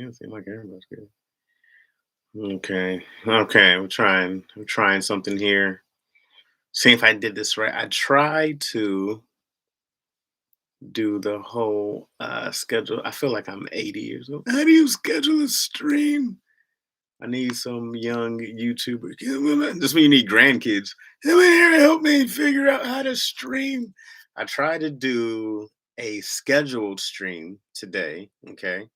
Yeah, it seems like everybody's good. Okay. Okay. I'm trying something here. See if I did this right. I tried to do the whole schedule. I feel like I'm 80 years old. How do you schedule a stream? I need some young YouTuber. This when you need grandkids. Come in here and help me figure out how to stream. I tried to do a scheduled stream today. Okay.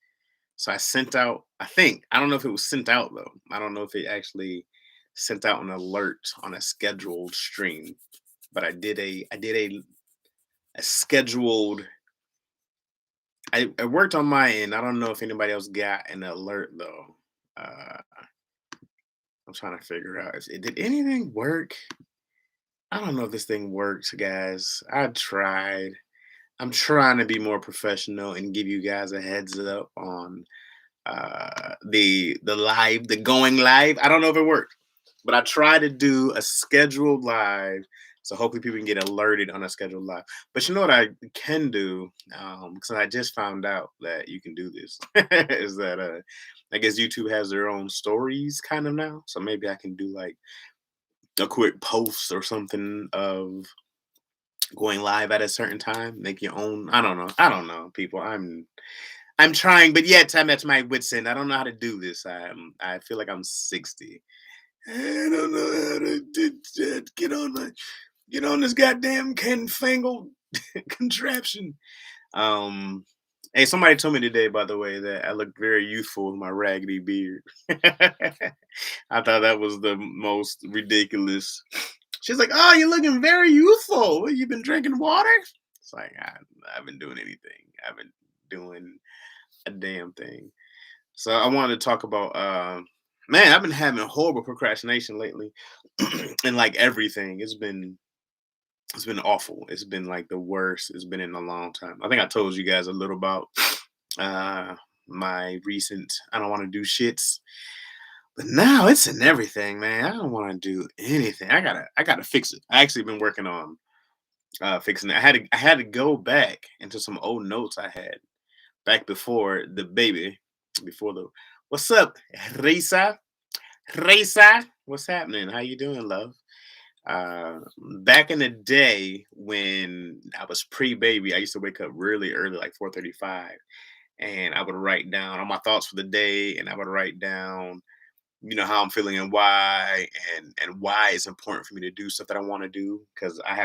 So I sent out, I don't know if it was sent out though. I don't know if it actually sent out an alert on a scheduled stream, but I did a scheduled. I worked on my end. I don't know if anybody else got an alert though. I'm trying to figure out. Did anything work? I don't know if this thing works, guys. I tried. I'm trying to be more professional and give you guys a heads up on the going live. I don't know if it worked, but I tried to do a scheduled live, so hopefully people can get alerted on a scheduled live. But you know what I can do, because I just found out that you can do this, is that I guess YouTube has their own stories kind of now, so maybe I can do like a quick post or something of going live at a certain time, make your own. I don't know, people. I'm trying, but yet I'm at my wits end. I don't know how to do this. I feel like I'm 60. I don't know how to get on this goddamn fangled contraption. Um, hey, somebody told me today, by the way, that I look very youthful with my raggedy beard. I thought that was the most ridiculous. She's like, "Oh, you're looking very youthful. What, you been drinking water?" It's like I haven't been doing anything. I've been doing a damn thing. So I wanted to talk about man, I've been having horrible procrastination lately and like everything. It's been awful. It's been like the worst it's been in a long time. I think I told you guys a little about uh my recent I don't want to do shits. But now it's in everything, man. I don't want to do anything. I gotta fix it. I actually been working on fixing it. I had to go back into some old notes I had back before the baby, before the what's up, Risa? Risa, what's happening? How you doing, love? Uh, Back in the day when I was pre-baby, I used to wake up really early, like 4:35, and I would write down all my thoughts for the day, and I would write down, how I'm feeling and why, and why it's important for me to do stuff that I want to do because I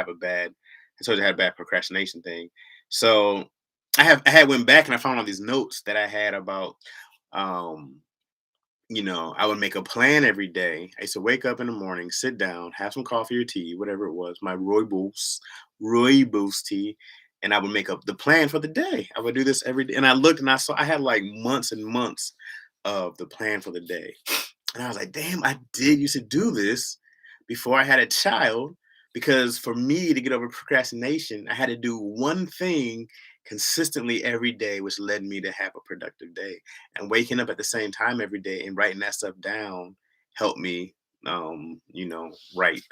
told you I had a bad procrastination thing. So I had went back and I found all these notes that I had about um I would make a plan every day. I used to wake up in the morning, sit down, have some coffee or tea, whatever it was, my Roy Boost tea, and I would make up the plan for the day. I would do this every day. And I looked and I saw I had like months and months of the plan for the day. And I was like, damn, I did used to do this before I had a child. Because for me to get over procrastination, I had to do one thing consistently every day, which led me to have a productive day. And waking up at the same time every day and writing that stuff down helped me, write,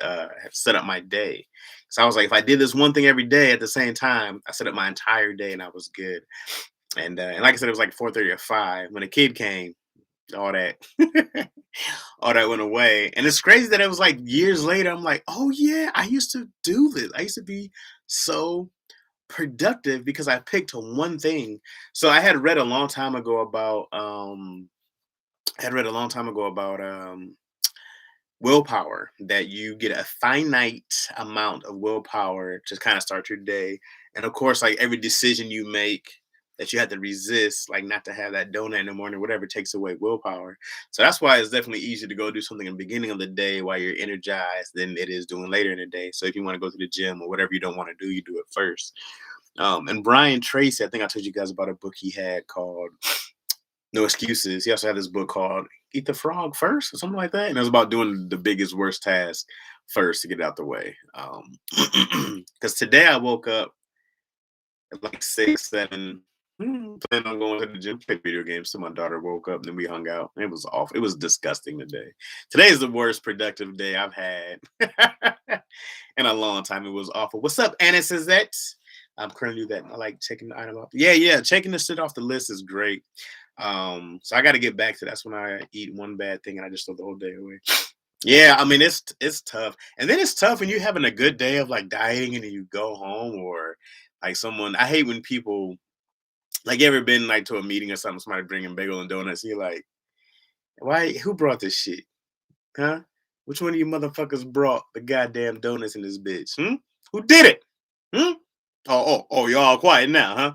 set up my day. So I was like, if I did this one thing every day at the same time, I set up my entire day and I was good. And like I said, it was like 4:30 or 5 when a kid came. All that all that went away. And it's crazy that it was like years later, I'm like, oh yeah, I used to do this. I used to be so productive because I picked one thing. So I had read a long time ago about willpower, that you get a finite amount of willpower to kind of start your day. And of course, like every decision you make that you have to resist, like not to have that donut in the morning, whatever, takes away willpower. So that's why it's definitely easier to go do something in the beginning of the day while you're energized than it is doing later in the day. So if you want to go to the gym or whatever you don't want to do, you do it first. And Brian Tracy, I think I told you guys about a book he had called No Excuses. He also had this book called Eat the Frog First or something like that. And it was about doing the biggest, worst task first to get it out the way. Because today I woke up at like 6, 7, planning on going to the gym, play video games. So my daughter woke up and then we hung out. It was awful. It was disgusting today. Today is the worst productive day I've had in a long time. It was awful. What's up, Anna Suzette? I'm currently do that. I like checking the item off. Yeah, checking the shit off the list is great. So I got to get back to that's when I eat one bad thing and I just throw the whole day away. Yeah, I mean it's tough, and then it's tough when you're having a good day of like dieting and then you go home or like someone. I hate when people like you ever been like to a meeting or something, somebody bringing bagel and donuts, and you're like, why? Who brought this shit? Huh? Which one of you motherfuckers brought the goddamn donuts in this bitch? Hmm? Who did it? Hmm? Oh, y'all all quiet now, huh?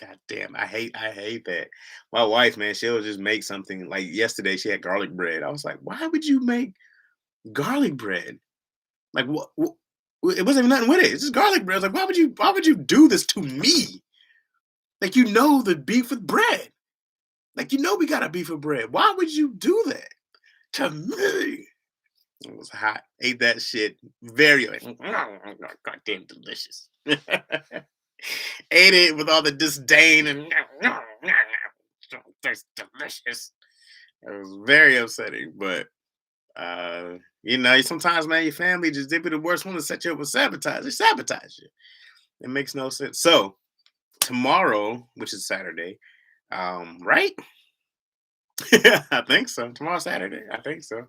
God damn, I hate that. My wife, man, she'll just make something like yesterday she had garlic bread. I was like, why would you make garlic bread? Like what it wasn't even nothing with it. It's just garlic bread. I was like, why would you do this to me? Like the beef with bread. Like we got a beef with bread. Why would you do that to me? It was hot. Ate that shit very like, goddamn delicious. Ate it with all the disdain and that's delicious. It was very upsetting, but sometimes man, your family just did be the worst one to set you up with sabotage. They sabotage you. It makes no sense. So tomorrow, which is Saturday, right? I think so. Tomorrow's Saturday. I think so.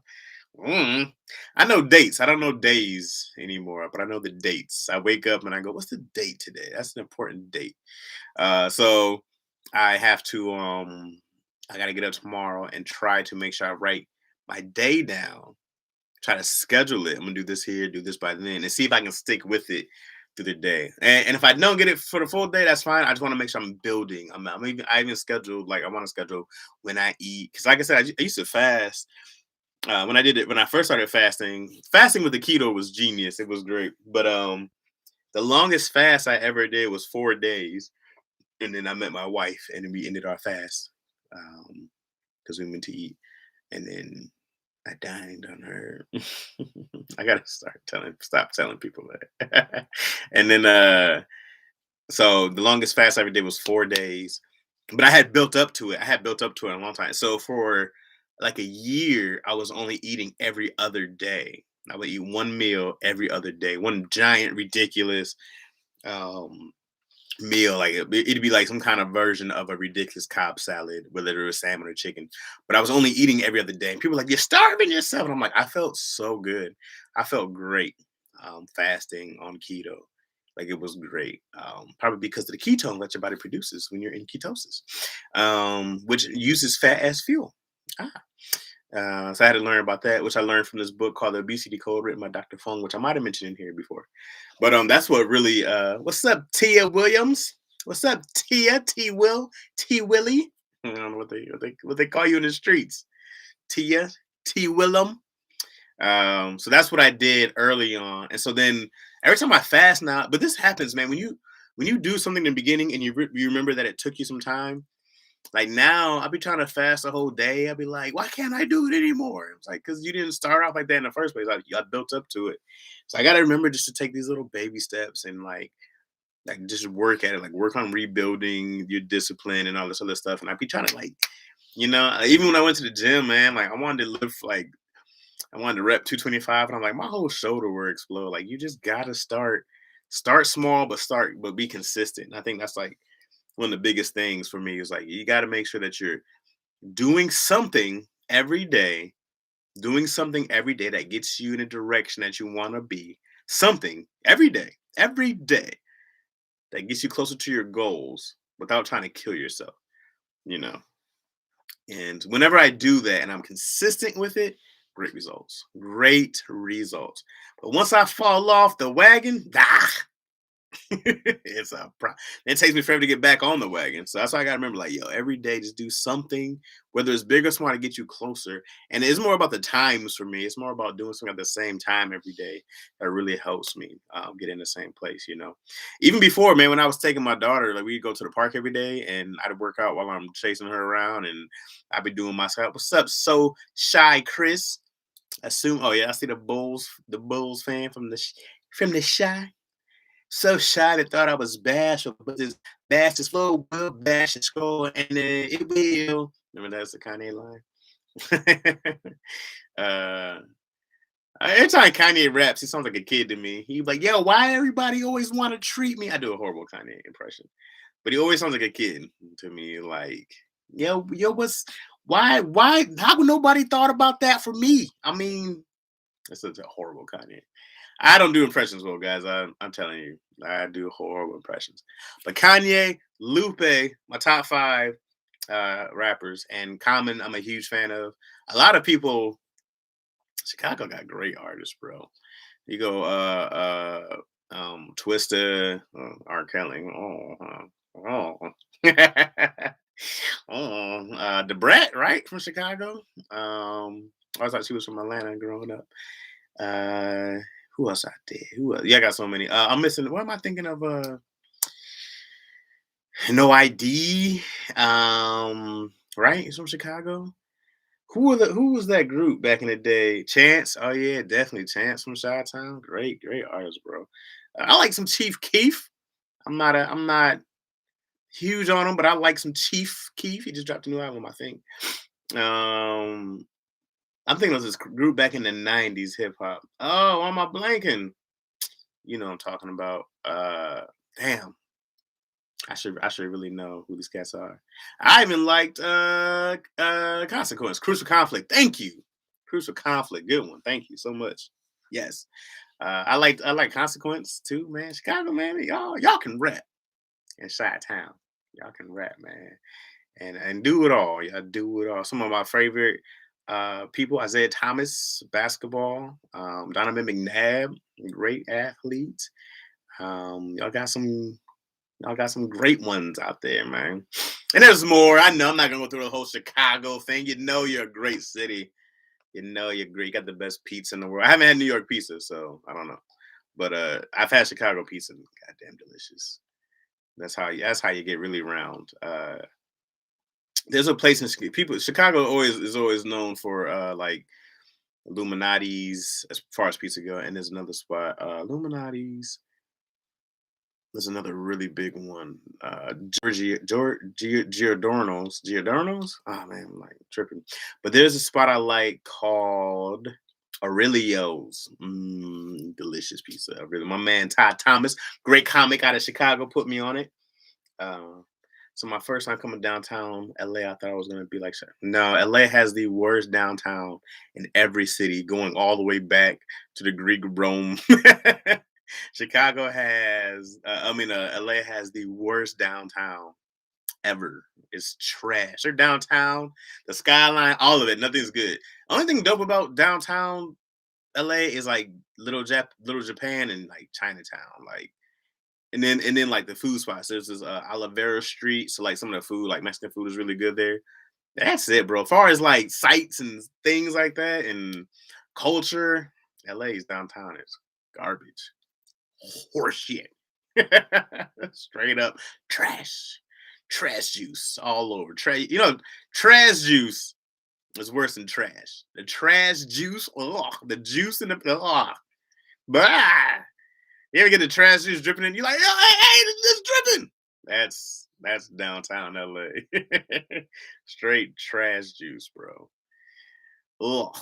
Mm. I know dates. I don't know days anymore, but I know the dates. I wake up and I go, "What's the date today?" That's an important date. So I have to. I got to get up tomorrow and try to make sure I write my day down. Try to schedule it. I'm gonna do this here, do this by then, and see if I can stick with it through the day. And if I don't get it for the full day, that's fine. I just want to make sure I'm building. I even scheduled like I want to schedule when I eat because, like I said, I used to fast when I did it when I first started fasting. Fasting with the keto was genius. It was great. But the longest fast I ever did was 4 days, and then I met my wife, and then we ended our fast because we went to eat, and then I dined on her. I gotta stop telling people that. And then so the longest fast I ever did was 4 days. But I had built up to it. I had built up to it a long time. So for like a year, I was only eating every other day. I would eat one meal every other day, one giant, ridiculous um meal. Like it'd be like some kind of version of a ridiculous Cobb salad, whether it was salmon or chicken. But I was only eating every other day. And people were like, "You're starving yourself." And I'm like, I felt so good. I felt great fasting on keto. Like it was great. Probably because of the ketone that your body produces when you're in ketosis, which uses fat as fuel. Ah. So I had to learn about that, which I learned from this book called The Obesity Code, written by Dr. Fung, which I might have mentioned in here before. But that's what really. What's up, Tia Williams? What's up, Tia T Willie? I don't know what they call you in the streets, Tia T Willem. So that's what I did early on, and so then every time I fast now, but this happens, man. When you do something in the beginning and you remember that it took you some time, like now, I'll be trying to fast a whole day. I'll be like, why can't I do it anymore? It's like, because you didn't start off like that in the first place. I built up to it. So I got to remember just to take these little baby steps and like just work at it, like work on rebuilding your discipline and all this other stuff. And I'd be trying to even when I went to the gym, man, like I wanted to lift I wanted to rep 225 and I'm like, my whole shoulder will explode. Like you just got to start small, but be consistent. And I think that's like, one of the biggest things for me is like you got to make sure that you're doing something every day, doing something every day that gets you in a direction that you want to be. Something every day that gets you closer to your goals without trying to kill yourself, you know. And whenever I do that and I'm consistent with it, great results. Great results. But once I fall off the wagon, it's a it takes me forever to get back on the wagon. So that's why I gotta remember, like, yo, every day just do something, whether it's big or small, to get you closer. And it's more about the times for me. It's more about doing something at the same time every day that really helps me get in the same place, you know. Even before, man, when I was taking my daughter, like we'd go to the park every day and I'd work out while I'm chasing her around and I'd be doing my stuff. What's up, so shy Chris? Assume oh yeah, I see the Bulls fan from the shy. So shy they thought I was bashful, but this bash is flow will bash and scroll and then it will. Remember that's the Kanye line. uh every time Kanye raps, he sounds like a kid to me. He like, yo, why everybody always want to treat me? I do a horrible Kanye impression, but he always sounds like a kid to me. Like, what's why how nobody thought about that for me? I mean, that's such a horrible Kanye. I don't do impressions well, guys. I'm telling you, I do horrible impressions. But Kanye, Lupe, my top five rappers, and Common, I'm a huge fan of. A lot of people, Chicago got great artists, bro. You go, Twista, R. Kelly, the Brat, right from Chicago. I thought she was from Atlanta growing up. Uh, who else out there? Who else? Yeah, I got so many. I'm missing. What am I thinking of? No ID. Right? He's from Chicago. Who was that group back in the day? Chance. Oh yeah, definitely Chance from Chi Town. Great artist, bro. I like some Chief Keef. I'm not huge on him, but I like some Chief Keef. He just dropped a new album, I think. Um, I'm thinking of this group back in the '90s, hip hop. Oh, why am I blanking? You know what I'm talking about. Damn. I should really know who these cats are. I even liked Consequence, Crucial Conflict. Thank you. Crucial Conflict, good one. Thank you so much. Yes. I like Consequence too, man. Chicago, man. Y'all can rap in Chi Town. Y'all can rap, man. And do it all. Y'all do it all. Some of my favorite people, Isaiah Thomas, basketball, Donovan McNabb, great athlete. Y'all got some great ones out there, man. And there's more. I know I'm not gonna go through the whole Chicago thing. You know you're a great city. You know you're great. You got the best pizza in the world. I haven't had New York pizza, so I don't know. But I've had Chicago pizza. Goddamn delicious. That's how you get really round. There's a place in people. Chicago always is always known for like Illuminati's as far as pizza go, and there's another spot, Illuminati's. There's another really big one, Giordano's. Oh man, I'm like tripping. But there's a spot I like called Aurelio's. Delicious pizza. Really, my man Todd Thomas, great comic out of Chicago, put me on it. Uh, so my first time coming downtown LA, I thought I was gonna be like, no, LA has the worst downtown in every city, going all the way back to the Greek Rome. Chicago has, LA has the worst downtown ever. It's trash. Their downtown, the skyline, all of it, nothing's good. Only thing dope about downtown LA is like Little Japan and like Chinatown, like and then like the food spots. There's this Olivera Street, so like some of the food, like Mexican food, is really good there. That's it, bro. As far as like sites and things like that and culture, LA's downtown is garbage, horseshit, straight up trash juice all over. Trash juice is worse than trash. The trash juice, the juice in the bah. You ever get the trash juice dripping in? You like, oh, hey, it's dripping. That's downtown LA. Straight trash juice, bro. Ugh.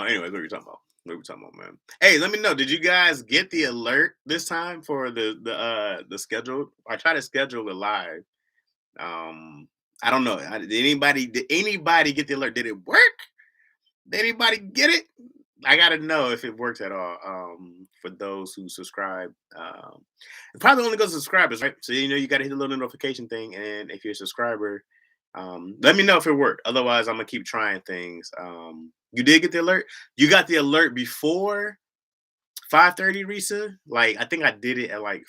Anyways, what are we talking about? What are we talking about, man? Hey, let me know. Did you guys get the alert this time for the schedule? I tried to schedule it live. I don't know. Did anybody get the alert? Did it work? Did anybody get it? I gotta know if it works at all. For those who subscribe, it probably only goes to subscribers, right? So you gotta hit the little notification thing, and if you're a subscriber, let me know if it worked. Otherwise, I'm gonna keep trying things. You did get the alert. You got the alert before 5:30, Risa. Like I think I did it at like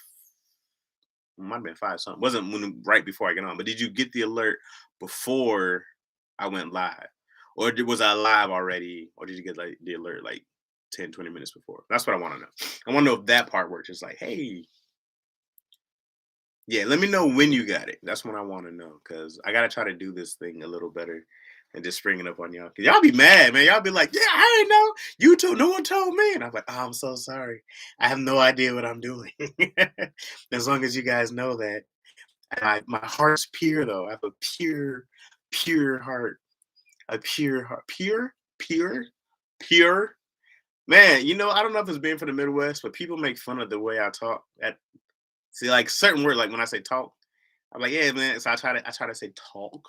might have been five something. Wasn't right before I get on, but did you get the alert before I went live? Or was I live already? Or did you get like the alert like 10, 20 minutes before? That's what I want to know. I want to know if that part works. It's like, hey, yeah, let me know when you got it. That's what I want to know. Cause I gotta try to do this thing a little better and just spring it up on y'all. Cause y'all be mad, man. Y'all be like, yeah, I didn't know. You told no one told me. And I'm like, oh, I'm so sorry. I have no idea what I'm doing. As long as you guys know that. My heart's pure though. I have a pure heart. A pure heart. Pure. Man, I don't know if it's being for the Midwest, but people make fun of the way I talk. See, like certain words, like when I say talk, I'm like, yeah, man. So I try to say talk.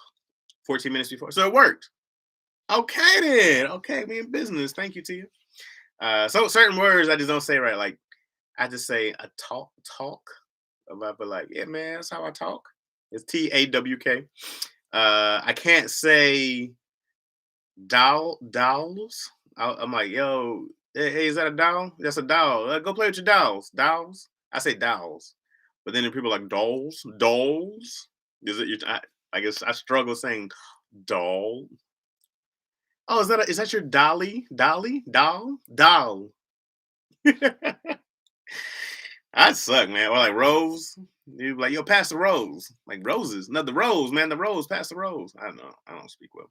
14 minutes before. So it worked. Okay then. Okay, we in business. Thank you to you. So certain words I just don't say right. Like I just say a talk. But like, yeah, man, that's how I talk. It's TAWK. I can't say dolls. I'm like, yo, hey, is that a doll? That's a doll. Go play with your dolls. Dolls. I say dolls, but then people are like dolls. Is it? I guess I struggle saying doll. Oh, is that your doll? I suck, man. Or like rose. You be like, yo, pass the rose. Like roses. No, the rose, man. The rose, pass the rose. I don't know. I don't speak well.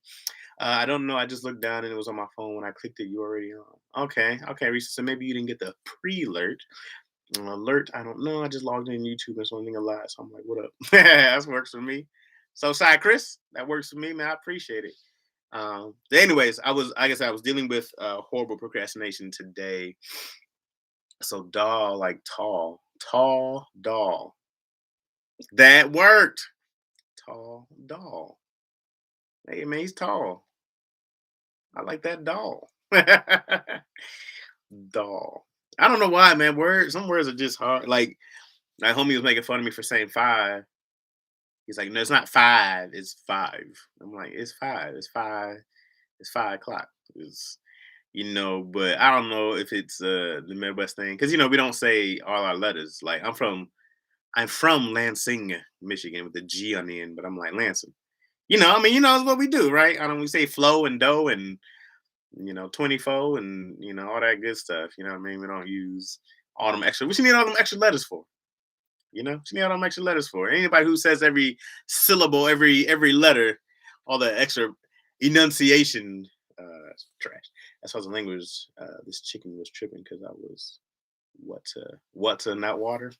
I don't know. I just looked down and it was on my phone. When I clicked it, you already on. Okay. Okay, Reese. So maybe you didn't get the pre-alert. Alert. I don't know. I just logged in YouTube and something a lot. So I'm like, what up? That works for me. So side Chris, that works for me, man. I appreciate it. Anyways, I guess I was dealing with horrible procrastination today. So doll, like tall doll. That worked. Tall doll. Hey man, he's tall. I like that doll. Doll. I don't know why, man. Some words are just hard. Like homie was making fun of me for saying five. He's like, no, it's not five, it's five. I'm like, it's five, it's five, it's 5 o'clock. It's but I don't know if it's the Midwest thing. Cause we don't say all our letters. Like I'm from Lansing, Michigan, with the G on the end, but I'm like Lansing. I mean, it's what we do, right? I don't we say flow and dough and 24 and all that good stuff. You know what I mean? We don't use all them extra. What you need all them extra letters for? What you need all them extra letters for? Anybody who says every syllable, every letter, all the extra enunciation, trash. As far as the language, this chicken was tripping because I was what to not water.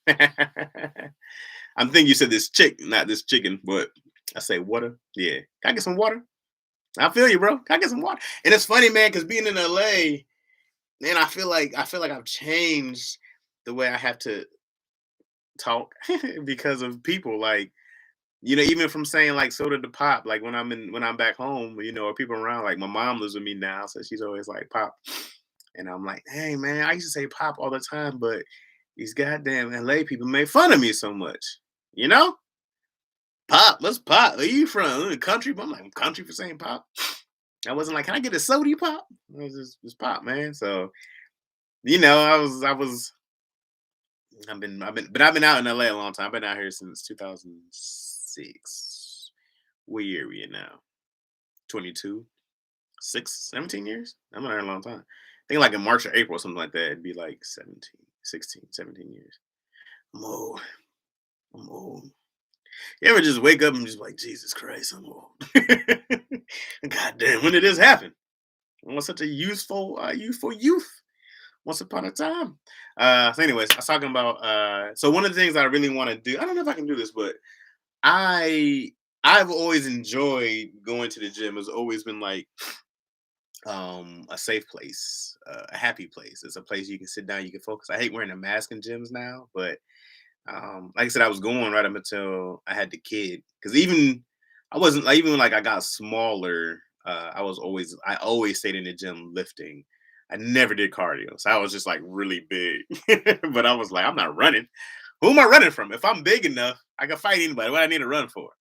I'm thinking you said this chick, not this chicken, but I say water. Yeah, can I get some water? I feel you, bro. Can I get some water? And it's funny, man, because being in LA, man, I feel like I've changed the way I have to talk because of people. Like, even from saying like soda to pop, like when I'm back home, or people around, like my mom lives with me now, so she's always like pop. And I'm like, hey man, I used to say pop all the time, but these goddamn LA people make fun of me so much. You know? Pop, let's pop. Where you from? In the country? But I'm like, I'm country for saying pop. I wasn't like, can I get a soda pop? It was just pop, man. So, I've been out in LA a long time. I've been out here since 2006. What year are we in now? 22, 17 years? I've been out here a long time. I think like in March or April, something like that. It'd be like 17, 16, 17 years. I'm old. I'm old. You ever just wake up and just like, Jesus Christ, I'm old. God damn, when did this happen? I was such a youthful youth once upon a time. So anyways, I was talking about so one of the things I really want to do, I don't know if I can do this, but I I've always enjoyed going to the gym. It's always been like a safe place, a happy place. It's a place you can sit down, you can focus. I hate wearing a mask in gyms now, but like I said, I was going right up until I had the kid. Because even I wasn't like even when like I got smaller, I always stayed in the gym lifting. I never did cardio, so I was just like really big. But I was like, I'm not running. Who am I running from? If I'm big enough, I can fight anybody. What I need to run for?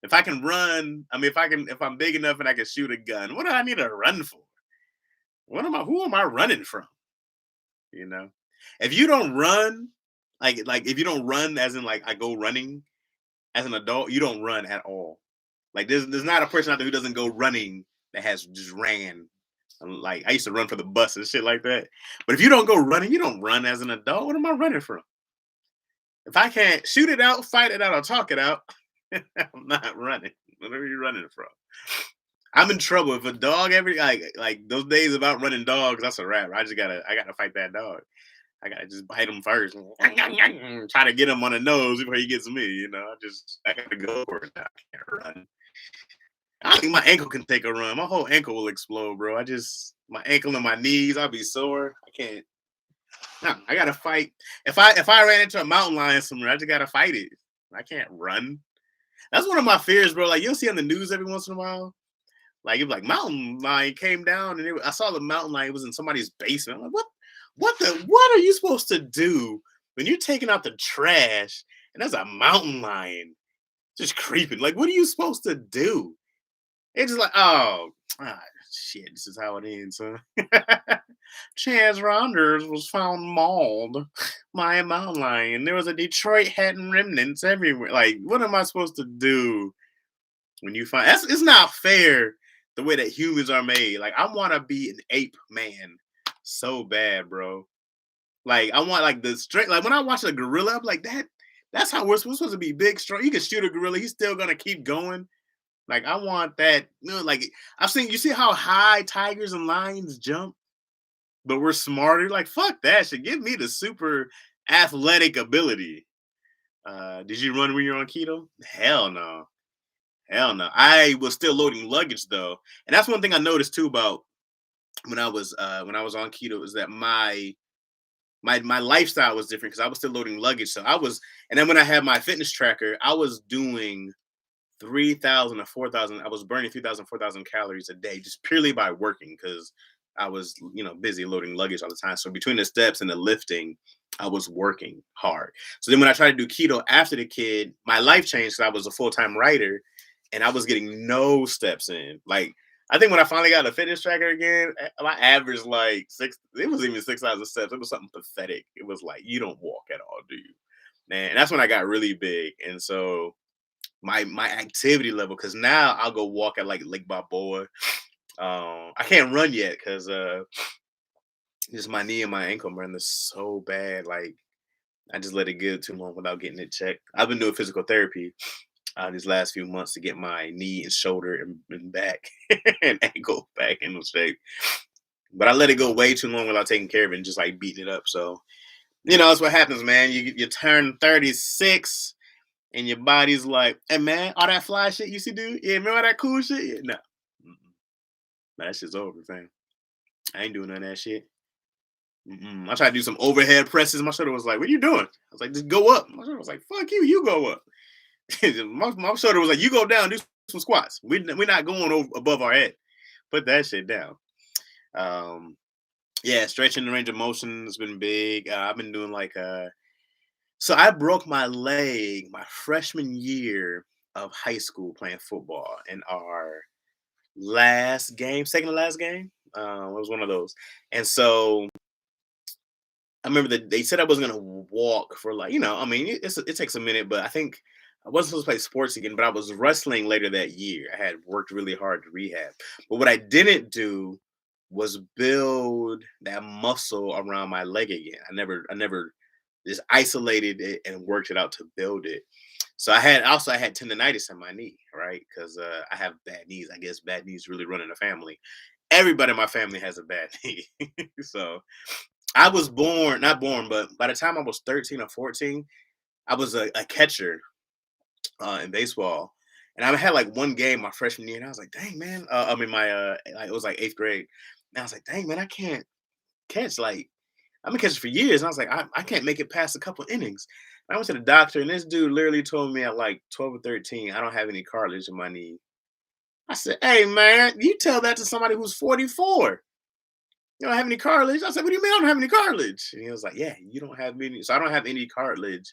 If I can run, I mean, if I'm big enough and I can shoot a gun, what do I need to run for? What am I? Who am I running from? You know, if you don't run, like if you don't run, as in like I go running as an adult, you don't run at all. Like there's not a person out there who doesn't go running that has just ran. Like I used to run for the bus and shit like that. But if you don't go running, you don't run as an adult. What am I running from? If I can't shoot it out, fight it out, or talk it out, I'm not running. What are you running from? I'm in trouble if a dog every like those days about running dogs. That's a wrap. I gotta fight that dog. I gotta just bite him first. Try to get him on the nose before he gets me. I gotta go for it now. I can't run. I don't think my ankle can take a run. My whole ankle will explode, bro. My ankle and my knees, I'll be sore. I can't. No, I gotta fight. If I ran into a mountain lion somewhere, I just gotta fight it. I can't run. That's one of my fears, bro. Like you'll see on the news every once in a while. Like it was like mountain lion came down, and I saw the mountain lion was in somebody's basement. I'm like, what? What are you supposed to do when you're taking out the trash and there's a mountain lion just creeping? Like, what are you supposed to do? It's just like, oh, shit, this is how it ends, huh? Chaz Ronders was found mauled by a mountain lion. There was a Detroit hat and remnants everywhere. Like, what am I supposed to do when you find it's not fair the way that humans are made. Like, I want to be an ape man so bad, bro. Like, I want like the strength. Like when I watch a gorilla, I'm like that. That's how we're supposed to be big, strong. You can shoot a gorilla; he's still gonna keep going. Like I want that. Like I've seen. You see how high tigers and lions jump, but we're smarter. Like fuck that shit. Give me the super athletic ability. Did you run when you're on keto? Hell no. Hell no. I was still loading luggage though, and that's one thing I noticed too about when I was on keto is that my lifestyle was different because I was still loading luggage. So I was, and then when I had my fitness tracker, I was doing 3,000 or 4,000. I was burning 3,000, 4,000 calories a day just purely by working because I was, busy loading luggage all the time. So between the steps and the lifting, I was working hard. So then when I tried to do keto after the kid, my life changed because I was a full time writer and I was getting no steps in. Like, I think when I finally got a fitness tracker again, my average like six, it was even 6,000 steps. It was something pathetic. It was like, you don't walk at all, do you? Man, and that's when I got really big. And so my activity level, because now I'll go walk at like Lake Balboa. I can't run yet because just my knee and my ankle burn this so bad. Like I just let it get too long without getting it checked. I've been doing physical therapy these last few months to get my knee and shoulder and back and ankle back in shape. But I let it go way too long without taking care of it and just like beating it up. So, that's what happens, man. You turn 36 and your body's like, hey, man, all that fly shit you used to do? Yeah, remember all that cool shit? Yeah, no. That shit's over, fam. I ain't doing none of that shit. I tried to do some overhead presses. My shoulder was like, what are you doing? I was like, just go up. My shoulder was like, fuck you, you go up. my shoulder was like, you go down, do some squats. We're not going above our head. Put that shit down. Yeah, stretching the range of motion has been big. I've been doing like so I broke my leg my freshman year of high school playing football in our last game, second to last game. It was one of those. And so I remember that they said I was gonna walk for like, I mean, it takes a minute, but I think I wasn't supposed to play sports again, but I was wrestling later that year. I had worked really hard to rehab. But what I didn't do was build that muscle around my leg again. I never just isolated it and worked it out to build it. So I had tendonitis in my knee, right? Because I have bad knees. I guess bad knees really run in the family. Everybody in my family has a bad knee. So I was born, not born, but by the time I was 13 or 14, I was a catcher in baseball. And I had like one game my freshman year, and I was like, dang, man. I mean, like, it was like eighth grade. And I was like, dang, man, I can't catch. Like, I've been catching for years. And I was like, I can't make it past a couple innings. And I went to the doctor, and this dude literally told me at like 12 or 13, I don't have any cartilage in my knee. I said, hey, man, you tell that to somebody who's 44. You don't have any cartilage? I said, what do you mean I don't have any cartilage? And he was like, yeah, you don't have any. So I don't have any cartilage,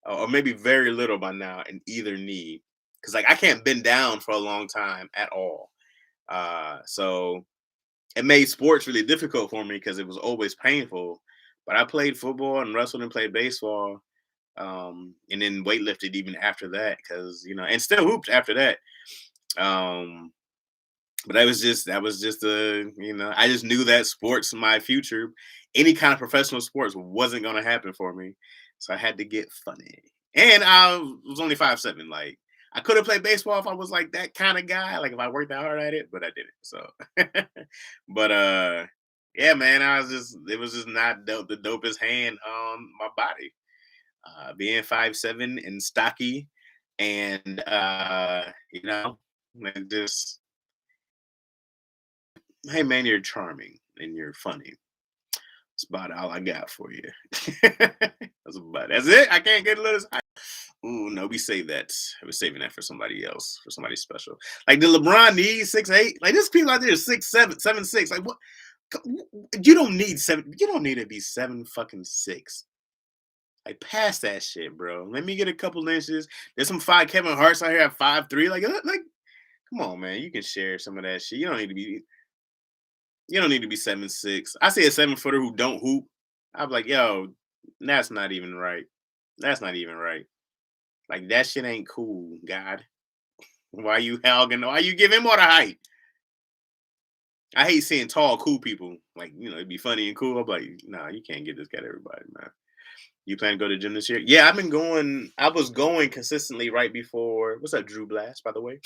or maybe very little by now in either knee. Because like I can't bend down for a long time at all. So it made sports really difficult for me because it was always painful. But I played football and wrestled and played baseball, and then weightlifted even after that because and still hooped after that. But that was just I just knew that sports my future, any kind of professional sports wasn't gonna happen for me. So I had to get funny. And I was only 5'7". Like I could have played baseball if I was like that kind of guy, like if I worked that hard at it, but I didn't. So but yeah, man, it was just not the dopest hand on my body. Being 5'7" and stocky and and just hey man, you're charming and you're funny. That's about all I got for you. That's it. I can't get a little. Ooh, no, we save that. We're saving that for somebody else, for somebody special. Like, did LeBron need 6'8"? Like, there's people out there 6'7", 7'6". Like, what? You don't need seven. You don't need to be 7 fucking 6. Like, pass that shit, bro. Let me get a couple inches. There's some five Kevin Hart's out here at 5'3". Like, come on, man. You can share some of that shit. You don't need to be. You don't need to be 7'6". I see a 7 footer who don't hoop. I'm like, yo, that's not even right. That's not even right. Like, that shit ain't cool, God. Why you hogging? Why you give him more the height? I hate seeing tall, cool people. Like, it'd be funny and cool. I'm like, nah, you can't get this guy to everybody, man. You plan to go to the gym this year? Yeah, I've been going. I was going consistently right before. What's up, Drew Blast? By the way,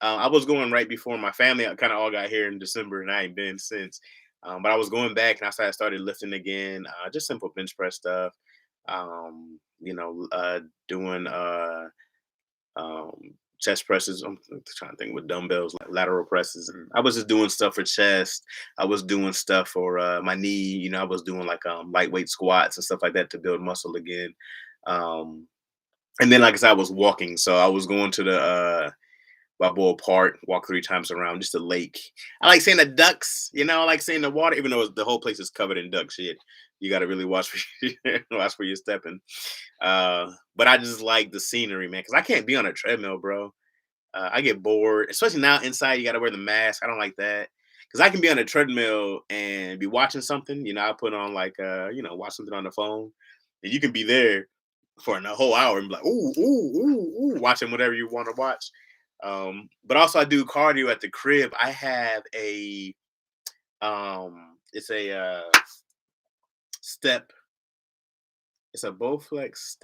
I was going right before my family kind of all got here in December, and I ain't been since. But I was going back, and started lifting again. Just simple bench press stuff. Doing um, chest presses. I'm trying to think with dumbbells, like lateral presses. And I was just doing stuff for chest. I was doing stuff for my knee. I was doing like lightweight squats and stuff like that to build muscle again. Um, and then, like I said, I was walking. So I was going to the Balboa Park, walk 3 times around, just a lake. I like seeing the ducks. I like seeing the water, even though the whole place is covered in duck shit. You got to really watch watch where you're stepping. But I just like the scenery, man, because I can't be on a treadmill, bro. I get bored, especially now inside. You got to wear the mask. I don't like that because I can be on a treadmill and be watching something. I put on like watch something on the phone, and you can be there for a whole hour and be like, ooh, ooh, ooh, ooh, watching whatever you want to watch. But also I do cardio at the crib. I have it's a step. It's a Bowflex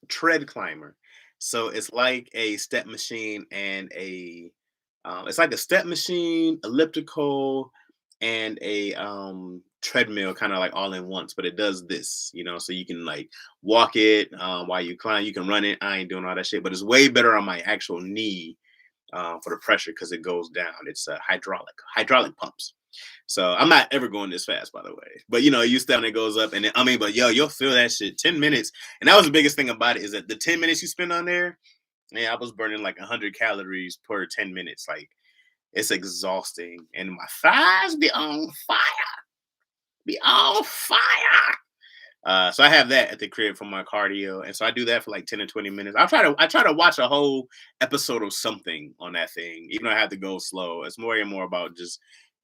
tread climber. So it's like a step machine and it's like a step machine, elliptical, and a treadmill, kind of like all in once. But it does this, so you can like walk it while you climb. You can run it. I ain't doing all that shit, but it's way better on my actual knee for the pressure because it goes down. It's hydraulic pumps. So I'm not ever going this fast, by the way. But you step and it goes up, and then, but yo, you'll feel that shit. 10 minutes, and that was the biggest thing about it is that the 10 minutes you spend on there, man, I was burning like 100 calories per 10 minutes. Like it's exhausting, and my thighs be on fire. So I have that at the crib for my cardio, and so I do that for like 10 to 20 minutes. I try to watch a whole episode of something on that thing, even though I have to go slow. It's more and more about just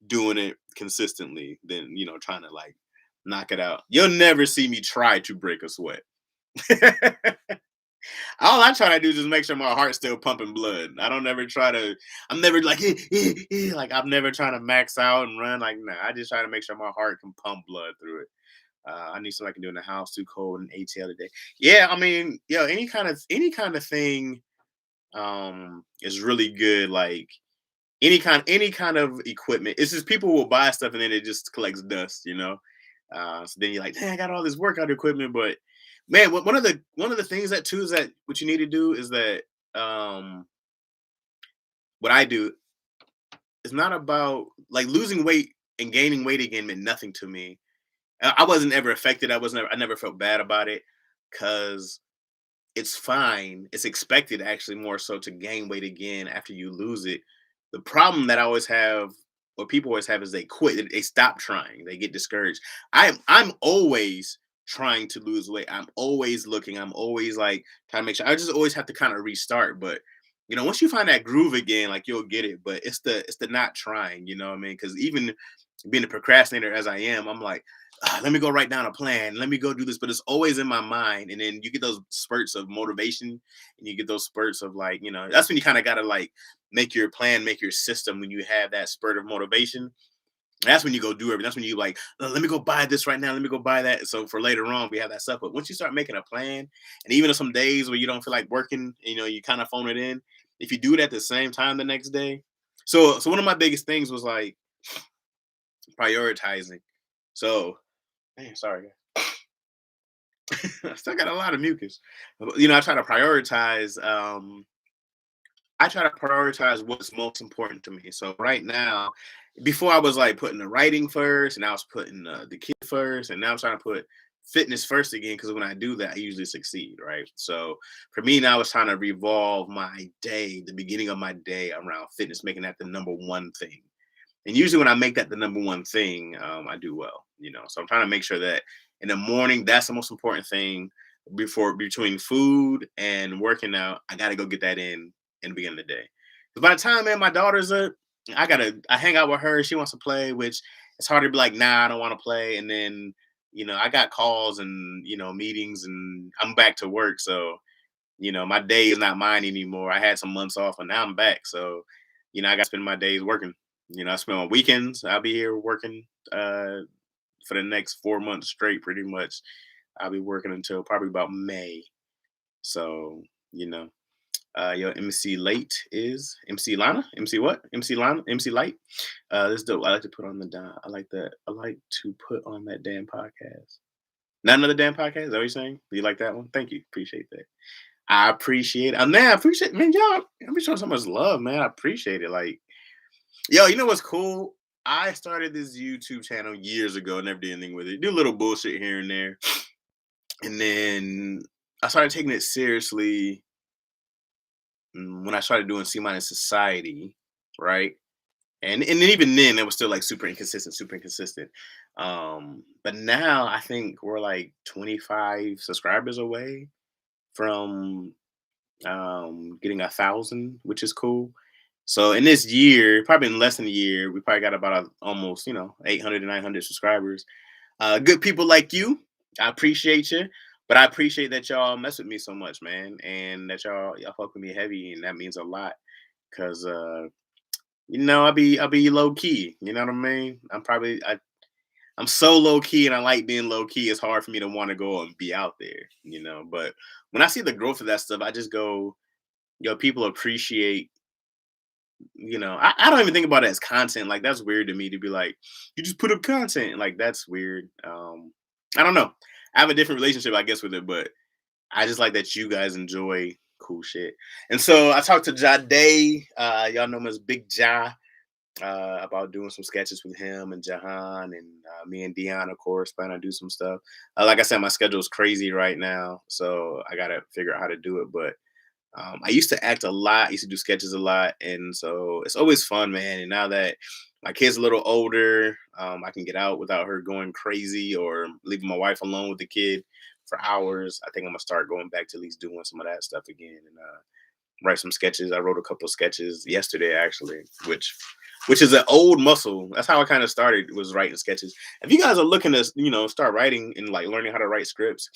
doing it consistently than trying to like knock it out. You'll never see me try to break a sweat. All I try to do is just make sure my heart's still pumping blood. I don't ever try to. I'm never like like I'm never trying to max out and run. Like nah, I just try to make sure my heart can pump blood through it. I need something I can do in the house. Too cold and ATL today. Yeah, I mean, any kind of thing is really good. Like any kind of equipment. It's just people will buy stuff and then it just collects dust. So then you're like, "Dang, I got all this workout equipment," but man, one of the things that too is that what you need to do is that um what I do is not about like losing weight and gaining weight again meant nothing to me. I wasn't ever affected. I never felt bad about it because it's fine. It's expected actually more so to gain weight again after you lose it. The problem that I always have, or people always have, is they quit. They stop trying. They get discouraged. I'm always trying to lose weight. I'm always looking. I'm always like trying to make sure. I just always have to kind of restart. But once you find that groove again, like you'll get it. But it's the not trying. You know what I mean? Because even being a procrastinator as I am, I'm like, let me go write down a plan. Let me go do this. But it's always in my mind. And then you get those spurts of motivation and you get those spurts of like, that's when you kind of got to like make your plan, make your system when you have that spurt of motivation. That's when you go do everything. That's when you like, let me go buy this right now. Let me go buy that. So for later on, we have that stuff. But once you start making a plan, and even on some days where you don't feel like working, you kind of phone it in. If you do it at the same time the next day. So one of my biggest things was like prioritizing. So man, sorry. I still got a lot of mucus. I try to prioritize. I try to prioritize what's most important to me. So right now, before I was like putting the writing first, and I was putting the kid first, and now I'm trying to put fitness first again, because when I do that, I usually succeed, right? So for me now, it's trying to revolve my day, the beginning of my day, around fitness, making that the number one thing. And usually when I make that the number one thing, I do well, you know. So I'm trying to make sure that in the morning, that's the most important thing. Before Between food and working out, I got to go get that in the beginning of the day. Because by the time, man, my daughter's up, I hang out with her. She wants to play, which it's hard to be like, nah, I don't want to play. And then, I got calls and, meetings, and I'm back to work. So, my day is not mine anymore. I had some months off and now I'm back. So, I got to spend my days working. I spend my weekends. I'll be here working for the next 4 months straight, pretty much. I'll be working until probably about May. So, your MC Late is MC Lana? MC what? MC Lana? MC Light? This is dope. I like to put on the I like that. I like to put on that damn podcast. Not another damn podcast? Is that what you're saying? Do you like that one? Thank you. Appreciate that. I appreciate it. Man, I appreciate, man, y'all. I'm showing so much love, man. I appreciate it. Like, yo, you know what's cool? I started this YouTube channel years ago, never did anything with it. Do a little bullshit here and there. And then I started taking it seriously when I started doing C minus society, right? And then even then it was still like super inconsistent, super inconsistent. But now I think we're like 25 subscribers away from getting 1,000, which is cool. So in this year, probably in less than a year, we probably got about almost 800 to 900 subscribers. Good people like you, I appreciate you, but I appreciate that y'all mess with me so much, man, and that y'all fuck with me heavy, and that means a lot. Cause I'll be low key. You know what I mean? I'm so low key, and I like being low key. It's hard for me to want to go and be out there, But when I see the growth of that stuff, I just go, yo, people appreciate. I don't even think about it as content. Like that's weird to me to be like, you just put up content. Like that's weird. I don't know. I have a different relationship, I guess, with it, but I just like that you guys enjoy cool shit. And so I talked to Ja Day. Y'all know him as Big Ja. About doing some sketches with him and Jahan and me and Dion, of course, plan to do some stuff. Like I said, my schedule is crazy right now, so I gotta figure out how to do it. But I used to act a lot, I used to do sketches a lot, and so it's always fun, man. And now that my kid's a little older, I can get out without her going crazy or leaving my wife alone with the kid for hours. I think I'm gonna start going back to at least doing some of that stuff again and write some sketches. I wrote a couple of sketches yesterday, actually, which is an old muscle. That's how I kind of started, was writing sketches. If you guys are looking to start writing and like learning how to write scripts,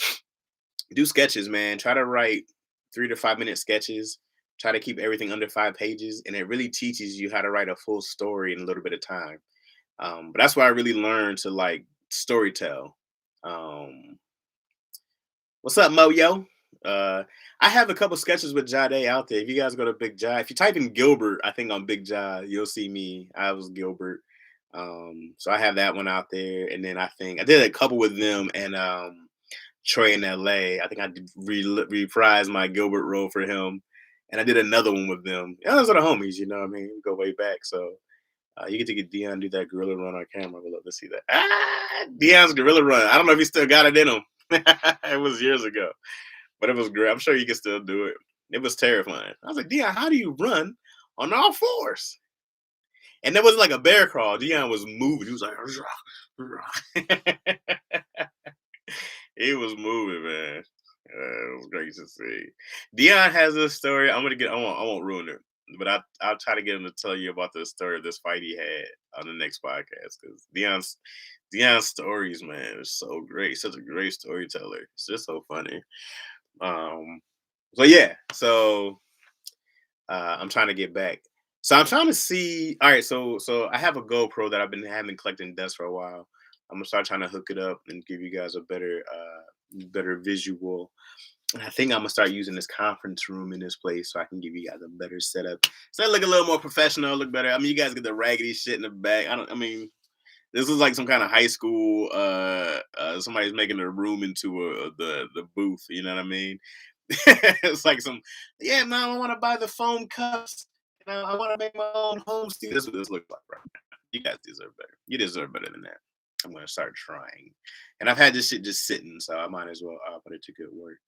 do sketches, man. Try to write 3 to 5 minute sketches. Try to keep everything under 5 pages, and it really teaches you how to write a full story in a little bit of time. But that's why I really learned to like story tell. Um, what's up, Mo Yo? Uh, I have a couple sketches with Jade out there. If you guys go to Big Ja, if you type in Gilbert, I think on Big Ja, you'll see me. I was Gilbert. So I have that one out there, and then I think I did a couple with them and Troy in LA. I think I did reprised my Gilbert role for him, and I did another one with them. Yeah, those are the homies, you know what I mean? We go way back, so you get to get Dion do that gorilla run on camera. We'd love to see that. Dion's gorilla run. I don't know if he still got it in him. It was years ago, but it was great. I'm sure you can still do it. It was terrifying. I was like, Dion, how do you run on all fours? And there wasn't like a bear crawl. Dion was moving. He was like, he was moving, man. It was great to see. Dion has this story. I won't ruin it, but I'll try to get him to tell you about the story of this fight he had on the next podcast, because Dion's stories, man, is so great. Such a great storyteller. It's just so funny. Um, so yeah, so I'm trying to get back. So I'm trying to see. All right, so I have a GoPro that I've been having collecting dust for a while. I'm gonna start trying to hook it up and give you guys a better visual. And I think I'm gonna start using this conference room in this place so I can give you guys a better setup. So I look a little more professional, look better. I mean, you guys get the raggedy shit in the back. I mean, this is like some kind of high school. Somebody's making a room into the booth. You know what I mean? It's like yeah, man. I want to buy the foam cups. I want to make my own home studio. This is what this looks like right now. You guys deserve better. You deserve better than that. I'm gonna start trying. And I've had this shit just sitting, so I might as well put it to good work.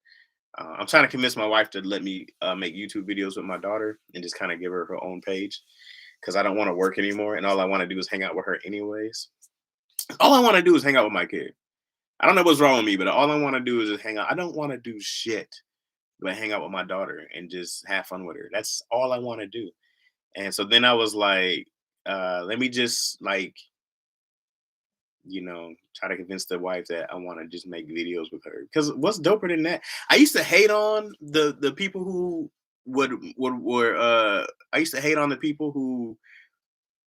I'm trying to convince my wife to let me make YouTube videos with my daughter and just kind of give her her own page because I don't want to work anymore, and all I want to do is hang out with her anyways. All I want to do is hang out with my kid. I don't know what's wrong with me, but all I want to do is just hang out. I don't want to do shit but hang out with my daughter and just have fun with her. That's all I want to do. And so then I was like, let me just like, try to convince the wife that I want to just make videos with her. Because what's doper than that? I used to hate on the people who would were I used to hate on the people who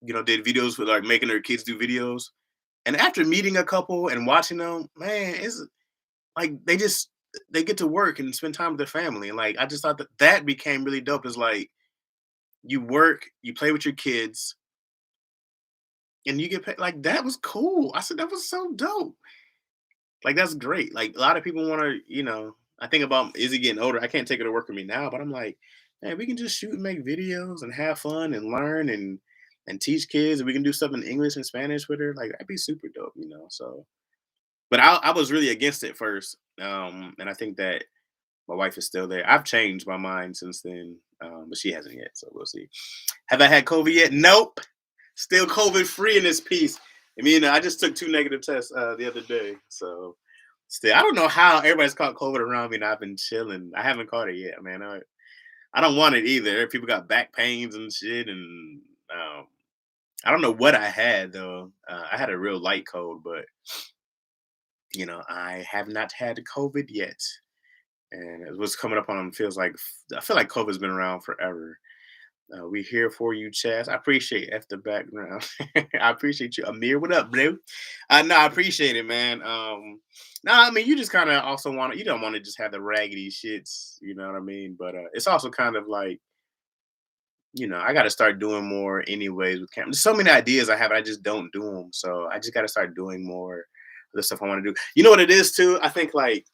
did videos with like making their kids do videos. And after meeting a couple and watching them, man, it's like they get to work and spend time with their family. And like I just thought that that became really dope. Is like you work, you play with your kids, and you get paid. Like that was cool. I said that was so dope. Like that's great. Like a lot of people want to, I think about is he getting older? I can't take her to work with me now, but I'm like, man, we can just shoot and make videos and have fun and learn and teach kids. And we can do stuff in English and Spanish with her. Like that'd be super dope. So, but I was really against it first, and I think that my wife is still there. I've changed my mind since then, but she hasn't yet. So we'll see. Have I had COVID yet? Nope. Still COVID free in this piece. I mean, I just took two negative tests the other day. So still, I don't know how everybody's caught COVID around me and I've been chilling. I haven't caught it yet, man. I don't want it either. People got back pains and shit. And I don't know what I had, though. I had a real light cold, but, I have not had COVID yet. And what's coming up on them feels like, I feel like COVID's been around forever. We here for you, Chaz. I appreciate F the background. I appreciate you, Amir. What up, bro? No, I appreciate it, man. No, I mean you just kind of also want to. You don't want to just have the raggedy shits. You know what I mean? But it's also kind of like I got to start doing more anyways with cameras. So many ideas I have, I just don't do them. So I just got to start doing more of the stuff I want to do. You know what it is too? I think like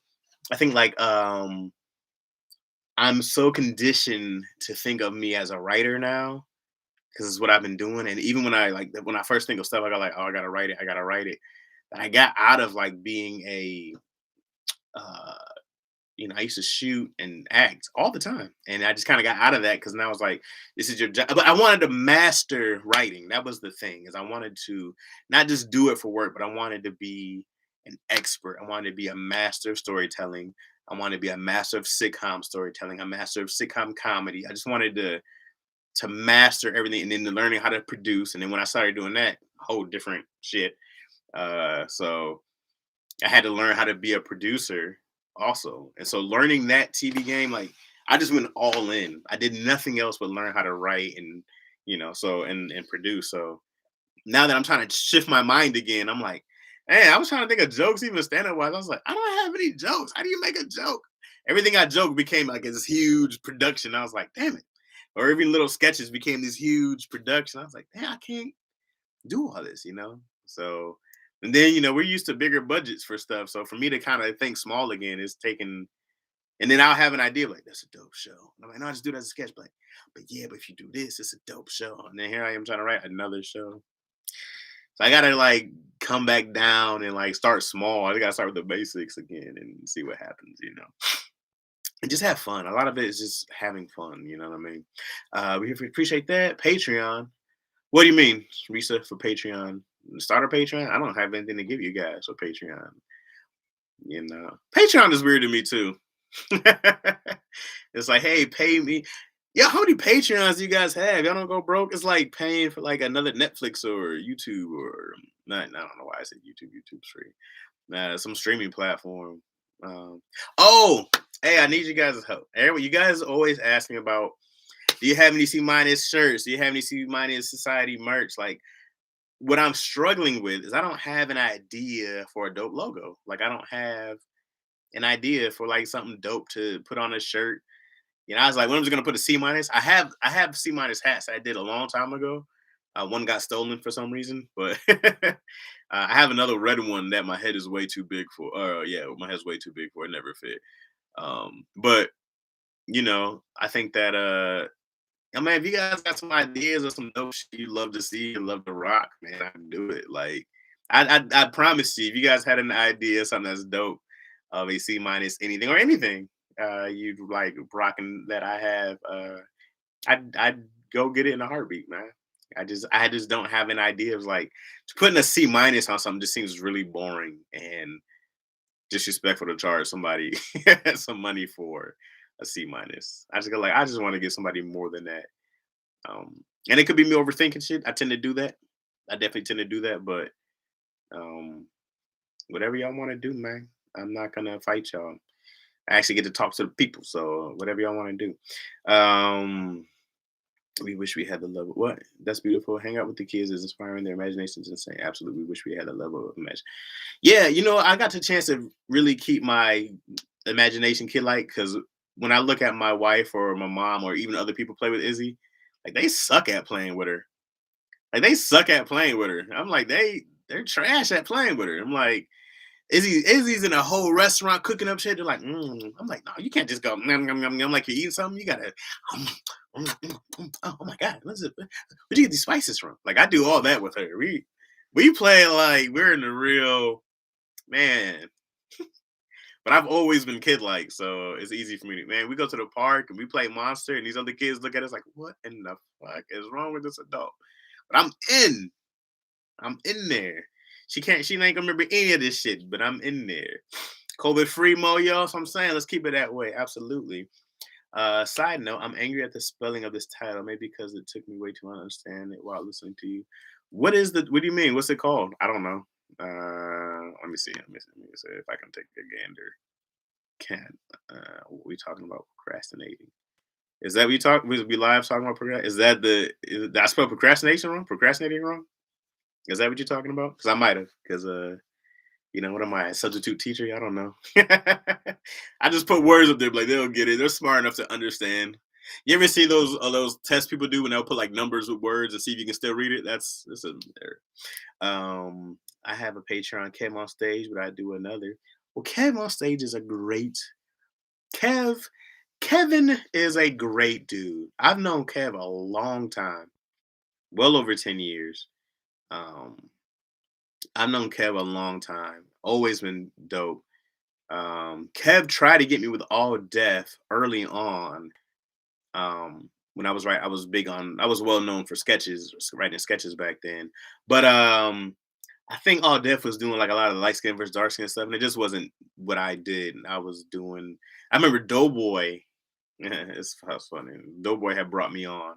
I'm so conditioned to think of me as a writer now because it's what I've been doing. And even when I first think of stuff, I got like, oh, I gotta write it, I gotta write it. But I got out of like being uh, I used to shoot and act all the time, and I just kind of got out of that because now I was like, this is your job. But I wanted to master writing. That was the thing is I wanted to not just do it for work, but I wanted to be an expert. I wanted to be a master of storytelling. I wanted to be a master of sitcom storytelling, a master of sitcom comedy. I just wanted to master everything and then to learning how to produce. And then when I started doing that, whole different shit. So I had to learn how to be a producer also. And so learning that TV game, like I just went all in. I did nothing else but learn how to write and and produce. So now that I'm trying to shift my mind again, I'm like, hey, I was trying to think of jokes even stand-up wise. I was like, I don't have any jokes. How do you make a joke? Everything I joked became like this huge production. I was like, damn it. Or even little sketches became this huge production. I was like, damn, I can't do all this. So, and then we're used to bigger budgets for stuff. So for me to kind of think small again is taking, and then I'll have an idea like that's a dope show. And I'm like, no, I just do that as a sketch, but yeah, but if you do this, it's a dope show. And then here I am trying to write another show. So I gotta like come back down and like start small. I gotta start with the basics again and see what happens. And just have fun. A lot of it is just having fun. You know what I mean? We appreciate that. Patreon. What do you mean, Risa, for Patreon? Start a Patreon? I don't have anything to give you guys for Patreon. Patreon is weird to me too. It's like, hey, pay me. Yeah, how many Patreons do you guys have? Y'all don't go broke. It's like paying for like another Netflix or YouTube or not. I don't know why I said YouTube. YouTube's free. Some streaming platform. Um, oh, hey, I need you guys' help. Everyone, you guys always ask me about. Do you have any C minus shirts? Do you have any C minus society merch? Like, what I'm struggling with is I don't have an idea for a dope logo. Like, I don't have an idea for like something dope to put on a shirt. I was like, when was I gonna put a C minus? I have C minus hats I did a long time ago. One got stolen for some reason, but I have another red one that my head is way too big for. Yeah, my head's way too big for. It never fit. But I think that I mean, if you guys got some ideas or some dope shit you love to see and love to rock, man, I can do it. Like, I promise you, if you guys had an idea, something that's dope, of a C minus anything or anything, you'd like rocking that I have, I'd go get it in a heartbeat, man. I just don't have an idea of like putting a C minus on something just seems really boring and disrespectful to charge somebody some money for a C minus. I just want to give somebody more than that. And it could be me overthinking shit. I tend to do that. I definitely tend to do that, but um whatever y'all want to do, man. I'm not gonna fight y'all. I actually get to talk to the people, so whatever y'all want to do. We wish we had the level. What? That's beautiful. Hang out with the kids is inspiring. Their imaginations insane. Absolutely. We wish we had a level of imagination. Yeah, I got the chance to really keep my imagination kid like because when I look at my wife or my mom or even other people play with Izzy, like they suck at playing with her. Like they suck at playing with her. I'm like they're trash at playing with her. I'm like Izzy's in a whole restaurant cooking up shit. They're like, I'm like, no, you can't just go nom, nom, nom, nom, like you're eating something. You gotta, oh my god, where'd you get these spices from? Like I do all that with her. We play like we're in the real man. But I've always been kid like, so it's easy for me to man. We go to the park and we play Monster, and these other kids look at us like, what in the fuck is wrong with this adult? But in. I'm in there. She ain't gonna remember any of this shit, but I'm in there. COVID free mo, y'all. So I'm saying let's keep it that way. Absolutely. Side note, I'm angry at the spelling of this title, maybe because it took me way too long to understand it while listening to you. What do you mean? What's it called? I don't know. Let me see. Let me see if I can take a gander. Can what we talking about procrastinating? Is that we live talking about procrastination? Did I spell procrastination wrong? Procrastinating wrong? Is that what you're talking about? Because I might have. Because what am I, a substitute teacher? I don't know. I just put words up there, like they'll get it. They're smart enough to understand. You ever see those tests people do when they'll put like numbers with words and see if you can still read it? That's a there. I have a Patreon, Kev on Stage, but I do another. Well, Kev on Stage is a great Kev. Kevin is a great dude. I've known Kev a long time, well over 10 years. Um, I've known Kev a long time. Always been dope. Kev tried to get me with All Deaf early on. When I was big on. I was well known for sketches, writing sketches back then. But I think All Deaf was doing like a lot of light skin versus dark skin stuff, and it just wasn't what I did. I was doing. I remember Doughboy. It's funny. Doughboy had brought me on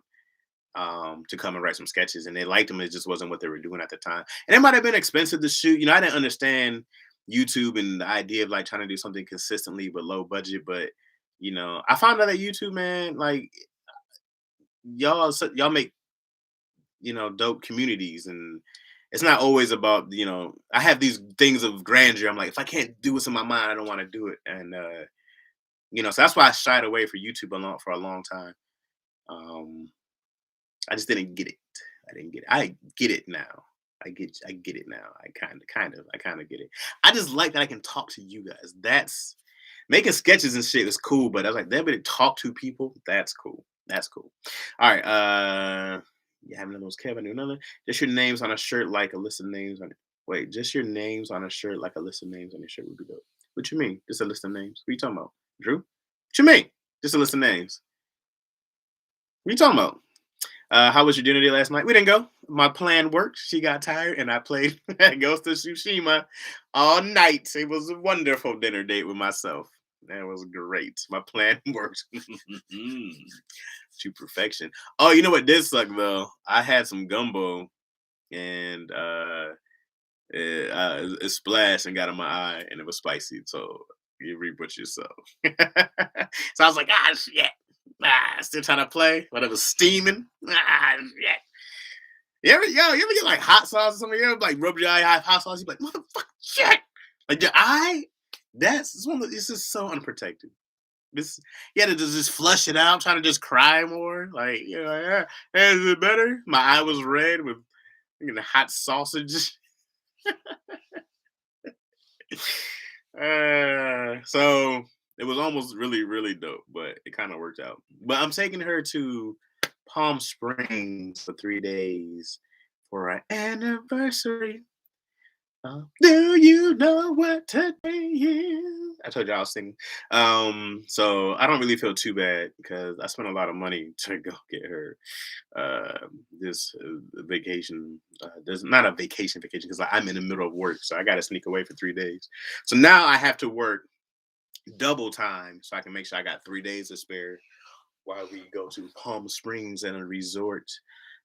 to come and write some sketches, and they liked them. It just wasn't what they were doing at the time, and it might have been expensive to shoot. I didn't understand YouTube and the idea of like trying to do something consistently but low budget. But I found out that YouTube, man, like y'all make dope communities, and it's not always about I have these things of grandeur. I'm like, if I can't do what's in my mind, I don't want to do it, and so that's why I shied away for YouTube for a long time. Um, I just didn't get it. I didn't get it. I get it now. I get it now. I kind of get it. I just like that I can talk to you guys. That's making sketches and shit is cool, but I was like, that ability to talk to people, that's cool. That's cool. All right. You have another those Kevin, another. Just your names on a shirt like a list of names on it. Wait, just your names on a shirt like a list of names on your shirt would be dope. What you mean? Just a list of names. What you talking about? Drew? What you mean? Just a list of names. What you talking about? How was your dinner day last night? We didn't go. My plan worked. She got tired, and I played Ghost of Tsushima all night. It was a wonderful dinner date with myself. That was great. My plan worked to perfection. Oh, you know what did suck though? I had some gumbo, and it splashed and got in my eye, and it was spicy. So you reap what you sow. So I was like, ah, shit. Still trying to play, but it was steaming. Yeah. You ever get like hot sauce or something? You ever like rub your eye hot sauce? You be like, motherfucker, shit. Like your eye, this is so unprotected. This you had to just flush it out, trying to just cry more. Like, yeah, hey, is it better? My eye was red with hot sausage. So it was almost really, really dope, but it kind of worked out. But I'm taking her to Palm Springs for 3 days for our anniversary. Do you know what today is? I told you I was singing. So I don't really feel too bad because I spent a lot of money to go get her this vacation. There's not a vacation because I'm in the middle of work, so I got to sneak away for 3 days. So now I have to work double time so I can make sure I got 3 days to spare while we go to Palm Springs and a resort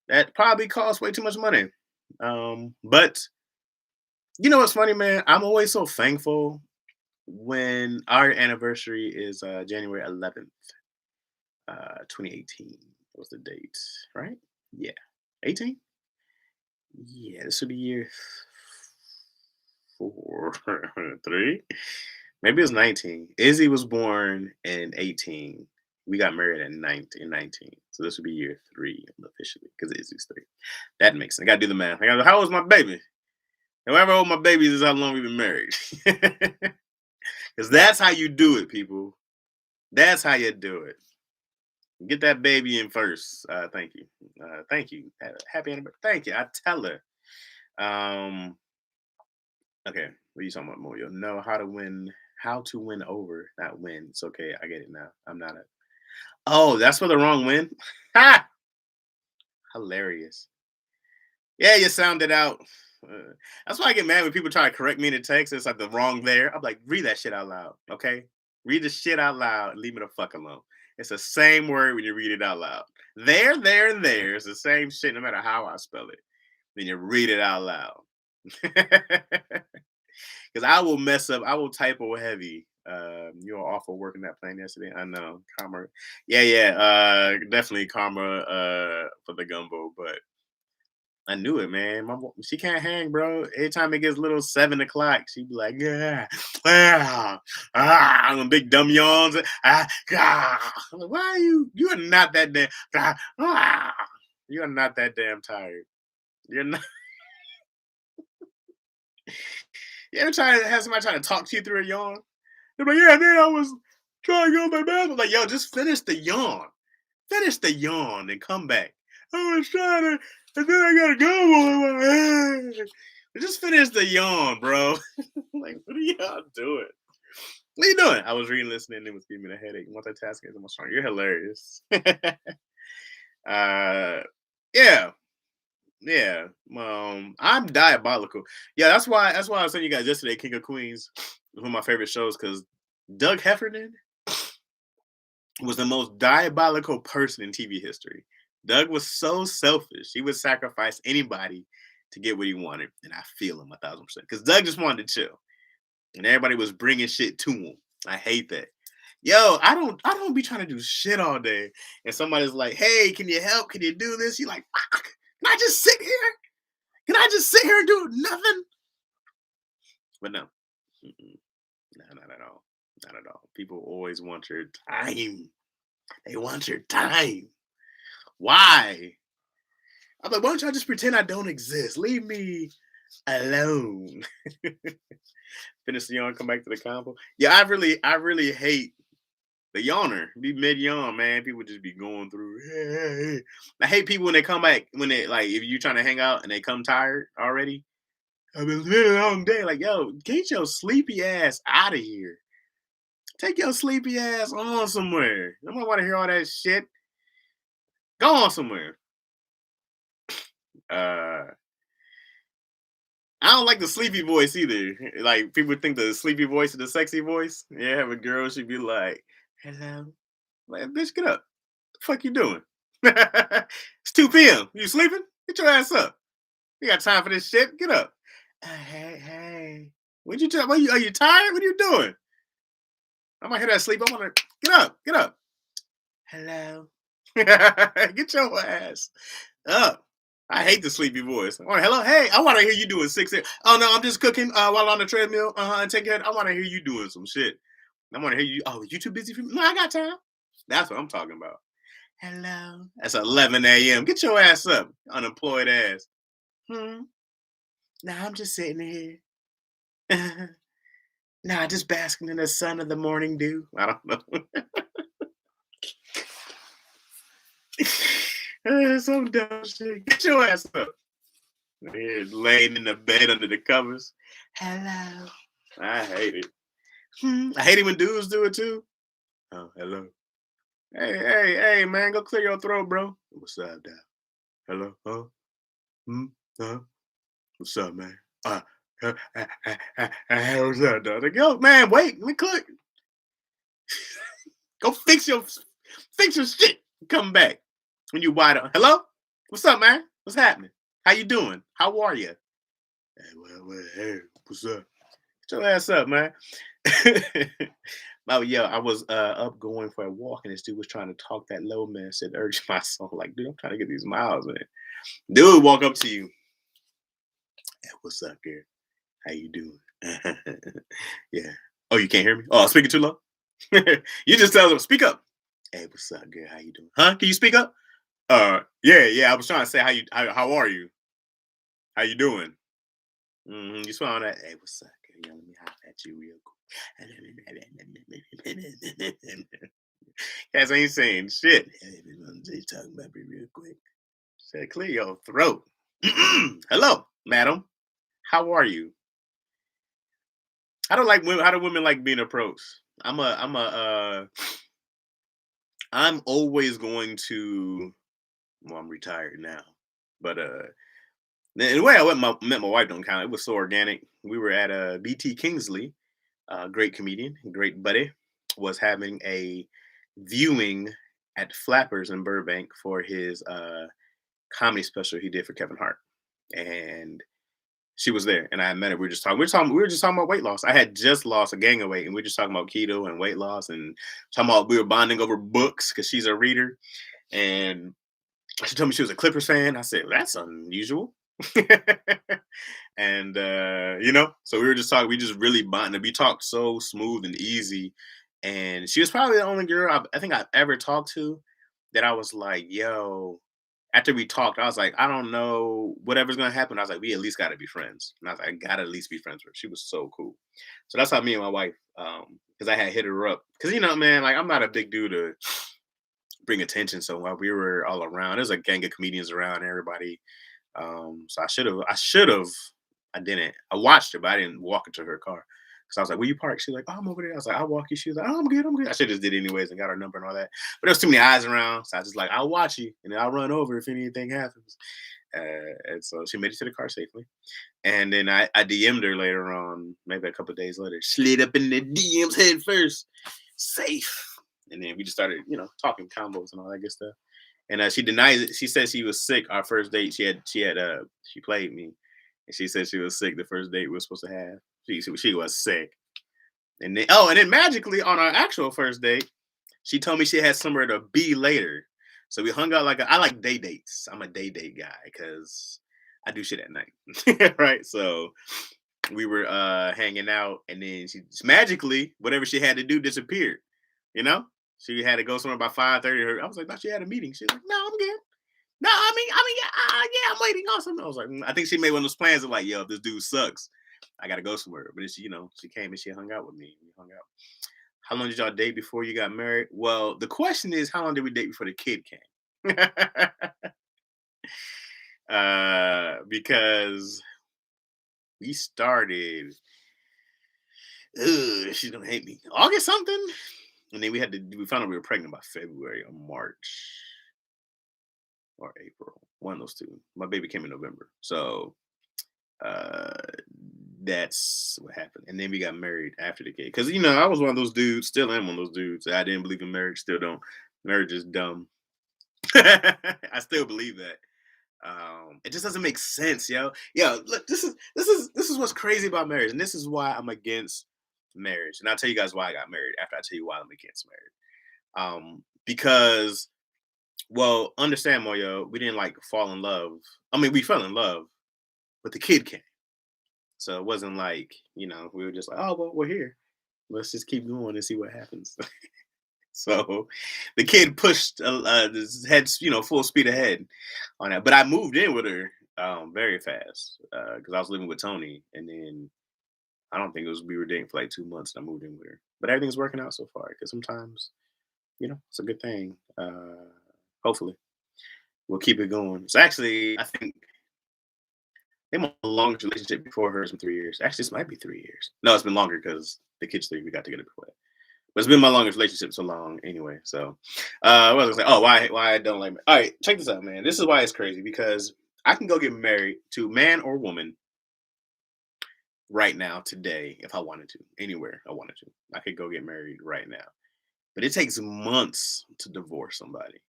that probably costs way too much money. But you know what's funny, man? I'm always so thankful when our anniversary is January 11th, 2018 was the date, right? Yeah. 18? Yeah, this would be year four, three. Maybe it was 19. Izzy was born in 18. We got married in 19. So this would be year three officially because Izzy's three. That makes sense. I gotta do the math. How old is my baby? However old my baby is how long we've been married. Because that's how you do it, people. That's how you do it. Get that baby in first. Thank you. Thank you. Happy anniversary. Thank you. I tell her. Okay. What are you talking about, Moyo? No, how to win over, not win. It's okay. I get it now. I'm not a. Oh, that's for the wrong win? Ha! Hilarious. Yeah, you sounded out. That's why I get mad when people try to correct me in the text. It's like the wrong there. I'm like, read that shit out loud, okay? Read the shit out loud and leave me the fuck alone. It's the same word when you read it out loud. There, and there. It's the same shit no matter how I spell it. Then you read it out loud. Because I will mess up. I will typo heavy. You were awful working that plane yesterday. I know. Karma. Yeah. Definitely karma for the gumbo, but I knew it, man. She can't hang, bro. Anytime it gets little 7 o'clock, she be like, yeah, I'm big dumb yawns. I'm like, why are you? You are not that damn. You are not that damn tired. You're not. You ever try to have somebody try to talk to you through a yawn? They're like, yeah, man, I was trying to go to my bathroom. Like, yo, just finish the yawn. Finish the yawn and come back. I was trying to, and then I gotta go. Just finish the yawn, bro. Like, what are y'all doing? What are you doing? I was reading, listening, and it was giving me a headache. Multitasking is almost strong. You're hilarious. uh, yeah, yeah. I'm diabolical. Yeah, that's why I was telling you guys yesterday. King of Queens was one of my favorite shows because Doug Heffernan was the most diabolical person in TV history. Doug was so selfish. He would sacrifice anybody to get what he wanted. And I feel him 1,000%. Because Doug just wanted to chill. And everybody was bringing shit to him. I hate that. Yo, I don't be trying to do shit all day. And somebody's like, hey, can you help? Can you do this? You're like, fuck. Can I just sit here? Can I just sit here and do nothing? But no. No, not at all. Not at all. People always want your time. They want your time. Why? I'm like, why don't y'all just pretend I don't exist? Leave me alone. Finish the yawn, come back to the combo. Yeah, I really hate the yawner. Be mid yawn, man. People just be going through. Hey. I hate people when they come back, when they like if you trying to hang out and they come tired already. I've been living a long day. Like, yo, get your sleepy ass out of here. Take your sleepy ass on somewhere. I don't want to hear all that shit. Go on somewhere. Uh I don't like the sleepy voice either. Like people think the sleepy voice is the sexy voice. Yeah, have a girl should be like, "Hello, like bitch, get up. The fuck you doing? It's 2 p.m. You sleeping? Get your ass up. You got time for this shit? Get up. Hey. What you tell? Are you tired? What are you doing? I'm gonna hear that sleep. I wanna get up. Hello. Get your ass up. I hate the sleepy voice. Oh, hello, hey, I want to hear you doing six. Oh no, I'm just cooking while on the treadmill. And take care. I want to hear you doing some shit. I want to hear you. Oh, you too busy for me? No, I got time. That's what I'm talking about. Hello. That's 11 a.m. Get your ass up, unemployed ass. Hmm. Nah, I'm just sitting here. Nah, just basking in the sun of the morning dew. I don't know. Some dumb shit. Get your ass up. Here, laying in the bed under the covers. Hello. I hate it. I hate it when dudes do it too. Oh, hello. Hey, man, go clear your throat, bro. What's up, dog? Hello? Huh? Hmm? Huh? What's up, man? What's up, dog? Like, yo, man, wait, let me clear. Go fix your shit. Come back when you wide up. Hello? What's up, man? What's happening? How you doing? How are you? Hey, what's up? Get your ass up, man. Oh yeah, I was up going for a walk, and this dude was trying to talk that low man. Said urge my soul, like, dude, I'm trying to get these miles, man. Dude, walk up to you. Hey, what's up, girl? How you doing? Yeah. Oh, you can't hear me? Oh, I'm speaking too low. You just tell them, speak up. Hey, what's up, girl? How you doing? Huh? Can you speak up? Yeah. I was trying to say how are you? How you doing? You smile that. Hey, what's up, girl? Yeah, let me hop at you real quick. Guys ain't saying shit. Hey, just talking about me real quick. Said clear your throat. Hello, madam. How are you? I don't like women. How do women like being approached? I'm always going to. Well, I'm retired now, but the way met my wife don't count. It was so organic. We were at BT Kingsley, great comedian, great buddy, was having a viewing at Flappers in Burbank for his comedy special he did for Kevin Hart, and she was there, and I met her. We were just talking about weight loss. I had just lost a gang of weight, and we were just talking about keto and weight loss, and talking about we were bonding over books because she's a reader, and she told me she was a Clippers fan. I said, well, that's unusual. And so we were just talking. We just really bonded. We talked so smooth and easy, and she was probably the only girl I think I've ever talked to that I was like, yo. After we talked, I was like, I don't know, whatever's gonna happen. I was like, we at least gotta be friends. And I was like, I gotta at least be friends with her. She was so cool. So that's how me and my wife, because I had hit her up. Because man, like I'm not a big dude to bring attention. So while we were all around, there's a gang of comedians around, everybody. So I didn't. I watched her, but I didn't walk into her car. Cause I was like, "Will you park?" She's like, "Oh, I'm over there." I was like, "I'll walk you." She was like, "Oh, I'm good. I'm good." I should just did it anyways and got her number and all that. But there's too many eyes around, so I just like, "I'll watch you and then I'll run over if anything happens." And so she made it to the car safely. And then I DM'd her later on, maybe a couple of days later. Slid up in the DMs head first, safe. And then we just started, talking combos and all that good stuff. And she denies it. She said she was sick. Our first date, she played me, and she said she was sick the first date we were supposed to have. She was sick, and then magically on our actual first date, she told me she had somewhere to be later. So we hung out I like day dates. I'm a day date guy because I do shit at night, right? So we were hanging out, and then she just magically whatever she had to do disappeared. You know, she had to go somewhere by 5:30. I was like, thought she had a meeting. She's like, no, I'm good. No, yeah, I'm waiting on something. I was like, I think she made one of those plans of like, yo, if this dude sucks, I gotta go somewhere. But then she came and she hung out with me. We hung out. How long did y'all date before you got married? Well, the question is, how long did we date before the kid came? Because we started. She's gonna hate me. August something, and then we found out we were pregnant by February or March or April. One of those two. My baby came in November, so uh, that's what happened. And then we got married after the kid, because I was one of those dudes. Still am one of those dudes. I didn't believe in marriage. Still don't. Marriage is dumb. I still believe that. It just doesn't make sense, yo. Yo, look, this is what's crazy about marriage, and this is why I'm against marriage. And I'll tell you guys why I got married after I tell you why I'm against marriage. Because, well, understand, Moyo, we didn't like fall in love. I mean, we fell in love, but the kid came. So it wasn't like, we were just like, oh, well, we're here. Let's just keep going and see what happens. So the kid pushed his head, full speed ahead on that. But I moved in with her very fast because I was living with Tony, and then I don't think it was we were dating for like 2 months, and I moved in with her. But everything's working out so far because sometimes, it's a good thing. Hopefully, we'll keep it going. It's actually, I think, think my longest relationship before hers was 3 years. Actually, this might be 3 years. No, it's been longer because the kids three. We got together before that. But it's been my longest relationship so long anyway. So, what was I gonna say? Oh, why I don't like me. All right, check this out, man. This is why it's crazy because I can go get married to man or woman right now, today, if I wanted to, anywhere I wanted to. I could go get married right now. But it takes months to divorce somebody.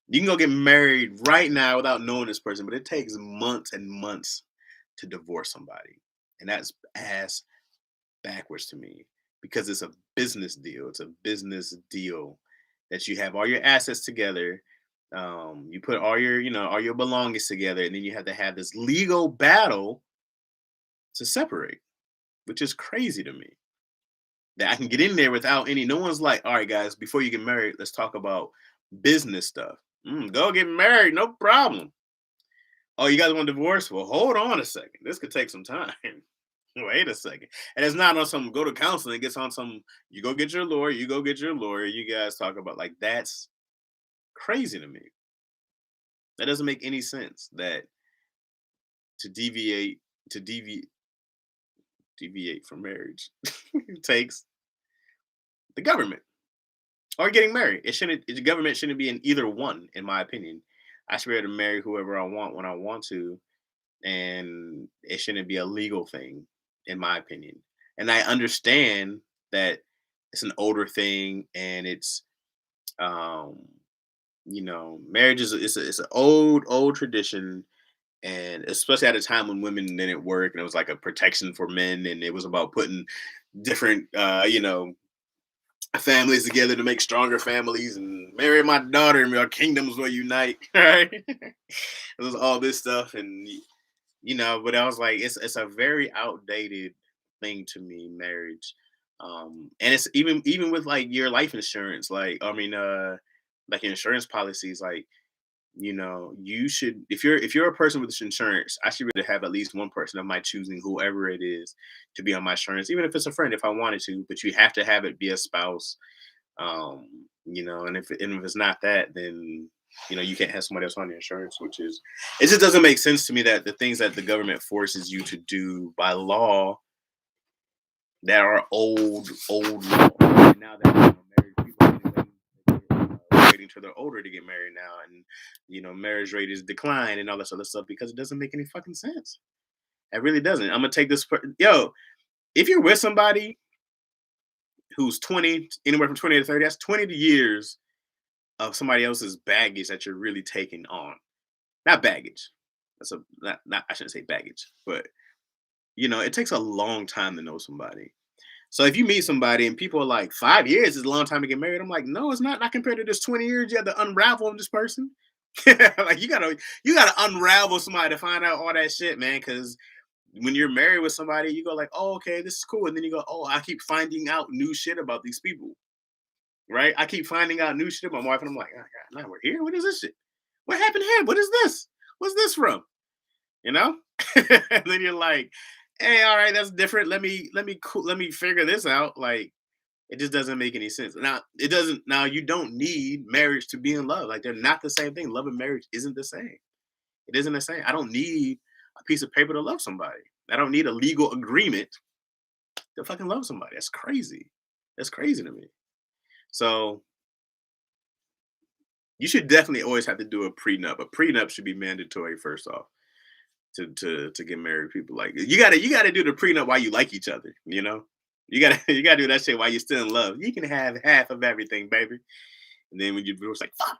You can go get married right now without knowing this person, but it takes months and months to divorce somebody. And that's ass backwards to me because it's a business deal. It's a business deal that you have all your assets together. You put all your, all your belongings together, and then you have to have this legal battle to separate, which is crazy to me. That I can get in there without any. No one's like, all right, guys, before you get married, let's talk about business stuff. Go get married, no problem. Oh, you guys want a divorce? Well, hold on a second. This could take some time. Wait a second. And it's not on some go to counseling. It gets on some, you go get your lawyer, you go get your lawyer. You guys talk about, like, that's crazy to me. That doesn't make any sense. That to deviate from marriage takes the government or getting married. The government shouldn't be in either one, in my opinion. I should be able to marry whoever I want when I want to, and it shouldn't be a legal thing, in my opinion. And I understand that it's an older thing, and it's um, marriage is it's an old tradition, and especially at a time when women didn't work and it was like a protection for men, and it was about putting different families together to make stronger families, and marry my daughter and our kingdoms will unite. Right? It was all this stuff, and but I was like, it's a very outdated thing to me, marriage. And it's even with like your life insurance, like, I mean, like insurance policies, like, you should, if you're a person with this insurance, I should be able to have at least one person of my choosing, whoever it is, to be on my insurance, even if it's a friend, if I wanted to. But you have to have it be a spouse. And if it's not that, then you can't have somebody else on your insurance, which is, it just doesn't make sense to me that the things that the government forces you to do by law that are old law. And now that married people are waiting till they're older to get married now, and marriage rate is decline and all this other stuff because it doesn't make any fucking sense. It really doesn't. I'm gonna take this. Yo, if you're with somebody who's 20, anywhere from 20 to 30, that's 20 years of somebody else's baggage that you're really taking on. Not baggage. That's a not I shouldn't say baggage, but it takes a long time to know somebody. So if you meet somebody and people are like, 5 years is a long time to get married, I'm like, no, it's not. Not compared to this 20 years you have to unravel this person. Like, you gotta unravel somebody to find out all that shit, man. Because when you're married with somebody, you go like, oh, okay, this is cool. And then you go, oh, I keep finding out new shit about these people. Right? I keep finding out new shit about my wife, and I'm like, oh, God, now we're here. What is this shit? What happened here? What is this? What's this from? You know? And then you're like, hey, all right, that's different. Let me figure this out. Like, it just doesn't make any sense. Now, it doesn't. Now, you don't need marriage to be in love. Like, they're not the same thing. Love and marriage isn't the same. It isn't the same. I don't need a piece of paper to love somebody. I don't need a legal agreement to fucking love somebody. That's crazy. That's crazy to me. So you should definitely always have to do a prenup. A prenup should be mandatory first off to get married. People, like, you gotta do the prenup while you like each other. You gotta you gotta do that shit while you're still in love. You can have half of everything, baby, and then when you divorce, like, fuck.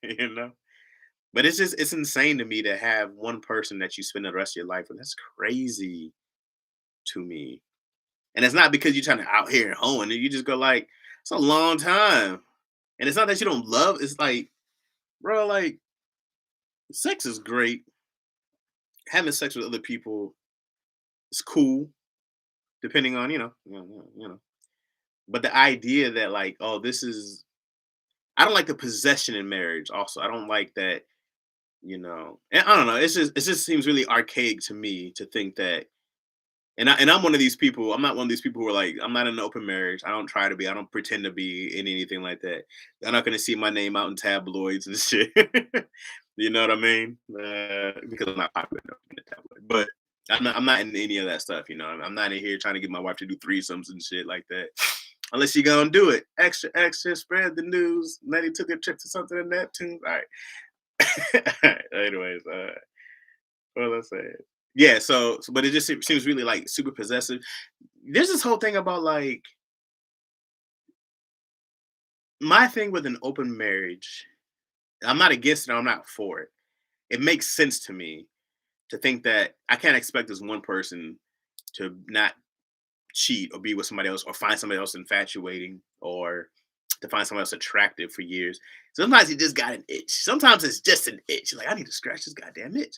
you know. But it's insane to me to have one person that you spend the rest of your life with. That's crazy to me. And it's not because you're trying to out here and hoeing. You just go like, it's a long time. And it's not that you don't love. It's like, bro, like, sex is great. Having sex with other people is cool, depending on But the idea that, like, oh, this is, I don't like the possession in marriage. Also, I don't like that. And I don't know. It just seems really archaic to me to think that And I'm one of these people. I'm not one of these people who are like, I'm not in an open marriage. I don't try to be. I don't pretend to be in anything like that. They're not going to see my name out in tabloids and shit. You know what I mean? Because I'm not popular enough in the tabloid. But I'm not in any of that stuff. I'm not in here trying to get my wife to do threesomes and shit like that. Unless you gonna do it, extra, extra, spread the news. Letty took a trip to something in Neptune. All right. Anyways, what was I saying? Yeah, but it just seems really like super possessive. There's this whole thing about like my thing with an open marriage. I'm not against it. I'm not for it. It makes sense to me to think that I can't expect this one person to not cheat or be with somebody else or find somebody else infatuating or to find someone else attractive for years. Sometimes you just got an itch. Sometimes it's just an itch. Like, I need to scratch this goddamn itch.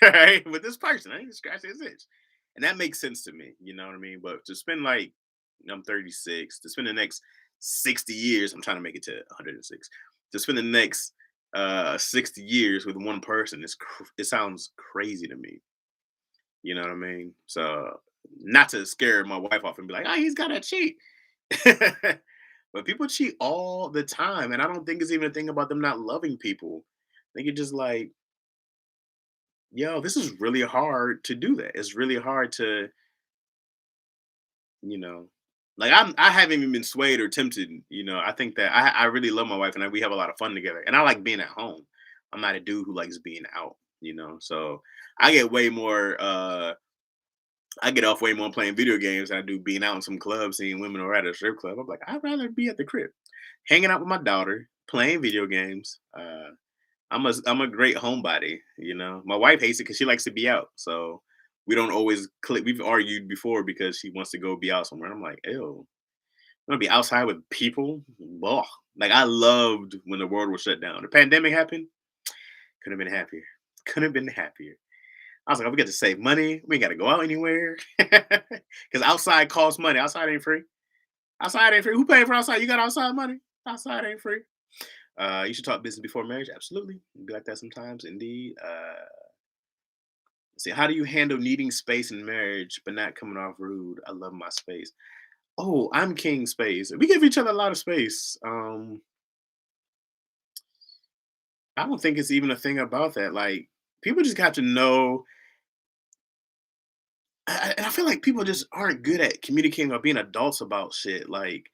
Right? With this person, I need to scratch this itch. And that makes sense to me. You know what I mean? But to spend like, I'm 36, to spend the next 60 years, I'm trying to make it to 106, to spend the next 60 years with one person, it sounds crazy to me. You know what I mean? So, not to scare my wife off and be like, "Oh, he's gotta cheat." But people cheat all the time, and I don't think it's even a thing about them not loving people. I think it's just like, yo, this is really hard to do that. It's really hard to, you know, like I haven't even been swayed or tempted. I think that I really love my wife and we have a lot of fun together, and I like being at home. I'm not a dude who likes being out. So I get way more. I get off way more playing video games than I do being out in some club, seeing women or at a strip club. I'm like, I'd rather be at the crib, hanging out with my daughter, playing video games. I'm a great homebody. My wife hates it because she likes to be out, so we don't always click. We've argued before because she wants to go be out somewhere. I'm like, ew, I'm gonna be outside with people. Ugh. Like I loved when the world was shut down. The pandemic happened. Couldn't have been happier. Couldn't have been happier. I was like, "Oh, we get to save money. We ain't got to go out anywhere because outside costs money. Outside ain't free. Outside ain't free. Who paying for outside? You got outside money. Outside ain't free. You should talk business before marriage. Absolutely, it'd be like that sometimes, indeed. See, how do you handle needing space in marriage but not coming off rude? I love my space. Oh, I'm king space. We give each other a lot of space. I don't think it's even a thing about that. Like people just got to know. And I feel like people just aren't good at communicating or being adults about shit. Like,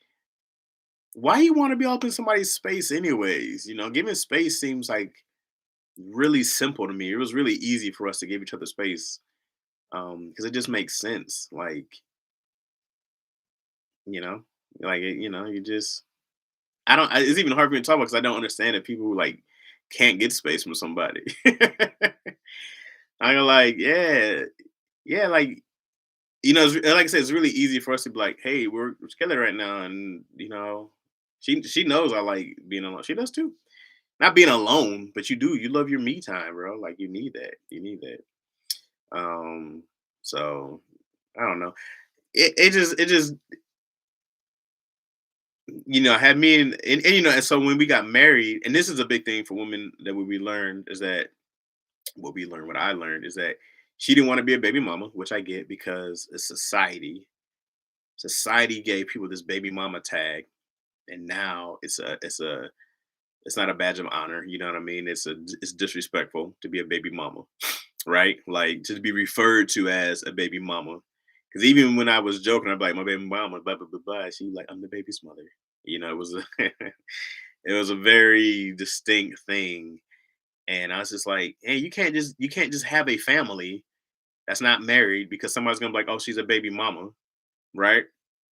why you want to be up in somebody's space anyways? Giving space seems like really simple to me. It was really easy for us to give each other space because it just makes sense. Like, you know, you just it's even hard for me to talk about because I don't understand that people who like can't get space from somebody. I'm like, yeah, yeah, like like I said, it's really easy for us to be like, "Hey, we're together right now," and she knows I like being alone. She does too. Not being alone, but you do. You love your me time, bro. Like you need that. You need that. Um, so I don't know. It just had me and so when we got married, and this is a big thing for women that we learned is that what I learned is that she didn't want to be a baby mama, which I get because it's society gave people this baby mama tag, and now it's not a badge of honor. You know what I mean? It's disrespectful to be a baby mama, right? Like to be referred to as a baby mama. Because even when I was joking, I'm like my baby mama, blah blah blah blah. She like I'm the baby's mother. It was it was a very distinct thing, and I was just like, hey, you can't just have a family that's not married because somebody's gonna be like, oh, she's a baby mama, right?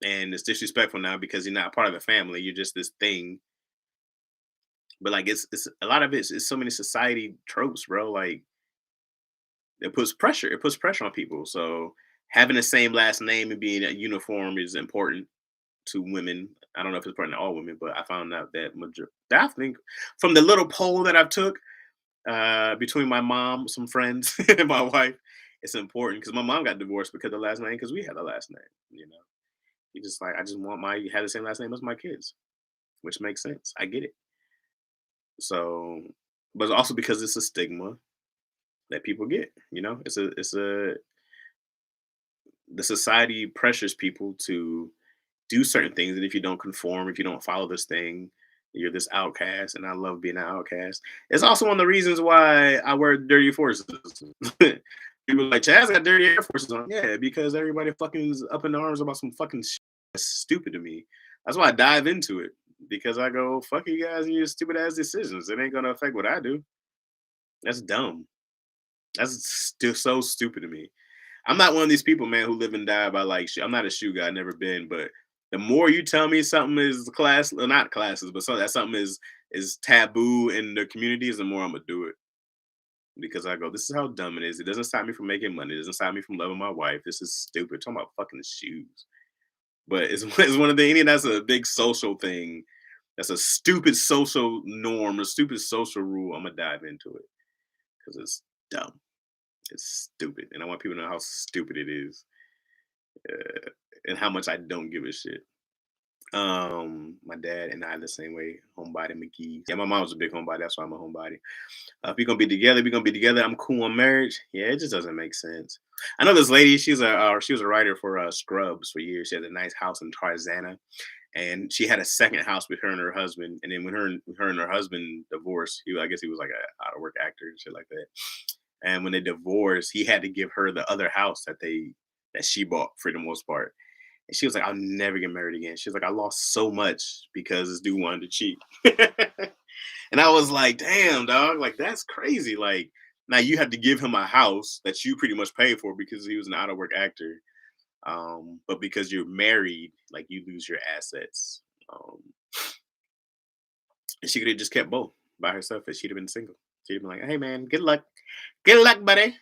And it's disrespectful now because you're not part of the family. You're just this thing. But like it's a lot of it's so many society tropes, bro. Like it puts pressure. It puts pressure on people. So having the same last name and being a uniform is important to women. I don't know if it's important to all women, but I found out that I think from the little poll that I've took between my mom, some friends, and my wife, it's important because my mom got divorced because of the last name because we had the last name. You just like I just want my have the same last name as my kids, which makes sense. I get it. So, but also because it's a stigma that people get. It's a the society pressures people to do certain things, and if you don't conform, if you don't follow this thing, you're this outcast. And I love being an outcast. It's also one of the reasons why I wear dirty forces. People are like, Chaz got dirty Air Forces on. Yeah, because everybody fucking is up in arms about some fucking shit that's stupid to me. That's why I dive into it, because I go, fuck you guys and your stupid ass decisions. It ain't gonna affect what I do. That's dumb. That's still so stupid to me. I'm not one of these people, man, who live and die by like I'm not a shoe guy, never been. But the more you tell me something is class, or not classes, but that something is taboo in the communities, the more I'm gonna do it, because I go, this is how dumb it is. It doesn't stop me from making money. It doesn't stop me from loving my wife. This is stupid. Talking about fucking shoes, but it's one of the. I mean, that's a big social thing. That's a stupid social norm, a stupid social rule. I'm gonna dive into it because it's dumb. It's stupid, and I want people to know how stupid it is, and how much I don't give a shit. My dad and I the same way. Homebody McGee. Yeah, my mom was a big homebody. That's why I'm a homebody. If we're gonna be together, we're gonna be together. I'm cool on marriage. Yeah, it just doesn't make sense. I know this lady. She was a writer for Scrubs for years. She had a nice house in Tarzana, and she had a second house with her and her husband. And then when her and her husband divorced, I guess he was like a out of work actor and shit like that. And when they divorced, he had to give her the other house that she bought for the most part. And she was like, I'll never get married again. She was like, I lost so much because this dude wanted to cheat. And I was like, damn, dog, like that's crazy. Like now you have to give him a house that you pretty much paid for because he was an out of work actor. But because you're married, like you lose your assets. Um, and she could have just kept both by herself if she'd have been single. She'd have been like, hey man, good luck. Good luck, buddy.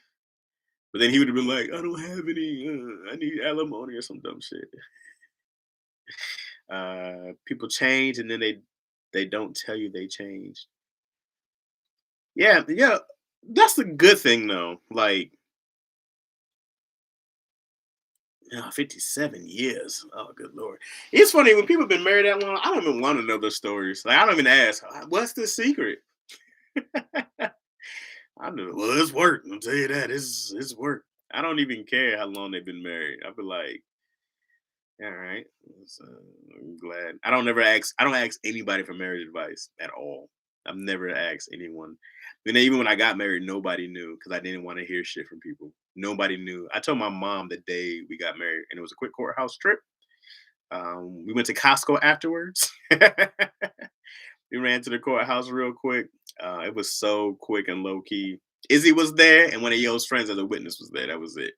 But then he would have been like, I don't have any, I need alimony or some dumb shit. People change and then they don't tell you they changed. Yeah, yeah. That's the good thing though. Like, 57 years. Oh, good lord. It's funny when people have been married that long. I don't even want to know those stories. Like, I don't even ask. What's the secret? I know. Well, it's work. I'll tell you that. It's work. I don't even care how long they've been married. I'll be like, all right. So, I'm glad. I don't ask anybody for marriage advice at all. I've never asked anyone. And even when I got married, nobody knew because I didn't want to hear shit from people. Nobody knew. I told my mom the day we got married, and it was a quick courthouse trip. We went to Costco afterwards. We ran to the courthouse real quick. It was so quick and low key. Izzy was there, and one of Yo's friends as a witness was there. That was it.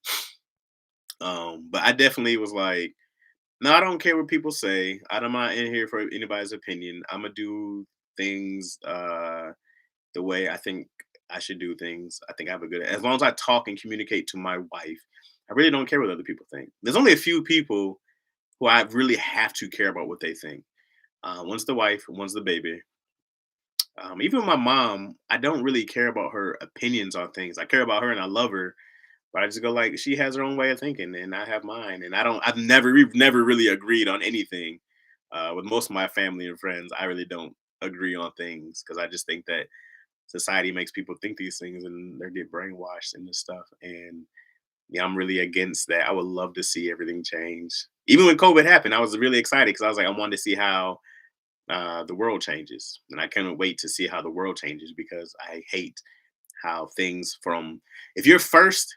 But I definitely was like, no, I don't care what people say. I'm not in here for anybody's opinion. I'm gonna do things the way I think I should do things. I think I have a good. As long as I talk and communicate to my wife, I really don't care what other people think. There's only a few people who I really have to care about what they think. One's the wife, one's the baby. Even my mom, I don't really care about her opinions on things. I care about her and I love her, but I just go like she has her own way of thinking and I have mine. And we've never really agreed on anything. With most of my family and friends, I really don't agree on things because I just think that society makes people think these things and they get brainwashed and this stuff. And yeah, I'm really against that. I would love to see everything change. Even when COVID happened, I was really excited because I was like, I wanted to see how the world changes, and I can't wait to see how the world changes because I hate how things from if you're first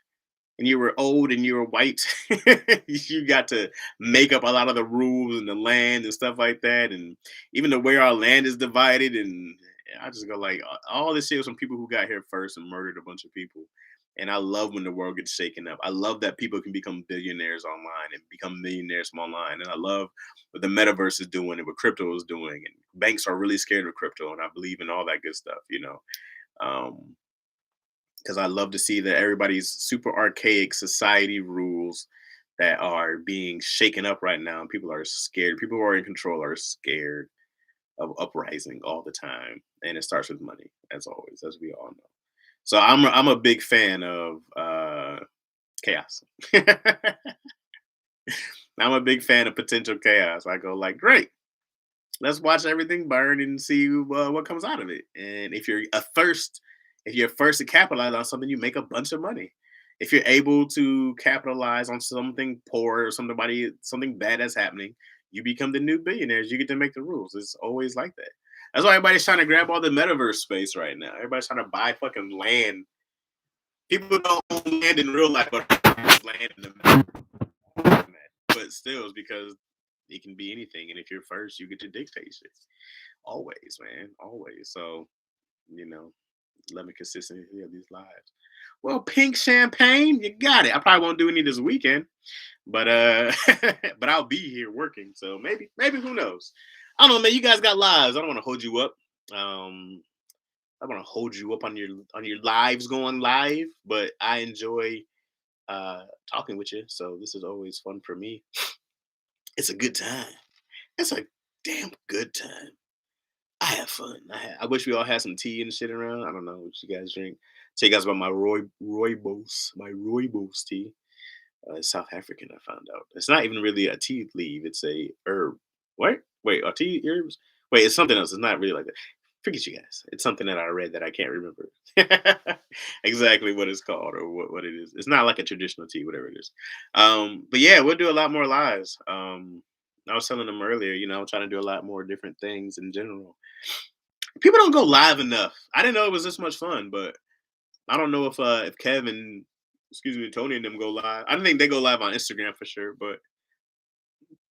and you were old and you were white, you got to make up a lot of the rules and the land and stuff like that, and even the way our land is divided. And I just go like, all this shit was from people who got here first and murdered a bunch of people. And I love when the world gets shaken up. I love that people can become billionaires online and become millionaires from online. And I love what the metaverse is doing and what crypto is doing. And banks are really scared of crypto, and I believe in all that good stuff, Um, because I love to see that everybody's super archaic society rules that are being shaken up right now. And people are scared. People who are in control are scared of uprising all the time. And it starts with money, as always, as we all know. So I'm a big fan of chaos. I'm a big fan of potential chaos. I go like, great, let's watch everything burn and see what comes out of it. And if you're first to capitalize on something, you make a bunch of money. If you're able to capitalize on something poor or something bad that's happening, you become the new billionaires. You get to make the rules. It's always like that. That's why everybody's trying to grab all the metaverse space right now. Everybody's trying to buy fucking land. People don't own land in real life, but land in the metaverse. But still, it's because it can be anything. And if you're first, you get to dictate shit. Always, man. Always. So, you know, let me consistently live these lives. Well, pink champagne, you got it. I probably won't do any this weekend, but but I'll be here working. So maybe who knows? I don't know, man. You guys got lives. I don't want to hold you up. Um, I want to hold you up on your lives going live, but I enjoy talking with you. So this is always fun for me. It's a good time. It's a damn good time. I have fun. I wish we all had some tea and shit around. I don't know what you guys drink. Tell you guys about my my rooibos tea. It's South African. I found out it's not even really a tea leaf. It's a herb. What? Wait, are tea herbs? Wait, it's something else. It's not really like that. Forget you guys. It's something that I read that I can't remember exactly what it's called or what it is. It's not like a traditional tea, whatever it is. But yeah, we'll do a lot more lives. I was telling them earlier, I'm trying to do a lot more different things in general. People don't go live enough. I didn't know it was this much fun, but I don't know if Kevin, excuse me, Tony and them go live. I don't think they go live on Instagram for sure, but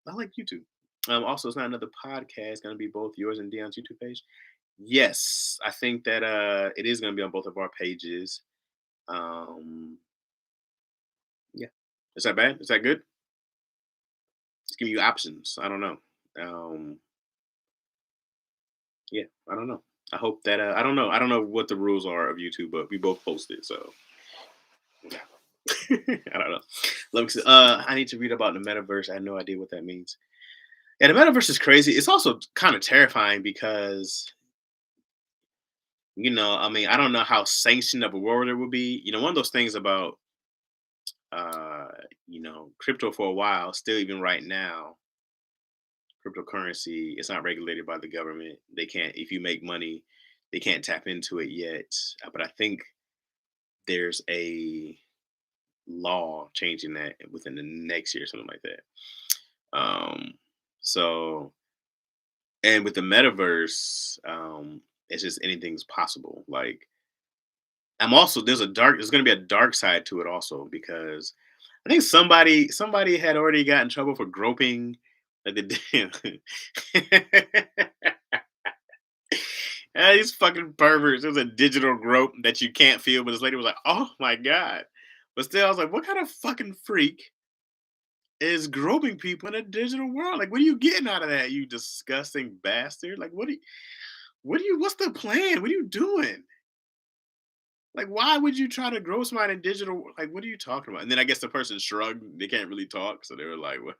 I like YouTube. Also, it's not another podcast. Going to be both yours and Dion's YouTube page. Yes, I think that it is going to be on both of our pages. Um, yeah, is that bad? Is that good? It's giving you options. I don't know. Um, yeah, I don't know. I hope that I don't know. I don't know what the rules are of YouTube, but we both posted, so yeah. I don't know. Let me see. I need to read about the metaverse. I have no idea what that means. Yeah, the metaverse is crazy. It's also kind of terrifying because I mean, I don't know how sanctioned of a world it would be. One of those things about uh, crypto for a while, still even right now, cryptocurrency it's not regulated by the government. They can't if you make money, they can't tap into it yet. But I think there's a law changing that within the next year, something like that. So and with the metaverse, it's just anything's possible. Like I'm also there's gonna be a dark side to it also because I think somebody had already got in trouble for groping like the these fucking perverts. It was a digital grope that you can't feel, but this lady was like, "Oh my god!" But still, I was like, "What kind of fucking freak is groping people in a digital world? Like, what are you getting out of that? You disgusting bastard! Like, what's the plan? What are you doing? Like, why would you try to gross mine in digital? Like, what are you talking about?" And then I guess the person shrugged. They can't really talk, so they were like, "What?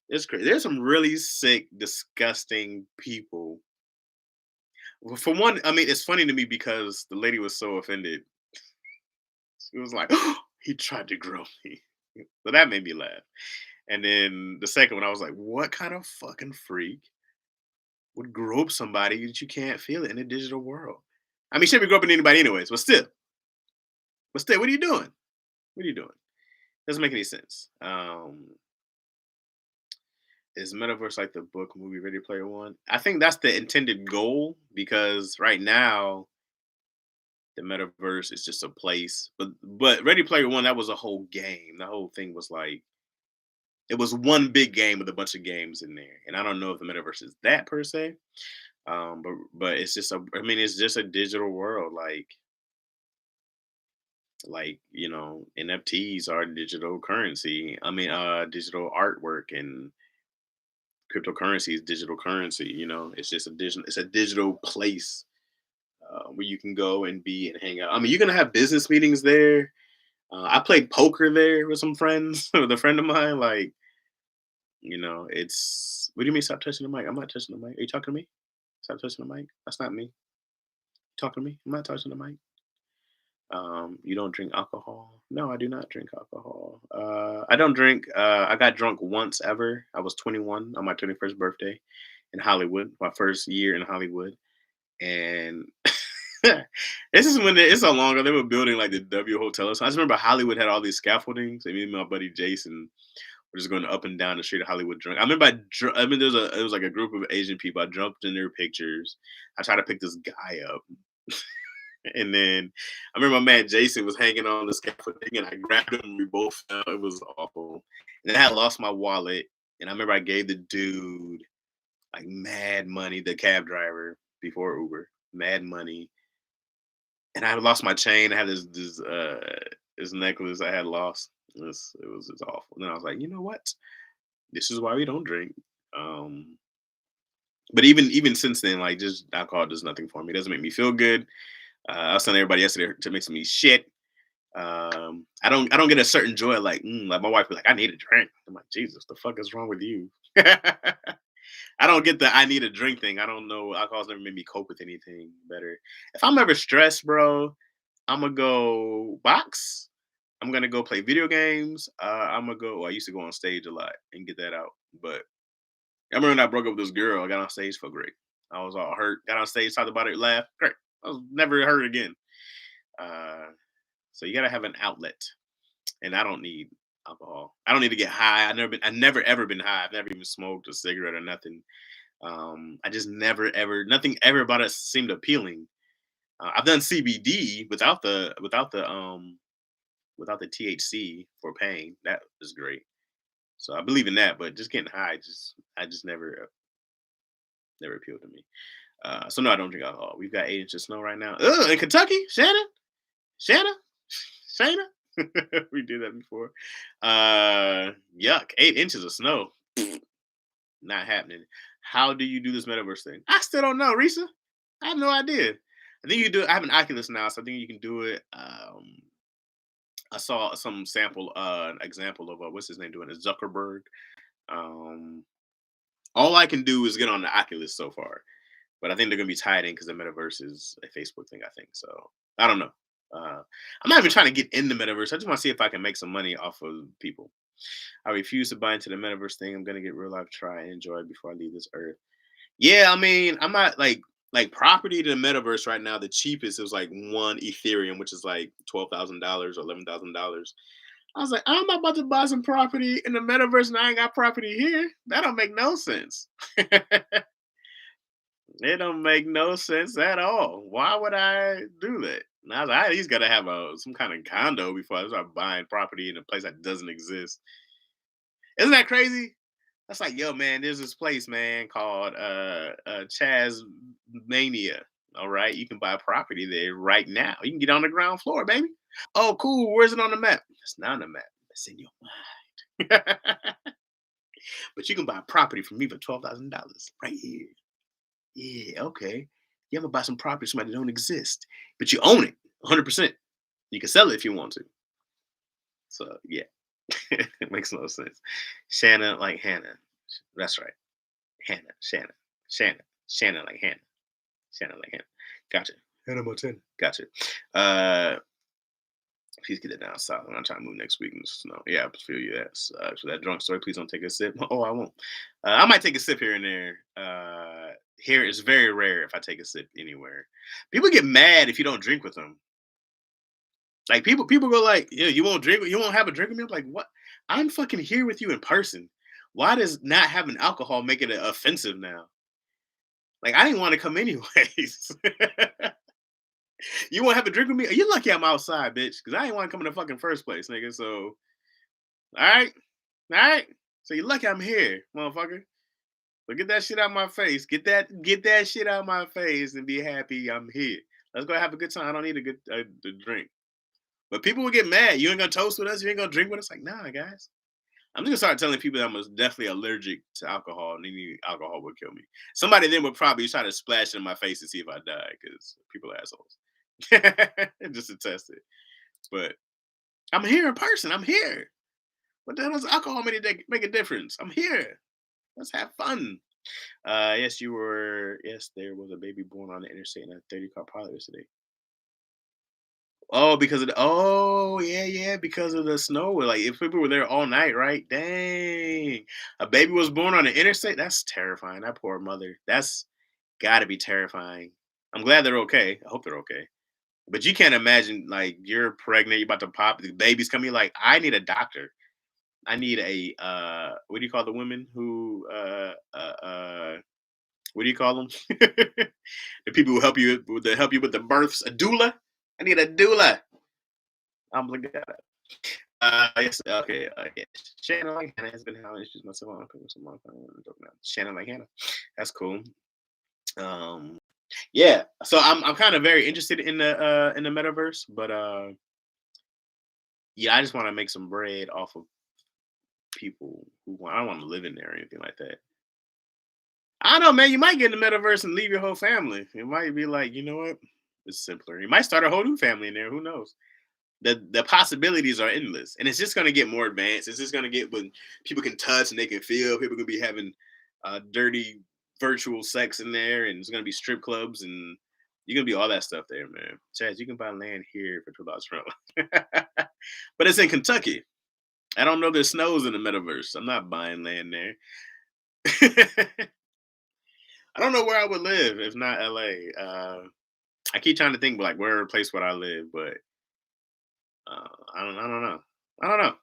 It's crazy." There's some really sick, disgusting people. Well, for one, I mean, it's funny to me because the lady was so offended. She was like, "He tried to grow me." So that made me laugh. And then the second one, I was like, "What kind of fucking freak would grope somebody that you can't feel it in a digital world?" I mean, she be groping anybody anyways, but still, what are you doing? What are you doing? Doesn't make any sense. Is Metaverse like the book, movie, Ready Player One? I think that's the intended goal because right now the metaverse is just a place. But Ready Player One, that was a whole game. The whole thing was like it was one big game with a bunch of games in there. And I don't know if the metaverse is that per se. But it's just I mean it's just a digital world like NFTs are digital currency. I mean digital artwork and cryptocurrency is digital currency. It's just it's a digital place where you can go and be and hang out. I mean, you're gonna have business meetings there. I played poker there with some friends, with a friend of mine. Like, it's. What do you mean? Stop touching the mic. I'm not touching the mic. Are you talking to me? Stop touching the mic. That's not me. Talking to me. I'm not touching the mic. You don't drink alcohol? No, I do not drink alcohol. I don't drink. I got drunk once ever. I was 21 on my 21st birthday in Hollywood. My first year in Hollywood, and This is when it's so long ago. They were building like the W Hotel. So I just remember Hollywood had all these scaffoldings. And me and my buddy Jason were just going up and down the street of Hollywood drunk. I remember I mean, it was like a group of Asian people. I jumped in their pictures. I tried to pick this guy up. And then I remember my man Jason was hanging on the scaffolding and I grabbed him and we both fell. It was awful. And then I had lost my wallet. And I remember I gave the dude like mad money, the cab driver before Uber, mad money. And I had lost my chain. I had this necklace I had lost. It was just awful. And then I was like, you know what? This is why we don't drink. Um, but even since then, like just alcohol does nothing for me. It doesn't make me feel good. I was telling everybody yesterday to make me shit. I don't get a certain joy like my wife was like I need a drink. I'm like Jesus, the fuck is wrong with you? I don't get the I need a drink thing. I don't know. Alcohol's never made me cope with anything better. If I'm ever stressed, bro, I'm gonna go box. I'm gonna go play video games. I'm gonna go. Well, I used to go on stage a lot and get that out. But I remember when I broke up with this girl. I got on stage, felt great. I was all hurt. Got on stage, talked about it, laughed. Great. I was never hurt again. Uh, so you gotta have an outlet, and I don't need alcohol. I don't need to get high. I never ever been high. I've never even smoked a cigarette or nothing. I just never ever nothing ever about it seemed appealing. I've done CBD without the THC for pain. That is great. So I believe in that, but just getting high, I just never appealed to me. So no, I don't drink alcohol. We've got 8 inches of snow right now. Ugh, in Kentucky, Shannon, Shayna. We did that before. Yuck, 8 inches of snow. Not happening. How do you do this metaverse thing? I still don't know, Risa. I have no idea. I think you do. I have an Oculus now, so I think you can do it. I saw some example of what's his name doing it, Zuckerberg. Um, all I can do is get on the Oculus so far, but I think they're gonna be tied in because the metaverse is a Facebook thing. I think so. I don't know. I'm not even trying to get in the metaverse. I just want to see if I can make some money off of people. I refuse to buy into the metaverse thing. I'm gonna get real life, try and enjoy it before I leave this earth. Yeah, I mean, I'm not like property to the metaverse right now. The cheapest is like one Ethereum, which is like $12,000 or $11,000. I was like, I'm not about to buy some property in the metaverse and I ain't got property here. That don't make no sense. It don't make no sense at all. Why would I do that? And I was like, I at least got to have some kind of condo before I start buying property in a place that doesn't exist. Isn't that crazy? That's like, yo, man, there's this place, man, called Chaz Mania. All right, you can buy property there right now. You can get on the ground floor, baby. Oh, cool. Where's it on the map? It's not on the map. It's in your mind. But you can buy property from me for $12,000 right here. Yeah, okay. You ever buy some property from somebody that don't exist, but you own it 100%. You can sell it if you want to. So yeah, it makes no sense. Shanna like Hannah. That's right. Hannah, Shanna, Shanna like Hannah, Shanna like Hannah. Gotcha. Hannah Montana. Gotcha. Uh, please get it down south. I'm not trying to move next week in the snow. Yeah, I feel you. That's for that drunk story. Please don't take a sip. Oh, I won't. I might take a sip here and there. Here it's very rare if I take a sip anywhere. People get mad if you don't drink with them. Like people go like, yeah, you won't drink, you won't have a drink with me. I'm like, what? I'm fucking here with you in person. Why does not having alcohol make it offensive now? Like I didn't want to come anyways. You want to have a drink with me? You lucky I'm outside, bitch, because I didn't want to come in the fucking first place, nigga. So, all right. So you lucky I'm here, motherfucker. So get that shit out of my face. Get that shit out of my face and be happy I'm here. Let's go have a good time. I don't need a drink. But people will get mad. You ain't gonna toast with us. You ain't gonna drink with us. Like, nah, guys. I'm just gonna start telling people that I'm definitely allergic to alcohol, and any alcohol would kill me. Somebody then would probably try to splash it in my face to see if I die, because people are assholes. Just to test it. But I'm here in person. I'm here. What the hell does alcohol make a difference? I'm here. Let's have fun. Yes, you were. Yes, there was a baby born on the interstate in a 30-car pilot yesterday. Oh, because of the yeah, because of the snow. Like if people were there all night, right? Dang. A baby was born on the interstate. That's terrifying. That poor mother. That's gotta be terrifying. I'm glad they're okay. I hope they're okay. But you can't imagine like you're pregnant, you're about to pop, the baby's coming. You're like, I need a doctor. I need a what do you call the women who what do you call them? The people who help you with the births. A doula. I need a doula. I'm looking at it. Yes, okay. Yeah. Shannon like Hannah has been having issues myself on some long time. Shannon like Hannah. That's cool. Um, yeah. So I'm kind of very interested in the metaverse, but yeah, I just want to make some bread off of people who want. I don't want to live in there or anything like that. I don't know, man. You might get in the metaverse and leave your whole family. It might be like, you know what? It's simpler. You might start a whole new family in there. Who knows? The possibilities are endless, and it's just going to get more advanced. It's just going to get when people can touch and they can feel. People can be having dirty virtual sex in there, and it's going to be strip clubs, and you're going to be all that stuff there, man. Chaz, you can buy land here for $2 but it's in Kentucky. I don't know if there's snows in the metaverse. I'm not buying land there. I don't know where I would live if not LA. I keep trying to think like where a place would I live, but I don't know. I don't know.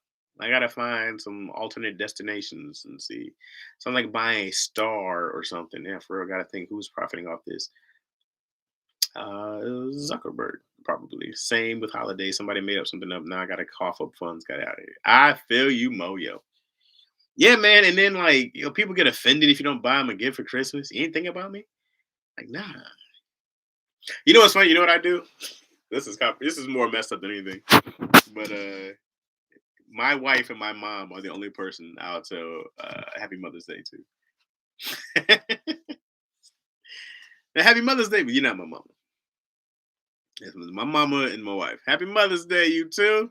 I gotta find some alternate destinations and see. So I'm like buying a star or something. Yeah, for real. Gotta think who's profiting off this. Zuckerberg probably. Same with holidays. Somebody made up something up. Now I gotta cough up funds. Got out of here. I feel you, Moyo. Yeah, man. And then like people get offended if you don't buy them a gift for Christmas. You ain't thinking about me? Like nah. You know what's funny? You know what I do? This is more messed up than anything. But my wife and my mom are the only person I'll tell Happy Mother's Day to. Now, Happy Mother's Day, but you're not my mama. It's my mama and my wife. Happy Mother's Day, you too.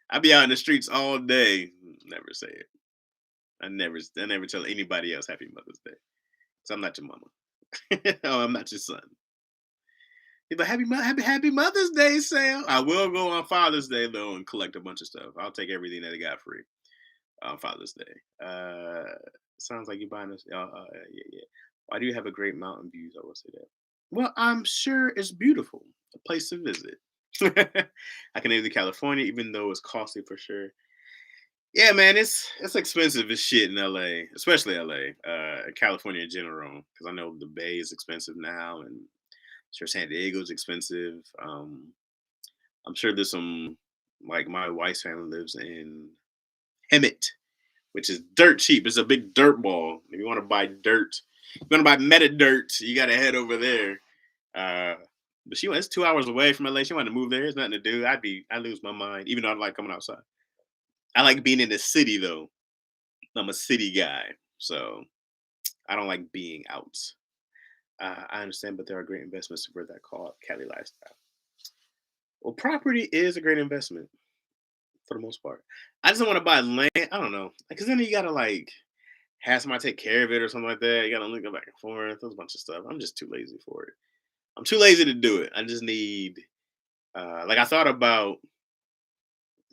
I be out in the streets all day. Never say it. I never tell anybody else Happy Mother's Day. So I'm not your mama. Oh, I'm not your son. He's like, Happy Mother's Day, Sam. I will go on Father's Day though and collect a bunch of stuff. I'll take everything that I got free on Father's Day. Sounds like you're buying this. Yeah, yeah. Why do you have a great mountain views? I will say that. Well, I'm sure it's beautiful. A place to visit. I can name the California, even though it's costly for sure. Yeah, man, it's expensive as shit in LA, especially LA, California in general, because I know the Bay is expensive now, and sure San Diego's expensive. I'm sure there's some like my wife's family lives in Hemet, which is dirt cheap. It's a big dirt ball. If you want to buy dirt, if you want to buy meta dirt, you got to head over there. Uh, but she went. It's 2 hours away from LA. She wanted to move there. There's nothing to do. I lose my mind. Even though I like coming outside. I like being in the city though. I'm a city guy, so I don't like being out. I understand, but there are great investments to further that call Cali lifestyle. Well, property is a great investment for the most part. I just don't want to buy land. I don't know, because then you gotta like have somebody take care of it or something like that. You gotta only go back and forth. There's a bunch of stuff. I'm just too lazy for it. I'm too lazy to do it. I just need like I thought about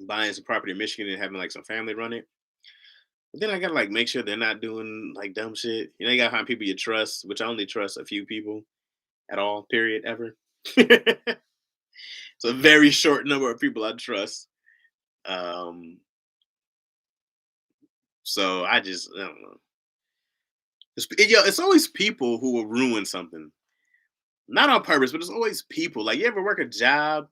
buying some property in Michigan and having like some family run it. But then I gotta like make sure they're not doing like dumb shit. You gotta find people you trust, which I only trust a few people at all, period, ever. It's a very short number of people I trust. Um, so I don't know. It's always people who will ruin something. Not on purpose, but it's always people. Like you ever work a job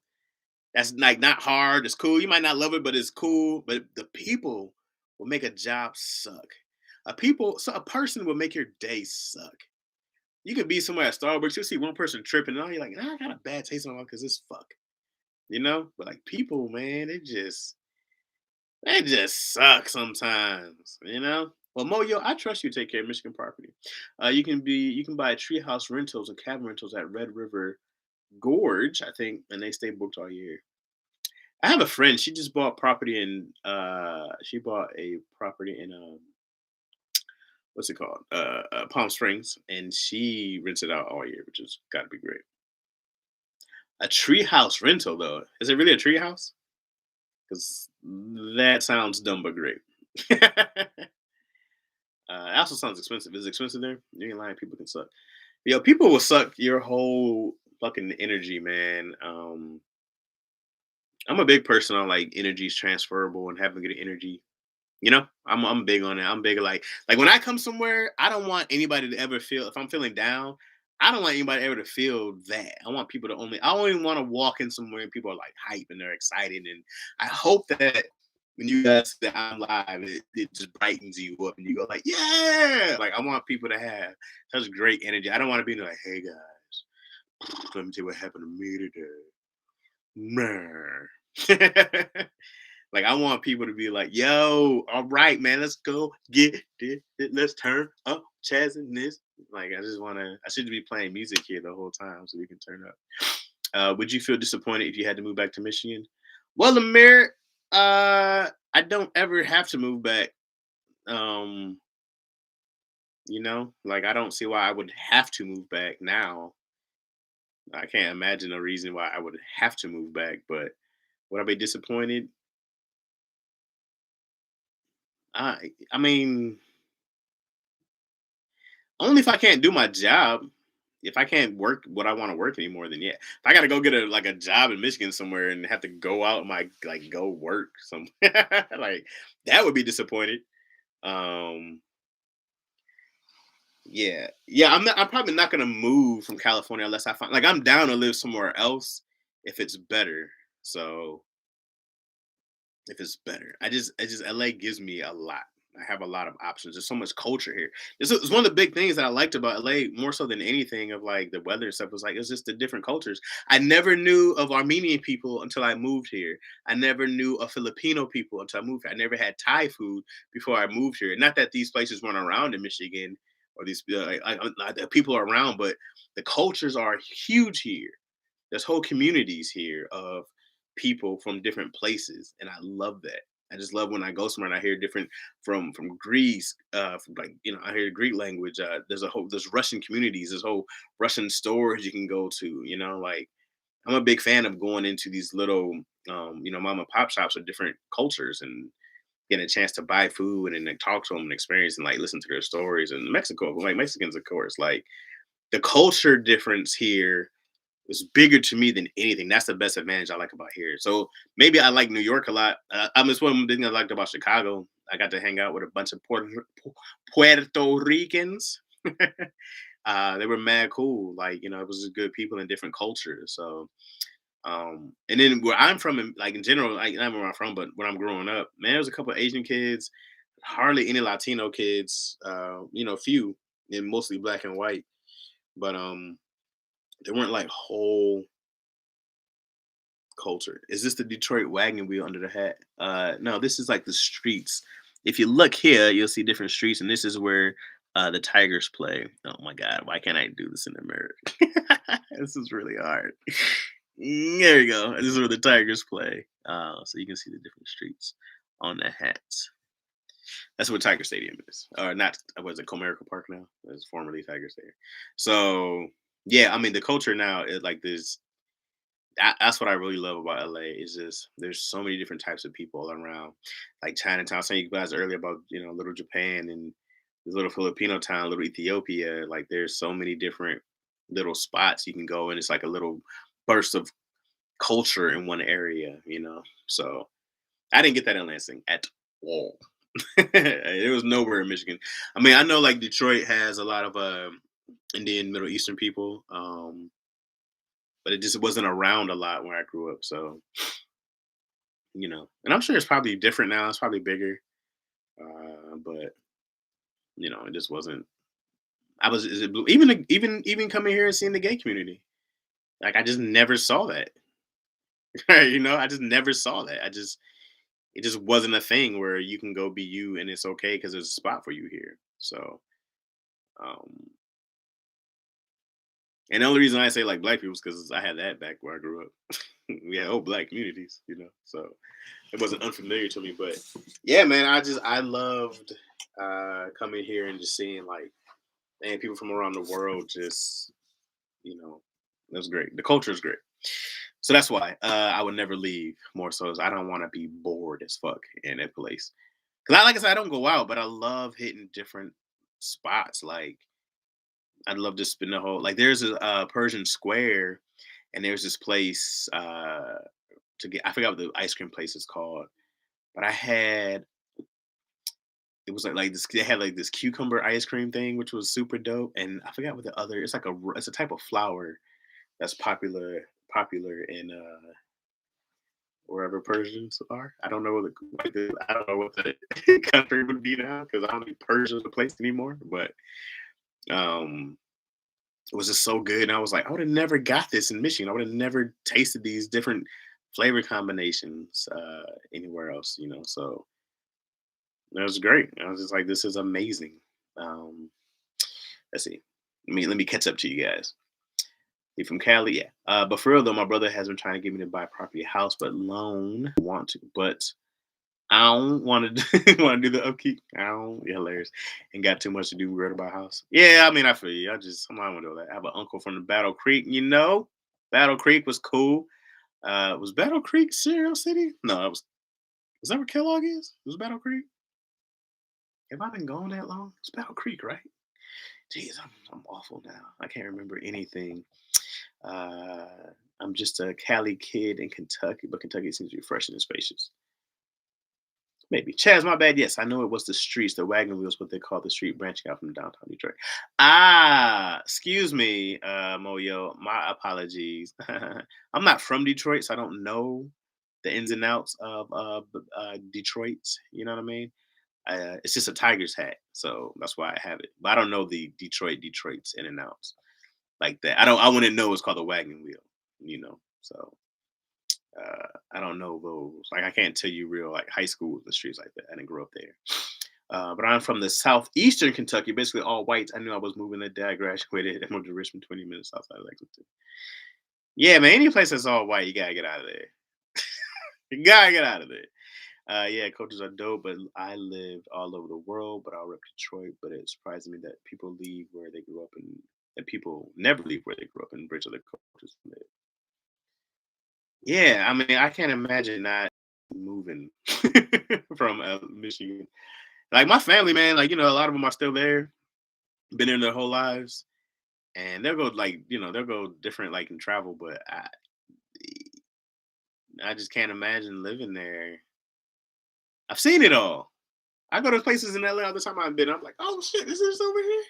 that's like not hard, it's cool. You might not love it, but it's cool. But the people will make a job suck. A person will make your day suck. You could be somewhere at Starbucks, you'll see one person tripping, and all you're like, I got a bad taste in my mouth because it's fuck. But like people, man, they just suck sometimes. Well, Moyo, I trust you to take care of Michigan property. You can buy treehouse rentals and cabin rentals at Red River Gorge, I think, and they stay booked all year. I have a friend. She just bought property in. She bought a property in what's it called? Palm Springs, and she rents it out all year, which has got to be great. A treehouse rental, though, is it really a treehouse? Because that sounds dumb but great. It also sounds expensive. Is it expensive there? You ain't lying. People can suck. Yo, people will suck your whole fucking energy, man. I'm a big person on like energy's transferable and having good energy. I'm big on it. I'm big like when I come somewhere, I don't want anybody to ever feel if I'm feeling down. I don't want anybody ever to feel that. I want people to I only want to walk in somewhere and people are like hype and they're excited. And I hope that when you guys see that I'm live, it just brightens you up and you go like, yeah. Like I want people to have such great energy. I don't want to be like, hey guys, let me tell you what happened to me today. Man. Like I want people to be like, "Yo, all right, man, let's go get this. Let's turn up, Chaz and this." Like I just want to. I should be playing music here the whole time so we can turn up. Would you feel disappointed if you had to move back to Michigan? Well, Amir, I don't ever have to move back. Um, like I don't see why I would have to move back now. I can't imagine a reason why I would have to move back. But would I be disappointed? I mean, only if I can't do my job. If I can't work what I want to work anymore, then yeah. If I gotta go get a job in Michigan somewhere and have to go out my like go work some like that would be disappointed. Um yeah, I'm probably not gonna move from California unless I find like I'm down to live somewhere else if it's better. So if it's better. I just LA gives me a lot. I have a lot of options. There's so much culture here. This is one of the big things that I liked about LA more so than anything of like the weather and stuff was like it's just the different cultures. I never knew of Armenian people until I moved here. I never knew of Filipino people until I moved here. I never had Thai food before I moved here. Not that these places weren't around in Michigan or these the people are around, but the cultures are huge here. There's whole communities here of people from different places, and I love that. I just love when I go somewhere and I hear different from Greece, from like I hear Greek language. There's Russian communities, there's whole Russian stores you can go to. Like I'm a big fan of going into these little mom and pop shops with different cultures and getting a chance to buy food and like talk to them and experience and like listen to their stories. And Mexico, like Mexicans, of course, like the culture difference here was bigger to me than anything. That's the best advantage I like about here. So maybe I like New York a lot. I mean, it's one of the things I liked about Chicago. I got to hang out with a bunch of Puerto Ricans. They were mad cool. Like, it was just good people in different cultures. So, and then where I'm from, like in general, like not where I'm from, but when I'm growing up, man, there was a couple of Asian kids, hardly any Latino kids, few, and mostly black and white. But they weren't like whole culture. Is this the Detroit wagon wheel under the hat? No, this is like the streets. If you look here, you'll see different streets, and this is where the Tigers play. Oh my God, why can't I do this in the mirror? This is really hard. There you go. This is where the Tigers play. So you can see the different streets on the hats. That's what Tiger Stadium is. Or not, was it Comerica Park now? It's formerly Tiger Stadium. So, yeah, I mean, the culture now is like this that's what I really love about LA is just there's so many different types of people around. Like Chinatown, I was saying you guys earlier about little Japan and this little Filipino town, little Ethiopia. Like there's so many different little spots you can go and it's like a little burst of culture in one area. So I didn't get that in Lansing at all. It was nowhere in Michigan. I mean, I know like Detroit has a lot of Indian Middle Eastern people. But it just wasn't around a lot when I grew up. So, and I'm sure it's probably different now. It's probably bigger. But it just wasn't. I was is it blue even coming here and seeing the gay community. Like I just never saw that. I just never saw that. It just wasn't a thing where you can go be you and it's okay because there's a spot for you here. So, um, and the only reason I say like black people is because I had that back where I grew up. We had whole black communities. So it wasn't unfamiliar to me. But yeah, man, I loved coming here and just seeing like man, people from around the world just it was great. The culture is great. So that's why I would never leave. More so, as I don't want to be bored as fuck in a place. Cause like I said, I don't go out, but I love hitting different spots. Like I'd love to spend the whole like. There's a Persian Square, and there's this place to get. I forgot what the ice cream place is called, but I had it was like this. They had like this cucumber ice cream thing, which was super dope. And I forgot what the other. It's like it's a type of flower that's popular in wherever Persians are. I don't know what I don't know what the country would be now because I don't think Persia's a place anymore. But um, it was just so good, and I was like, I would have never got this in Michigan. I would have never tasted these different flavor combinations anywhere else. So it was great. I was just like, this is amazing. Um, let's see. Let me catch up to you guys. You from Cali? Yeah. But for real though, my brother has been trying to get me to buy property house, but loan want to. But I don't want to want to do the upkeep. I don't. Yeah, hilarious. And got too much to do. Worried about house. Yeah, I mean, I feel you. I'm not gonna do that. I have an uncle from the Battle Creek. Battle Creek was cool. Was Battle Creek Cereal City? No, it was. Is that where Kellogg is? Was Battle Creek? Have I been gone that long? It's Battle Creek, right? Jeez, I'm awful now. I can't remember anything. Uh, I'm just a Cali kid in Kentucky, but Kentucky seems to be fresh and spacious. Maybe. Chaz, my bad. Yes, I know it was the streets, the wagon wheels, what they call the street branching out from downtown Detroit. Excuse me, Moyo. My apologies. I'm not from Detroit, so I don't know the ins and outs of Detroit. You know what I mean? It's just a Tigers hat, so that's why I have it. But I don't know the Detroit's in and outs like that. I wouldn't know it's called a wagon wheel. So I don't know those. Like I can't tell you real like high school the streets like that. I didn't grow up there. But I'm from the southeastern Kentucky, basically all whites. I knew I was moving the day I graduated. I moved to Richmond, 20 minutes outside of Lexington. Yeah, man, any place that's all white, you gotta get out of there. You gotta get out of there. Yeah, coaches are dope, but I lived all over the world, but I rep Detroit. But it surprised me that people leave where they grew up and that people never leave where they grew up and bridge other coaches live. Yeah, I mean, I can't imagine not moving from Michigan. Like my family, man, like a lot of them are still there, been there their whole lives, and they'll go like they'll go different like in travel, but I just can't imagine living there. I've seen it all. I go to places in LA all the time I've been. I'm like, oh shit, this is over here.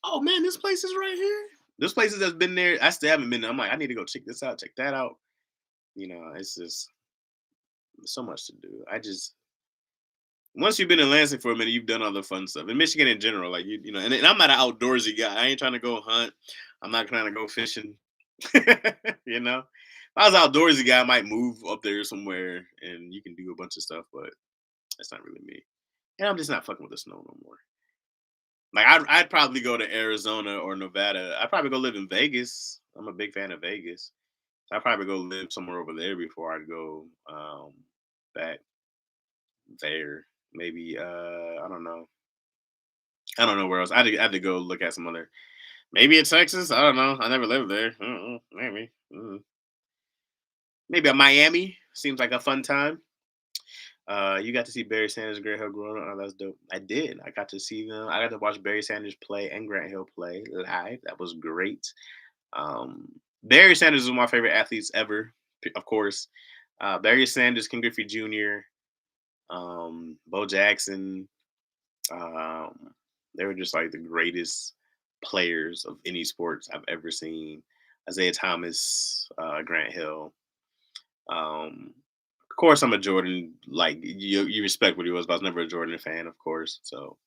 Oh man, this place is right here. There's places that's been there. I still haven't been there. I'm like, I need to go check this out, check that out. It's just so much to do. I just once you've been in Lansing for a minute, you've done all the fun stuff. In Michigan in general, like and I'm not an outdoorsy guy. I ain't trying to go hunt. I'm not trying to go fishing. If I was an outdoorsy guy, I might move up there somewhere and you can do a bunch of stuff, but that's not really me. And I'm just not fucking with the snow no more. Like I'd probably go to Arizona or Nevada. I'd probably go live in Vegas. I'm a big fan of Vegas. So I'd probably go live somewhere over there before I'd go back there. Maybe I don't know. I don't know where else. I had to go look at some other. Maybe in Texas. I don't know. I never lived there. Maybe. Maybe a Miami. Seems like a fun time. You got to see Barry Sanders, Grant Hill growing up. Oh, that's dope. I did. I got to see them. I got to watch Barry Sanders play and Grant Hill play live. That was great. Um, Barry Sanders is one of my favorite athletes ever, of course. Barry Sanders, Ken Griffey Jr., Bo Jackson. Um, they were just like the greatest players of any sports I've ever seen. Isaiah Thomas, Grant Hill. Of course, I'm a Jordan. Like you respect what he was, but I was never a Jordan fan, of course. So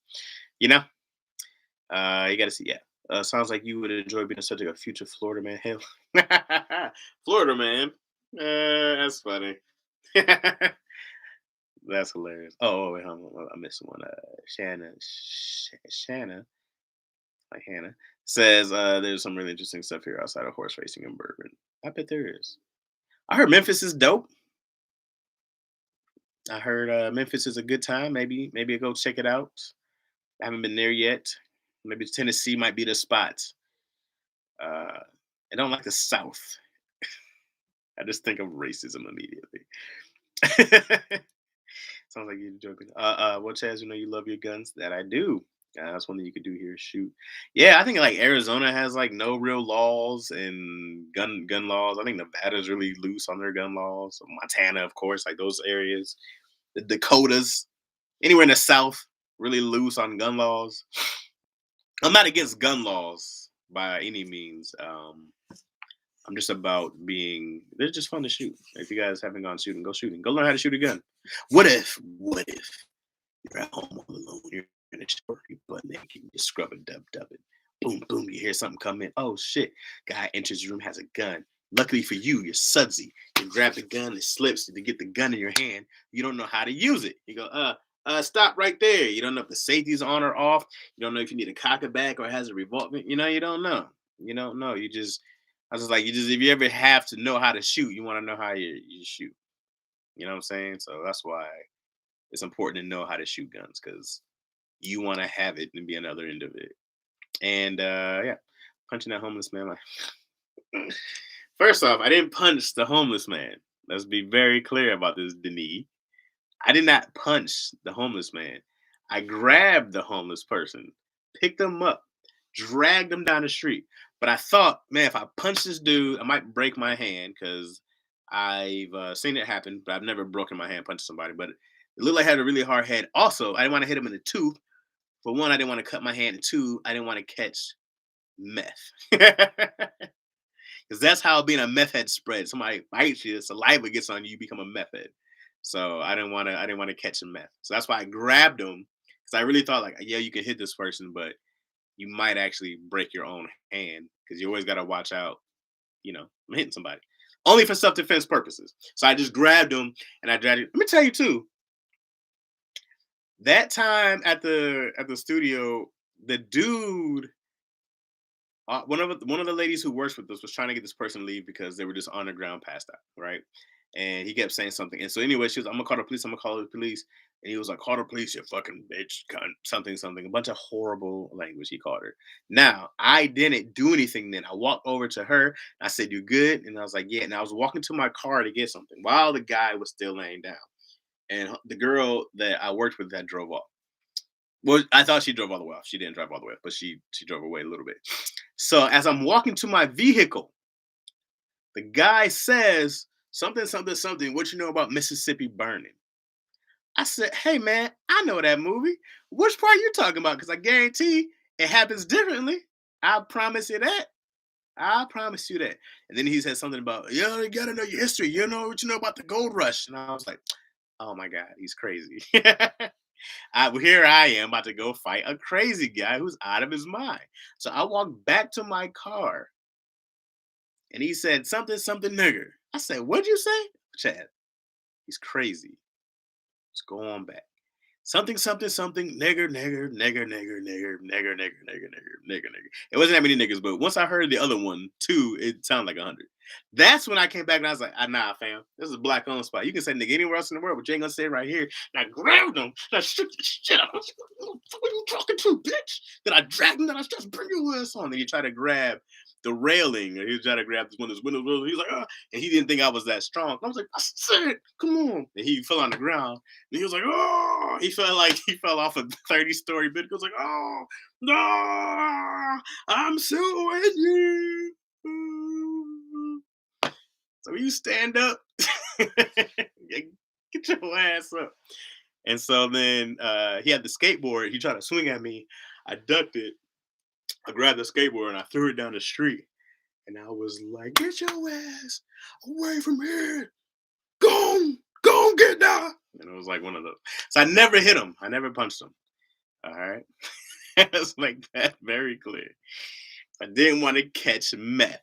you know, you got to see. Yeah, sounds like you would enjoy being such a future Florida man. Hell, Florida man. That's funny. That's hilarious. Oh, wait, hold on. I missed one. Shanna, like Hannah, says there's some really interesting stuff here outside of horse racing and bourbon. I bet there is. I heard Memphis is dope. I heard Memphis is a good time. Maybe I go check it out. I haven't been there yet. Maybe Tennessee might be the spot. I don't like the South. I just think of racism immediately. Sounds like you enjoy it. Well, Chaz, you love your guns. That I do. That's one thing you could do here. Shoot. Yeah, I think like Arizona has like no real laws and gun laws. I think Nevada's really loose on their gun laws. Montana, of course, like those areas. The Dakotas, anywhere in the South, really loose on gun laws. I'm not against gun laws by any means. I'm just about being. They're just fun to shoot. If you guys haven't gone shooting, go shooting. Go learn how to shoot a gun. What if you're at home all alone, you're in a shower, you butt naked, you just scrub it, dub it. Boom, boom, you hear something come in. Oh shit. Guy enters your room, has a gun. Luckily for you, you're sudsy. You grab the gun, it slips to get the gun in your hand. You don't know how to use it. You go, stop right there. You don't know if the safety's on or off. You don't know if you need to cock it back or it has a revolver. You don't know. You don't know. I was just like, if you ever have to know how to shoot, you want to know how you shoot. You know what I'm saying? So that's why it's important to know how to shoot guns because you want to have it and be another end of it. And yeah, punching that homeless man. Like, first off, I didn't punch the homeless man. Let's be very clear about this, Denis. I did not punch the homeless man. I grabbed the homeless person, picked him up, dragged him down the street. But I thought, man, if I punch this dude, I might break my hand because I've seen it happen, but I've never broken my hand punching somebody. But it looked like I had a really hard head. Also, I didn't want to hit him in the tooth. For one, I didn't want to cut my hand. And two, I didn't want to catch meth. Because that's how being a meth head spreads. Somebody bites you, saliva gets on you, you become a meth head. So I didn't want to catch a meth. So that's why I grabbed him. Because I really thought like, yeah, you can hit this person, but you might actually break your own hand because you always got to watch out, I'm hitting somebody. Only for self-defense purposes. So I just grabbed him and I dragged him. Let me tell you too, that time at the studio, the dude, one of the ladies who works with us was trying to get this person to leave because they were just on the ground passed out, right? And he kept saying something. And so anyway, she was, I'm gonna call the police, I'm gonna call the police. And he was like, call the police, you fucking bitch, cunt, something, a bunch of horrible language he called her. Now, I didn't do anything then. I walked over to her, I said, you good? And I was like, yeah. And I was walking to my car to get something while the guy was still laying down. And the girl that I worked with that drove off. Well, I thought she drove all the way off. She didn't drive all the way off, but she drove away a little bit. So as I'm walking to my vehicle, the guy says something, something, something. What you know about Mississippi Burning? I said, hey man, I know that movie. Which part you talking about? Because I guarantee it happens differently. I promise you that. I promise you that. And then he said something about, you gotta know your history. You know what you know about the gold rush. And I was like, oh my God, he's crazy. Here I am about to go fight a crazy guy who's out of his mind. So I walked back to my car and he said something, something nigger. I said, what'd you say? Chad, he's crazy. Let's go on back. Something, something, something, nigger, nigger, nigger, nigger, nigger, nigger, nigger, nigger, nigger, nigger, nigger. It wasn't that many niggers, but once I heard the other one, two, it sounded like 100. That's when I came back and I was like, nah, fam, this is a black owned spot. You can say nigga anywhere else in the world, but you ain't gonna say it right here. And I grabbed him, and I shook the shit out. I was like, what are you talking to, bitch? Then I dragged him, and I just bring your ass on. And he tried to grab the railing, or he was trying to grab one of his windows. He was like, and he didn't think I was that strong. I was like, I said, come on. And he fell on the ground. And he was like, oh, he felt like he fell off a 30-story building. He was like, oh, no, I'm suing you. So you stand up, get your ass up. And so then he had the skateboard. He tried to swing at me. I ducked it. I grabbed the skateboard and I threw it down the street. And I was like, get your ass away from here. Go, get down. And it was like one of those. So I never hit him. I never punched him. All right. It's like that, very clear. I didn't want to catch meth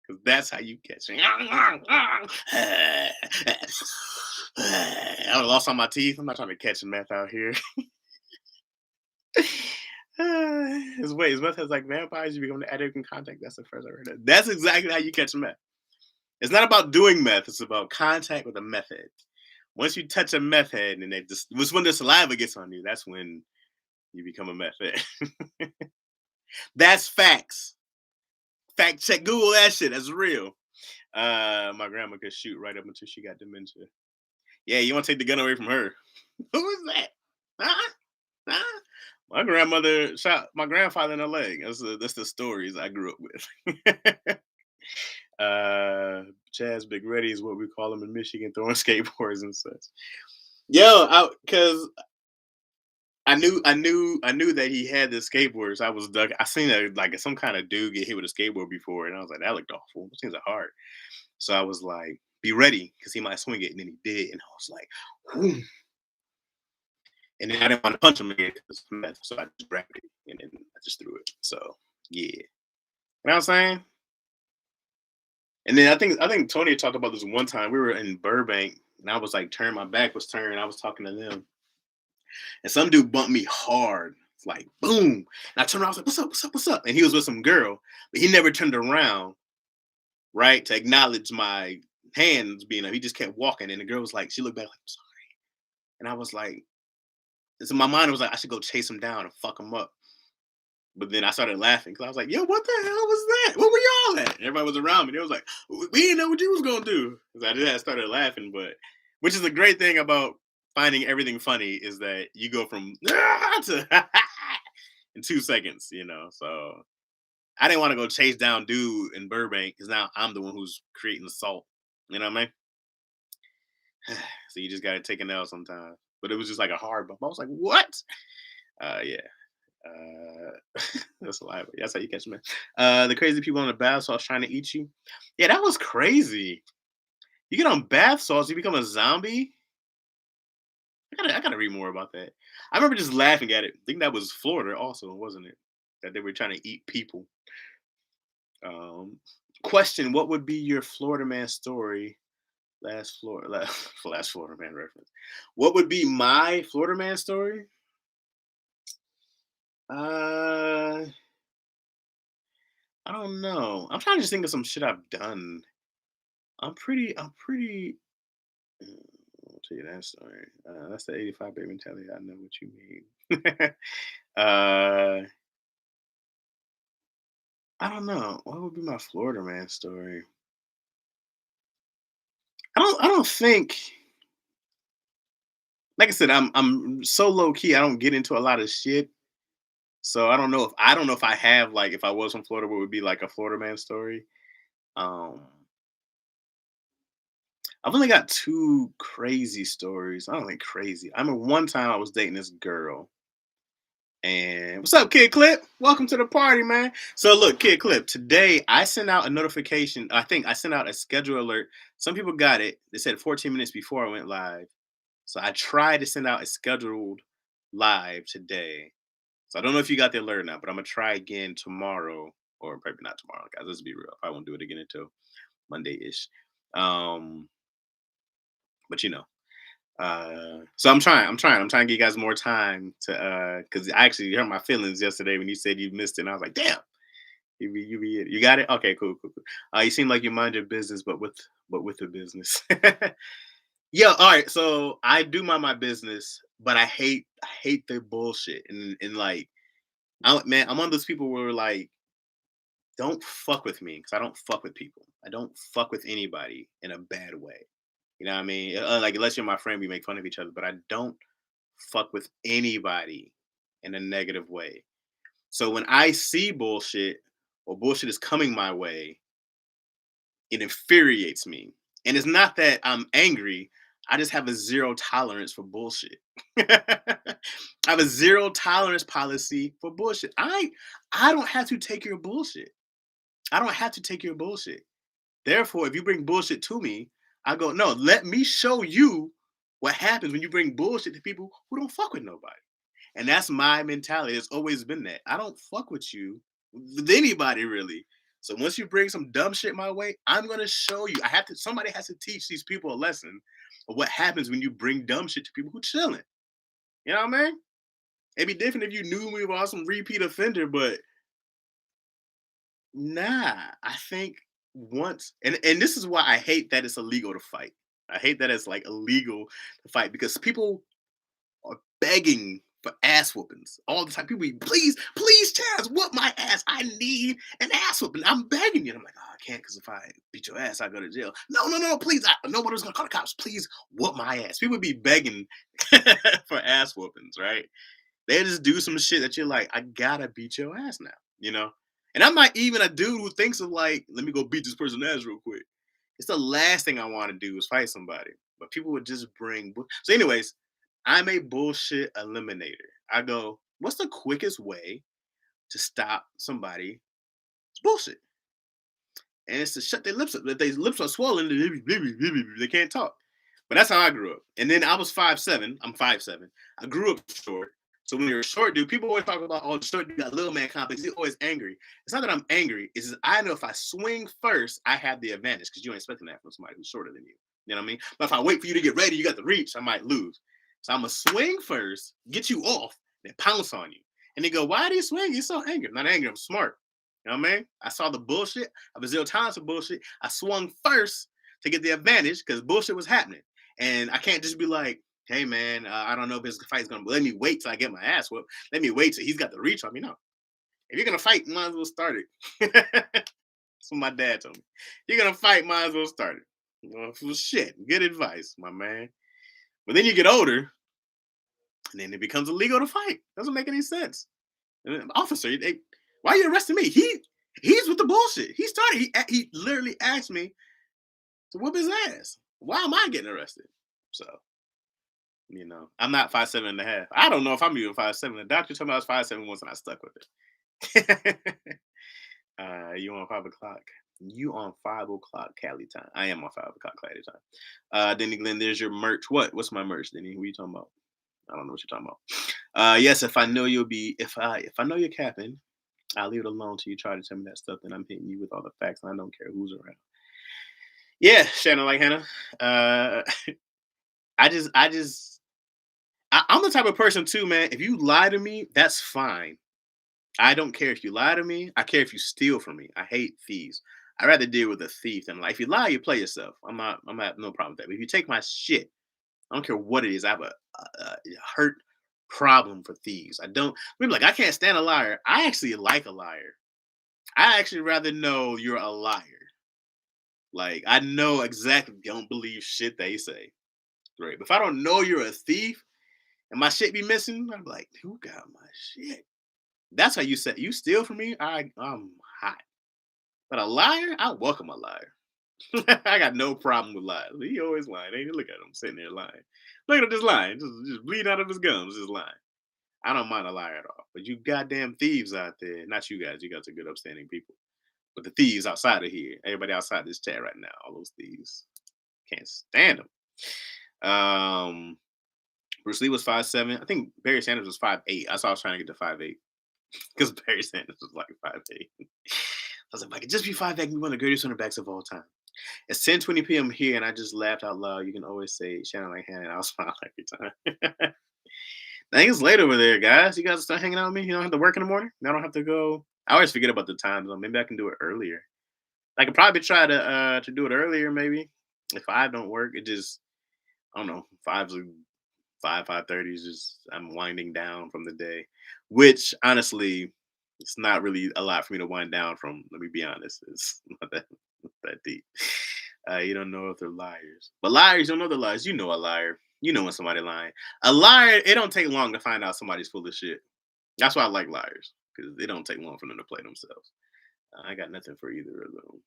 because that's how you catch it. I lost all my teeth. I'm not trying to catch meth out here. His meth has like vampires. You become the addict in contact. That's the first I heard of. That's exactly how you catch meth. It's not about doing meth. It's about contact with a meth head. Once you touch a meth head, and it's when the saliva gets on you. That's when you become a meth head. That's facts. Fact check. Google that shit. That's real. My grandma could shoot right up until she got dementia. Yeah, you want to take the gun away from her? Who is that? Huh? Huh? My grandmother shot my grandfather in the leg. That's the stories I grew up with. uh, Chaz Big Reddy is what we call him in Michigan, throwing skateboards and such. Yo, because I knew that he had the skateboards. I was duck. I seen like some kind of dude get hit with a skateboard before, and I was like, that looked awful. Those things are hard. So I was like, be ready because he might swing it, and then he did, and I was like, whoom. And then I didn't want to punch him again because meth, so I just grabbed it and then I just threw it. So yeah, you know what I'm saying? And then I think Tony talked about this one time. We were in Burbank, and I was like, my back was turned. I was talking to them, and some dude bumped me hard. It's like boom. And I turned around, I was like, what's up, what's up, what's up? And he was with some girl, but he never turned around, right, to acknowledge my hands being up. He just kept walking. And the girl was like, she looked back like, I'm sorry. And I was like, so my mind was like, I should go chase him down and fuck him up. But then I started laughing because I was like, yo, what the hell was that? Where were y'all at? Everybody was around me. They was like, we didn't know what you was going to do. Because I did, I started laughing. But which is the great thing about finding everything funny is that you go from to in 2 seconds, you know. So I didn't want to go chase down dude in Burbank because now I'm the one who's creating the salt. You know what I mean? So you just got to take an L sometimes. But it was just like a hard bump. I was like, what? Yeah. That's a lie. But that's how you catch me. The crazy people on the bath sauce trying to eat you. Yeah, that was crazy. You get on bath sauce, you become a zombie. I gotta read more about that. I remember just laughing at it. I think that was Florida, also, wasn't it? That they were trying to eat people. Um, Question: what would be your Florida man story? Last Florida man reference. What would be my Florida man story? Uh, I don't know. I'm trying to just think of some shit I've done. I'm pretty. I'll tell you that story. That's the 85 baby mentality. I know what you mean. uh, I don't know. What would be my Florida man story? I don't think. Like I said, I'm so low key. I don't get into a lot of shit. So I don't know if I have like if I was from Florida, what would be like a Florida man story. Um, I've only got two crazy stories. I don't think crazy. I remember one time I was dating this girl. And what's up, Kid Clip? Welcome to the party, man. So look, Kid Clip, today I sent out a notification. I think I sent out a schedule alert. Some people got it. They said 14 minutes before I went live. So I tried to send out a scheduled live today. So I don't know if you got the alert or not, but I'm gonna try again tomorrow, or probably not tomorrow, guys. Let's be real. I won't do it again until Monday-ish. Um, but so I'm trying to give you guys more time to because I actually hurt my feelings yesterday when you said you missed it. And I was like, damn, you got it? Okay, cool, cool, cool. You seem like you mind your business, but with the business. Yeah, all right. So I do mind my business, but I hate the bullshit. And like man, I'm one of those people where like don't fuck with me because I don't fuck with people. I don't fuck with anybody in a bad way. You know what I mean? Like unless you're my friend, we make fun of each other, but I don't fuck with anybody in a negative way. So when I see bullshit or bullshit is coming my way, it infuriates me. And it's not that I'm angry. I just have a zero tolerance for bullshit. I have a zero tolerance policy for bullshit. I don't have to take your bullshit. I don't have to take your bullshit. Therefore, if you bring bullshit to me, I go, no, let me show you what happens when you bring bullshit to people who don't fuck with nobody. And that's my mentality. It's always been that. I don't fuck with you, with anybody really. So once you bring some dumb shit my way, I'm gonna show you. Somebody has to teach these people a lesson of what happens when you bring dumb shit to people who chilling. You know what I mean? It'd be different if you knew me about some repeat offender, but nah, I think once and this is why I hate that it's illegal to fight. I hate that it's like illegal to fight because people are begging for ass whoopings all the time. People be, please, please, Chaz, whoop my ass. I need an ass whooping. I'm begging you. And I'm like, oh, I can't because if I beat your ass, I go to jail. No, no, no, please. Nobody's gonna call the cops. Please whoop my ass. People be begging for ass whoopings, right? They just do some shit that you're like, I gotta beat your ass now, you know? And I'm not even a dude who thinks of like, let me go beat this person ass real quick. It's the last thing I want to do is fight somebody. But people would just bring so anyways, I'm a bullshit eliminator. I go, what's the quickest way to stop somebody's bullshit? And it's to shut their lips up. If their lips are swollen, they can't talk. But that's how I grew up. And then I was 5'7". I'm 5'7". I grew up short. So when you're a short dude, people always talk about, oh, the short dude got little man complex. He's always angry. It's not that I'm angry. It's just I know if I swing first, I have the advantage because you ain't expecting that from somebody who's shorter than you. You know what I mean? But if I wait for you to get ready, you got the reach, I might lose. So I'm going to swing first, get you off, then pounce on you. And they go, why do you swing? You're so angry. I'm not angry. I'm smart. You know what I mean? I saw the bullshit. I was zero tolerance for bullshit. I swung first to get the advantage because bullshit was happening. And I can't just be like, hey man, I don't know if this fight's gonna let me wait till I get my ass whooped. Let me wait till he's got the reach on me. No. If you're gonna fight, you might as well start it. That's what my dad told me. You're gonna fight, might as well start it. Well, shit. Good advice, my man. But then you get older, and then it becomes illegal to fight. Doesn't make any sense. Officer, why are you arresting me? He's with the bullshit. He started. He literally asked me to whoop his ass. Why am I getting arrested? So I'm not 5'7.5". I don't know if I'm even 5'7". The doctor told me I was 5'7" once, and I stuck with it. You on 5 o'clock? You on 5 o'clock Cali time? I am on 5 o'clock Cali time. Denny Glenn, there's your merch. What? What's my merch, Denny? What are you talking about? I don't know what you're talking about. Yes, if I know if I know you're capping, I'll leave it alone till you try to tell me that stuff. Then I'm hitting you with all the facts, and I don't care who's around. Yeah, Shannon, like Hannah. Uh, I'm the type of person too, man. If you lie to me, that's fine. I don't care if you lie to me. I care if you steal from me. I hate thieves. I'd rather deal with a thief than like if you lie, you play yourself. I'm not no problem with that. But if you take my shit, I don't care what it is. I have a hurt problem for thieves. I don't. Maybe like I can't stand a liar. I actually like a liar. I actually rather know you're a liar. Like I know exactly don't believe shit they say. Right. But if I don't know you're a thief and my shit be missing, I'm like, who got my shit? That's how you say you steal from me. I'm hot. But a liar, I welcome a liar. I got no problem with lies. He always lying. Ain't you? Look at him sitting there lying. Look at him just lying, just bleeding out of his gums, just lying. I don't mind a liar at all. But you goddamn thieves out there, not you guys. You guys are good, upstanding people. But the thieves outside of here, everybody outside this chat right now, all those thieves, can't stand them. Bruce Lee was 5'7". I think Barry Sanders was 5'8". I was trying to get to 5'8" because Barry Sanders was like 5'8". I was like, if I could just be 5'8", we one of the greatest center backs of all time. It's 10:20 p.m. here, and I just laughed out loud. You can always say Shannon like Hannah, and I'll smile every time. I think it's late over there, guys. You guys start hanging out with me. You don't have to work in the morning. I don't have to go. I always forget about the time zone. Maybe I can do it earlier. I could probably try to do it earlier, maybe. If 5 don't work, it just I don't know. 5:30 is just I'm winding down from the day, which honestly, it's not really a lot for me to wind down from. Let me be honest, it's not that deep. You don't know if they're liars, but liars don't know they're liars. You know a liar. You know when somebody lying. A liar, it don't take long to find out somebody's full of shit. That's why I like liars because it don't take long for them to play themselves. I got nothing for either of them.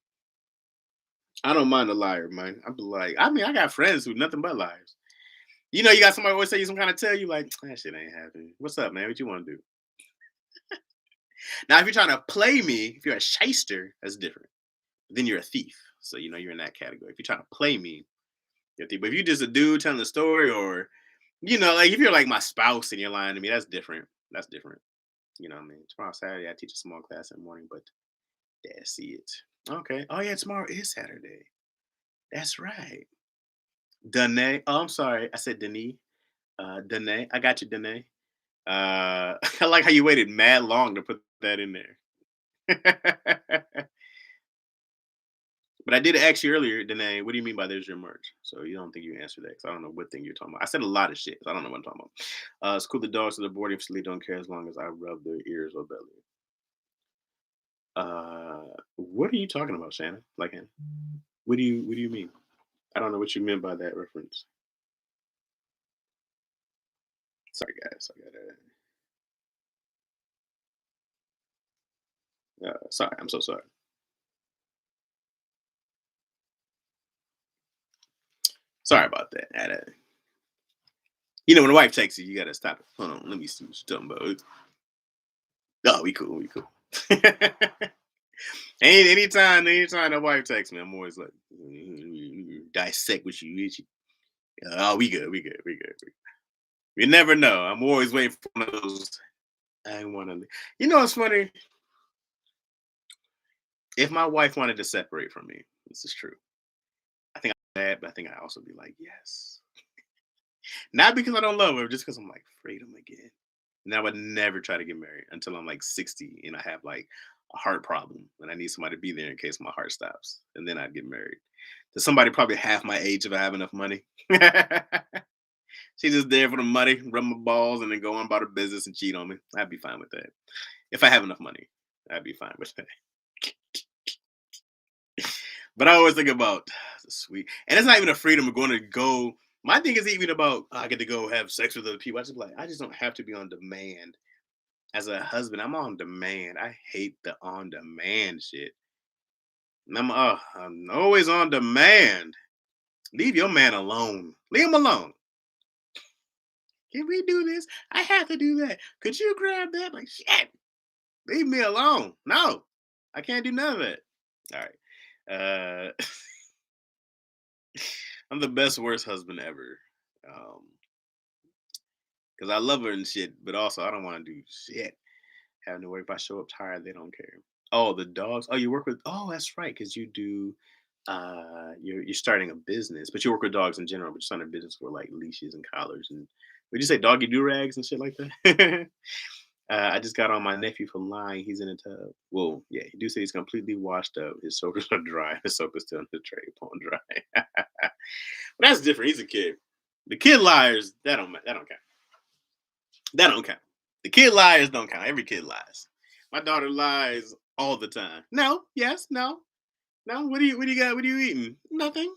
I don't mind a liar, man. I'm like, I mean, I got friends who nothing but liars. You got somebody always say you some kind of tell you like that shit ain't happening. What's up, man? What you want to do? Now, if you're trying to play me, if you're a shyster, that's different. Then you're a thief. So you're in that category. If you're trying to play me, you're a thief. But if you're just a dude telling a story, or like if you're like my spouse and you're lying to me, that's different. That's different. You know what I mean? Tomorrow Saturday, I teach a small class in the morning, but yeah, see it. Okay. Oh yeah, tomorrow is Saturday. That's right. Danae. Oh, I'm sorry. I said Denis. Danae. I got you, Danae. I like how you waited mad long to put that in there. But I did ask you earlier, Danae, what do you mean by there's your merch? So you don't think you answered that because I don't know what thing you're talking about. I said a lot of shit. So I don't know what I'm talking about. It's cool the dogs to the boarding facility don't care as long as I rub their ears or belly. What are you talking about, Shannon? Like, what do you mean? I don't know what you meant by that reference. Sorry, guys. I got Sorry, I'm so sorry. Sorry about that. When a wife texts you, you gotta stop it. Hold on, let me see what you're talking about. Oh, we cool, we cool. Anytime the wife texts me, I'm always like, dissect what you. Oh, we good, we good, we good. You never know. I'm always waiting for one of those. I want to. It's funny. If my wife wanted to separate from me, this is true. I think I'm bad, but I think I also be like, yes. Not because I don't love her, just because I'm like freedom again. And I would never try to get married until I'm like 60 and I have like a heart problem and I need somebody to be there in case my heart stops. And then I'd get married to somebody probably half my age if I have enough money. She's just there for the money, rub my balls, and then go on about her business and cheat on me. I'd be fine with that. If I have enough money, I'd be fine with that. But I always think about the sweet, and it's not even a freedom of going to go. My thing is even about I get to go have sex with other people. I just like I just don't have to be on demand as a husband. I'm on demand. I hate the on demand shit. And I'm always on demand. Leave your man alone. Leave him alone. Can we do this? I have to do that. Could you grab that? Like shit. Leave me alone. No, I can't do none of that. All right. I'm the best worst husband ever. Um, because I love her and shit, but also I don't want to do shit. Having to work if I show up tired, they don't care. Oh, the dogs. Oh, you work with. Oh, that's right, because you do. You're starting a business, but you work with dogs in general. But you're starting a business for like leashes and collars and. Would you say doggy do rags and shit like that? I just got on my nephew for lying. He's in a tub. Well, yeah, he do say he's completely washed up. His shoulders are dry. His soap is still in the tray, bone dry. But that's different. He's a kid. The kid liars. That don't count. That don't count. The kid liars don't count. Every kid lies. My daughter lies all the time. No, yes, no, no. What do you got? What are you eating? Nothing.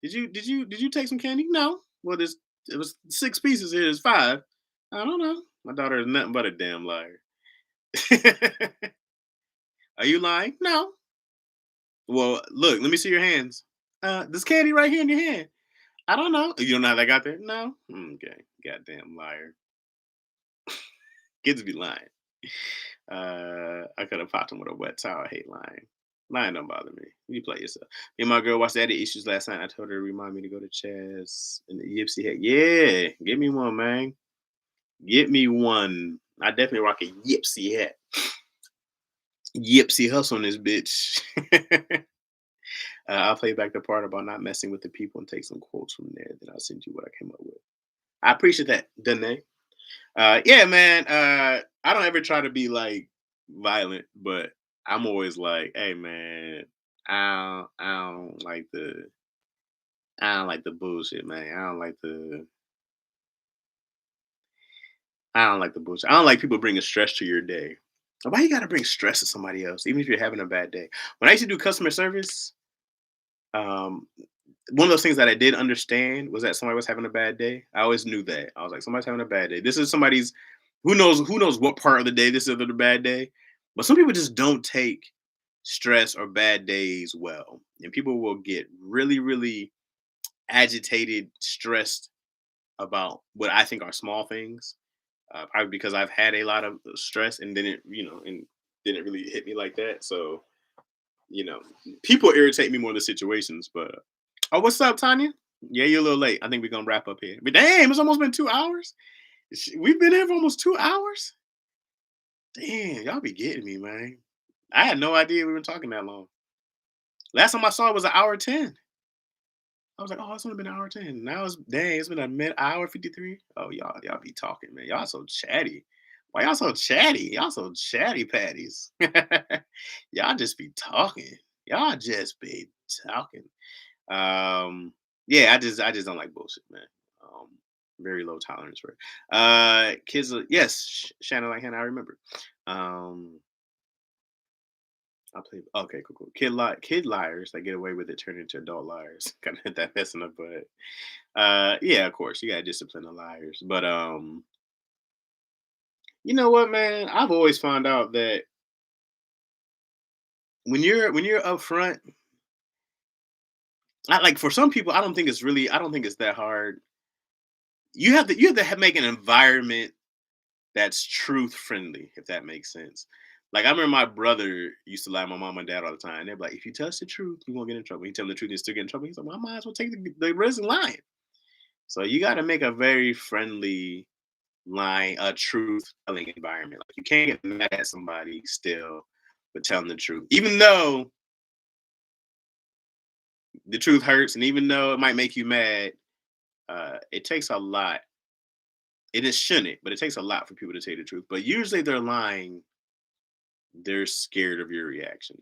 Did you take some candy? No. Well, it was 6 pieces here. There's five. I don't know. My daughter is nothing but a damn liar. Are you lying? No. Well, look, let me see your hands. This candy right here in your hand. I don't know. You don't know how that got there? No. Okay. Goddamn liar. Kids be lying. I could have popped him with a wet towel. I hate lying. Lying don't bother me. You play yourself. Me and my girl watched Daddy Issues last night. I told her to remind me to go to chess and the Yipsy head. Yeah, get me one, man. Get me one. I definitely rock a Yipsy hat. Yipsy hustle on this bitch. I'll play back the part about not messing with the people and take some quotes from there. Then I'll send you what I came up with. I appreciate that, Danae. Yeah, man. I don't ever try to be like violent, but I'm always like, hey, man, I don't like the bullshit, man. I don't like the bullshit. I don't like people bringing stress to your day. Why you gotta bring stress to somebody else, even if you're having a bad day? When I used to do customer service, um, one of those things that I did understand was that somebody was having a bad day. I always knew that. I was like, somebody's having a bad day. This is somebody's who knows what part of the day this is of the bad day. But some people just don't take stress or bad days well. And people will get really, really agitated, stressed about what I think are small things. Probably because I've had a lot of stress and didn't really hit me like that. So, you know, people irritate me more than situations, but oh, what's up, Tanya? Yeah, you're a little late. I think we're gonna wrap up here. But damn, it's almost been 2 hours. We've been here for almost 2 hours. Damn, y'all be getting me, man. I had no idea we were talking that long. Last time I saw it was an hour 10. I was like, oh, it's only been an hour 10. Now it's been a mid hour 53. Oh, y'all be talking, man. Y'all so chatty. Why y'all so chatty? Y'all so chatty patties. Y'all just be talking. Y'all just be talking. Yeah, I just don't like bullshit, man. Um, very low tolerance for it. Kids, yes, Shannon like Hannah, I remember. Um, I play. Okay, cool, cool. Kid liars that get away with it turn into adult liars. Kind of hit that mess in the butt. Yeah, of course, you gotta discipline the liars. But you know what, man? I've always found out that when you're upfront, like for some people, I don't think it's that hard. You have to make an environment that's truth friendly, if that makes sense. Like I remember my brother used to lie to my mom and dad all the time. They're like, if you touch the truth, you won't get in trouble. You tell them the truth, you still get in trouble. He's like, well, I might as well take the risk of lying. So you got to make a very friendly line, a truth telling environment. Like you can't get mad at somebody still for telling the truth, even though the truth hurts, and even though it might make you mad. It takes a lot. It shouldn't, but it takes a lot for people to tell you the truth. But usually they're lying. They're scared of your reaction.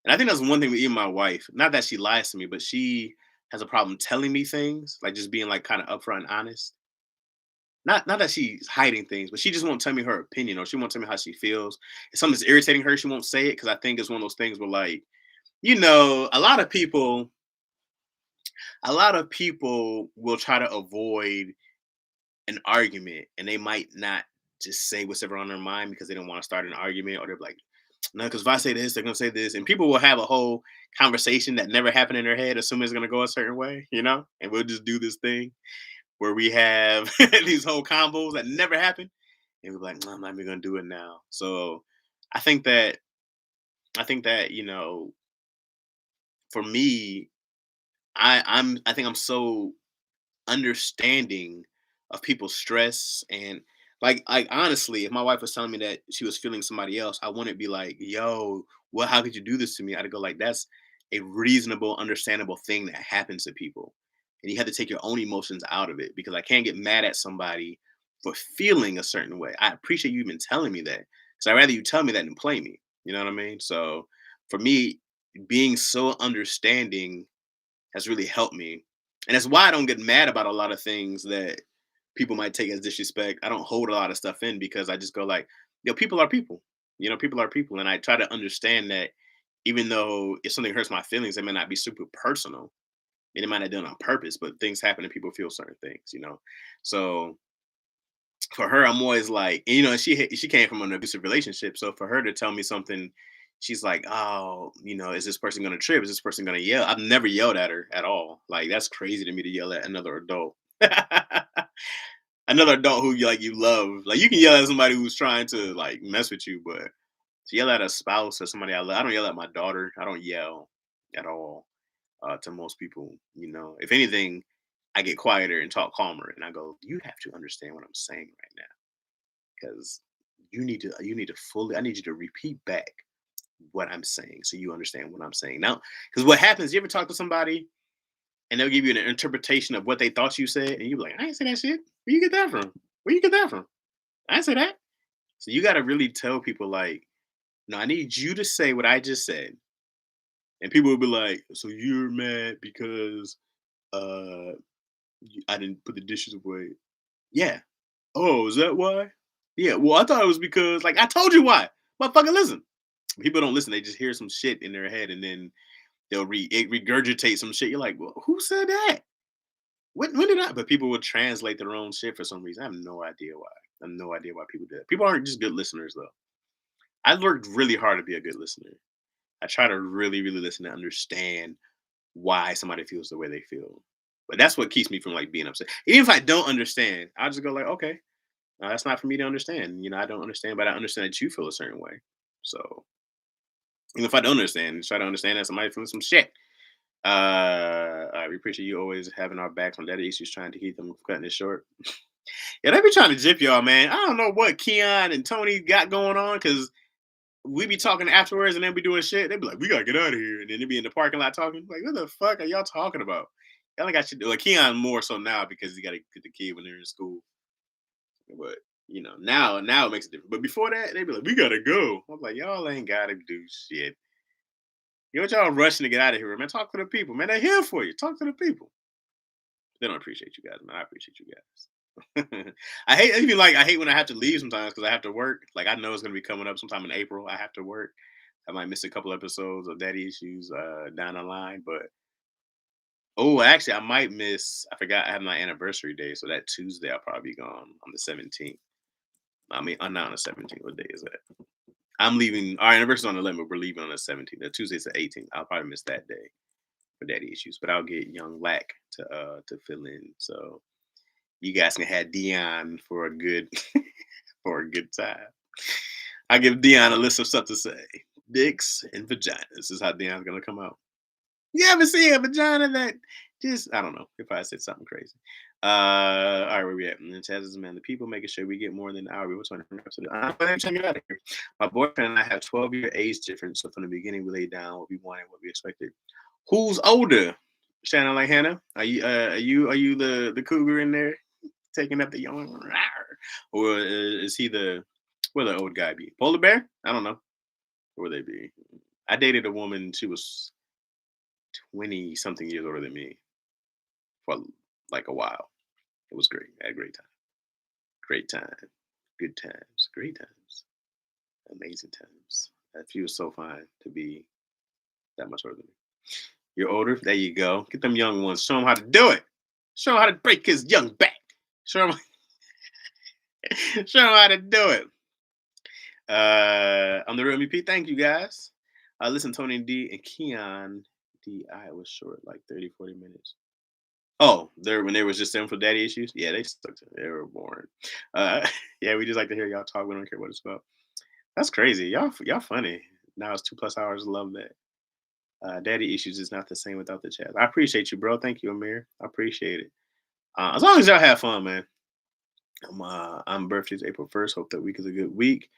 And I think that's one thing with even my wife. Not that she lies to me, but she has a problem telling me things, like just being like kind of upfront and honest. Not that she's hiding things, but she just won't tell me her opinion or she won't tell me how she feels. If something's irritating her, she won't say it because I think it's one of those things where like, a lot of people will try to avoid an argument and they might not just say what's ever on their mind because they don't want to start an argument or they're like, no, because if I say this, they're gonna say this, and people will have a whole conversation that never happened in their head, assuming it's gonna go a certain way, and we'll just do this thing where we have these whole combos that never happen, and we're like, no, I'm not even gonna do it now. So I think that I think that for me, I think I'm so understanding of people's stress and like honestly, if my wife was telling me that she was feeling somebody else, I wouldn't be like, yo, well, how could you do this to me? I'd go like, that's a reasonable, understandable thing that happens to people. And you have to take your own emotions out of it because I can't get mad at somebody for feeling a certain way. I appreciate you even telling me that. Because I'd rather you tell me that than play me. You know what I mean? So for me, being so understanding has really helped me. And that's why I don't get mad about a lot of things that people might take as disrespect. I don't hold a lot of stuff in because I just go like, people are people. People are people. And I try to understand that even though if something hurts my feelings, it may not be super personal. And it might not done on purpose, but things happen and people feel certain things. So for her, I'm always like, she came from an abusive relationship. So for her to tell me something, she's like, oh, is this person gonna trip? Is this person gonna yell? I've never yelled at her at all. Like that's crazy to me to yell at another adult. Another adult who you love. Like you can yell at somebody who's trying to like mess with you, but to yell at a spouse or somebody I love, I don't yell at my daughter. I don't yell at all to most people. If anything, I get quieter and talk calmer, and I go, "You have to understand what I'm saying right now, because you need to fully. I need you to repeat back what I'm saying, so you understand what I'm saying now. Because what happens? You ever talk to somebody and they'll give you an interpretation of what they thought you said, and you're like, I ain't say that shit. Where you get that from? Where you get that from? I ain't say that. So you got to really tell people like, no, I need you to say what I just said, and people will be like, so you're mad because uh I didn't put the dishes away. Yeah. Oh, is that why? Yeah. Well, I thought it was because like I told you why. Motherfucker, listen. People don't listen. They just hear some shit in their head and then they'll regurgitate some shit. You're like, well, who said that? When did I? But people will translate their own shit for some reason. I have no idea why. I have no idea why people do that. People aren't just good listeners though. I worked really hard to be a good listener. I try to really, really listen to understand why somebody feels the way they feel. But that's what keeps me from like being upset. Even if I don't understand, I'll just go like, okay, that's not for me to understand. I don't understand, but I understand that you feel a certain way. So even if I don't understand, try to understand that somebody feeling some shit. We appreciate you always having our backs on daddy issues, trying to keep them from cutting it short. Yeah, they be trying to jip y'all, man. I don't know what Keon and Tony got going on because we be talking afterwards and then be doing shit. They be like, we gotta get out of here. And then they be in the parking lot talking. Like, what the fuck are y'all talking about? Y'all ain't got shit to do. Like Keon more so now because he gotta get the kid when they're in school. But now it makes a difference. But before that, they be like, we gotta go. I'm like, y'all ain't gotta do shit. You know what y'all rushing to get out of here, man? Talk to the people, man. They're here for you. Talk to the people. They don't appreciate you guys, man. I appreciate you guys. I hate when I have to leave sometimes because I have to work. Like I know it's gonna be coming up sometime in April. I have to work. I might miss a couple episodes of Daddy Issues down the line, but actually, I might miss. I forgot I have my anniversary day, so that Tuesday I'll probably be gone on the 17th. I mean, not on the 17th. What day is that? I'm leaving. Our anniversary on the 11th. We're leaving on the 17th. The Tuesday's the 18th. I'll probably miss that day for daddy issues, but I'll get young Lack to fill in. So you guys can have Dion for a good for a good time. I give Dion a list of stuff to say. Dicks and vaginas. This is how Dion's gonna come out. You ever see a vagina that just I don't know if I said something crazy. All right, where we at? And then Chaz is man, the people making sure we get more than an hour. We're trying to check it out of here. My boyfriend and I have 12-year age difference, so from the beginning we laid down what we wanted, what we expected. Who's older? Shannon like Hannah? Are you the cougar in there taking up the young, or is he the where the old guy be? Polar bear? I don't know. Where would they be? I dated a woman. She was 20 something years older than me for like a while. It was great. I had a great time. Great time. Good times. Great times. Amazing times. She was so fine to be that much older than me. You're older. There you go. Get them young ones. Show them how to do it. Show him how to break his young back. Show him, show him how to do it. I'm the real MVP. Thank you guys. Listen, Tony D and Keon D. Was short, like 30, 40 minutes. Oh, there when there was just them for daddy issues. Yeah, they sucked. They were boring. Uh, yeah, we just like to hear y'all talk. We don't care what it's about. That's crazy. Y'all funny. Now it's 2+ hours. Love that. Daddy issues is not the same without the chat. I appreciate you, bro. Thank you, Amir. I appreciate it. As long as y'all have fun, man. I'm birthday's April 1st. Hope that week is a good week.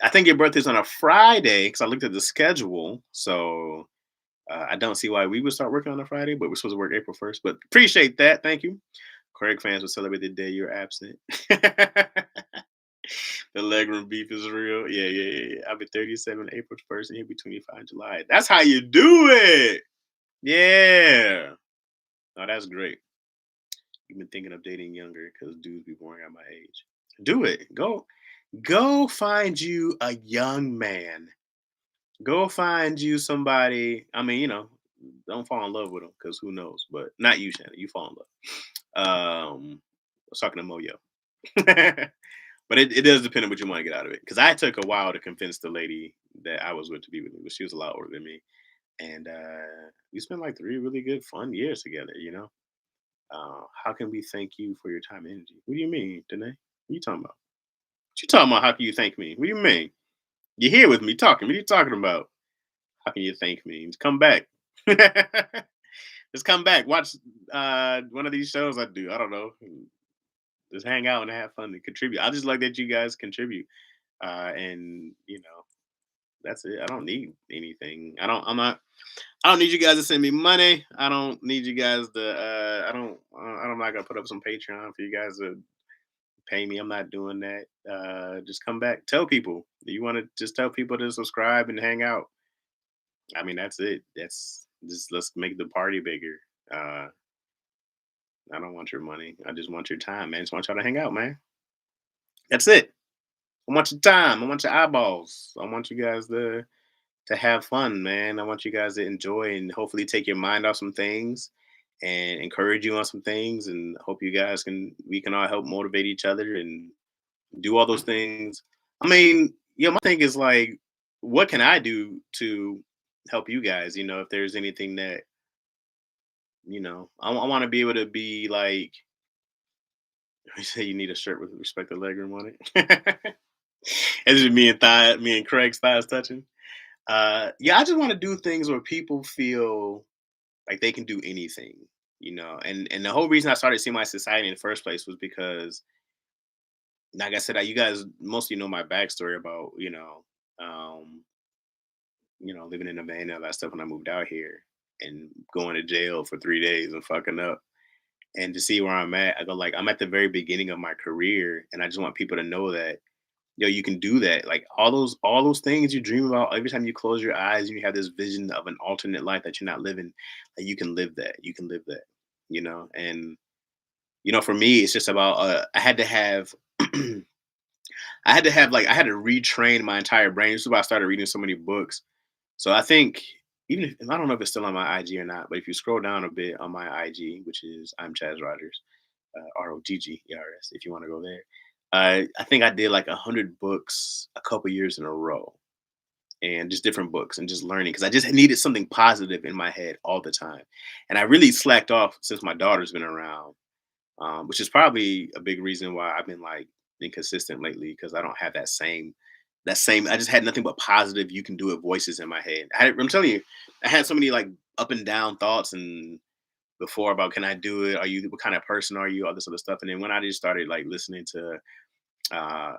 I think your birthday's on a Friday because I looked at the schedule. So I don't see why we would start working on a Friday, but we're supposed to work April 1st. But appreciate that. Thank you. Craig fans will celebrate the day you're absent. The legroom beef is real. Yeah. I'll be 37 April 1st and he'll be 25 in July. That's how you do it. Yeah. Oh, that's great. You've been thinking of dating younger because dudes be boring at my age. Do it. Go find you a young man. Go find you somebody. I mean, don't fall in love with him because who knows? But not you, Shannon. You fall in love. I was talking to Moyo. But it does depend on what you want to get out of it. Because I took a while to convince the lady that I was with to be with me, but she was a lot older than me. And we spent like 3 really good, fun years together. How can we thank you for your time and energy? What do you mean, Danae? What you talking about? What you talking about? How can you thank me? What do you mean? You're here with me talking. What are you talking about? How can you thank me? Just come back. Just come back. Watch one of these shows I do. I don't know. Just hang out and have fun and contribute. I just like that you guys contribute. And that's it. I don't need anything. I don't need you guys to send me money. I don't need you guys to I'm not gonna put up some Patreon for you guys to pay me. I'm not doing that. Just come back. Tell people. You want to just tell people to subscribe and hang out. I mean, that's it. That's just let's make the party bigger. Uh, I don't want your money. I just want your time, man. I just want y'all to hang out, man. That's it. I want your time. I want your eyeballs. I want you guys to have fun, man. I want you guys to enjoy and hopefully take your mind off some things and encourage you on some things. And hope you guys we can all help motivate each other and do all those things. I mean, my thing is like, what can I do to help you guys? If there's anything that I want to be able to be like. You say you need a shirt with respect to legroom on it. It's just me and Craig's thighs touching. Yeah, I just want to do things where people feel like they can do anything. And the whole reason I started seeing my society in the first place was because, like I said, you guys mostly know my backstory about um, living in a van and all that stuff when I moved out here and going to jail for 3 days and fucking up. And to see where I'm at, I go like I'm at the very beginning of my career, and I just want people to know that you can do that. Like all those things you dream about every time you close your eyes and you have this vision of an alternate life that you're not living, like you can live that. You can live that. And for me, it's just about I had to have I had to retrain my entire brain. This is why I started reading so many books. So I think even if I don't know if it's still on my IG or not, but if you scroll down a bit on my IG, which is I'm Chaz Rogers, ROGGERS, if you want to go there. I think I did like 100 books a couple years in a row. and just different books and just learning because I just needed something positive in my head all the time. And I really slacked off since my daughter's been around, which is probably a big reason why I've been like inconsistent lately because I don't have that same. I just had nothing but positive you can do it voices in my head. I'm telling you, I had so many like up and down thoughts and before about can I do it? Are you what kind of person are you? All this other stuff. And then when I just started like listening to uh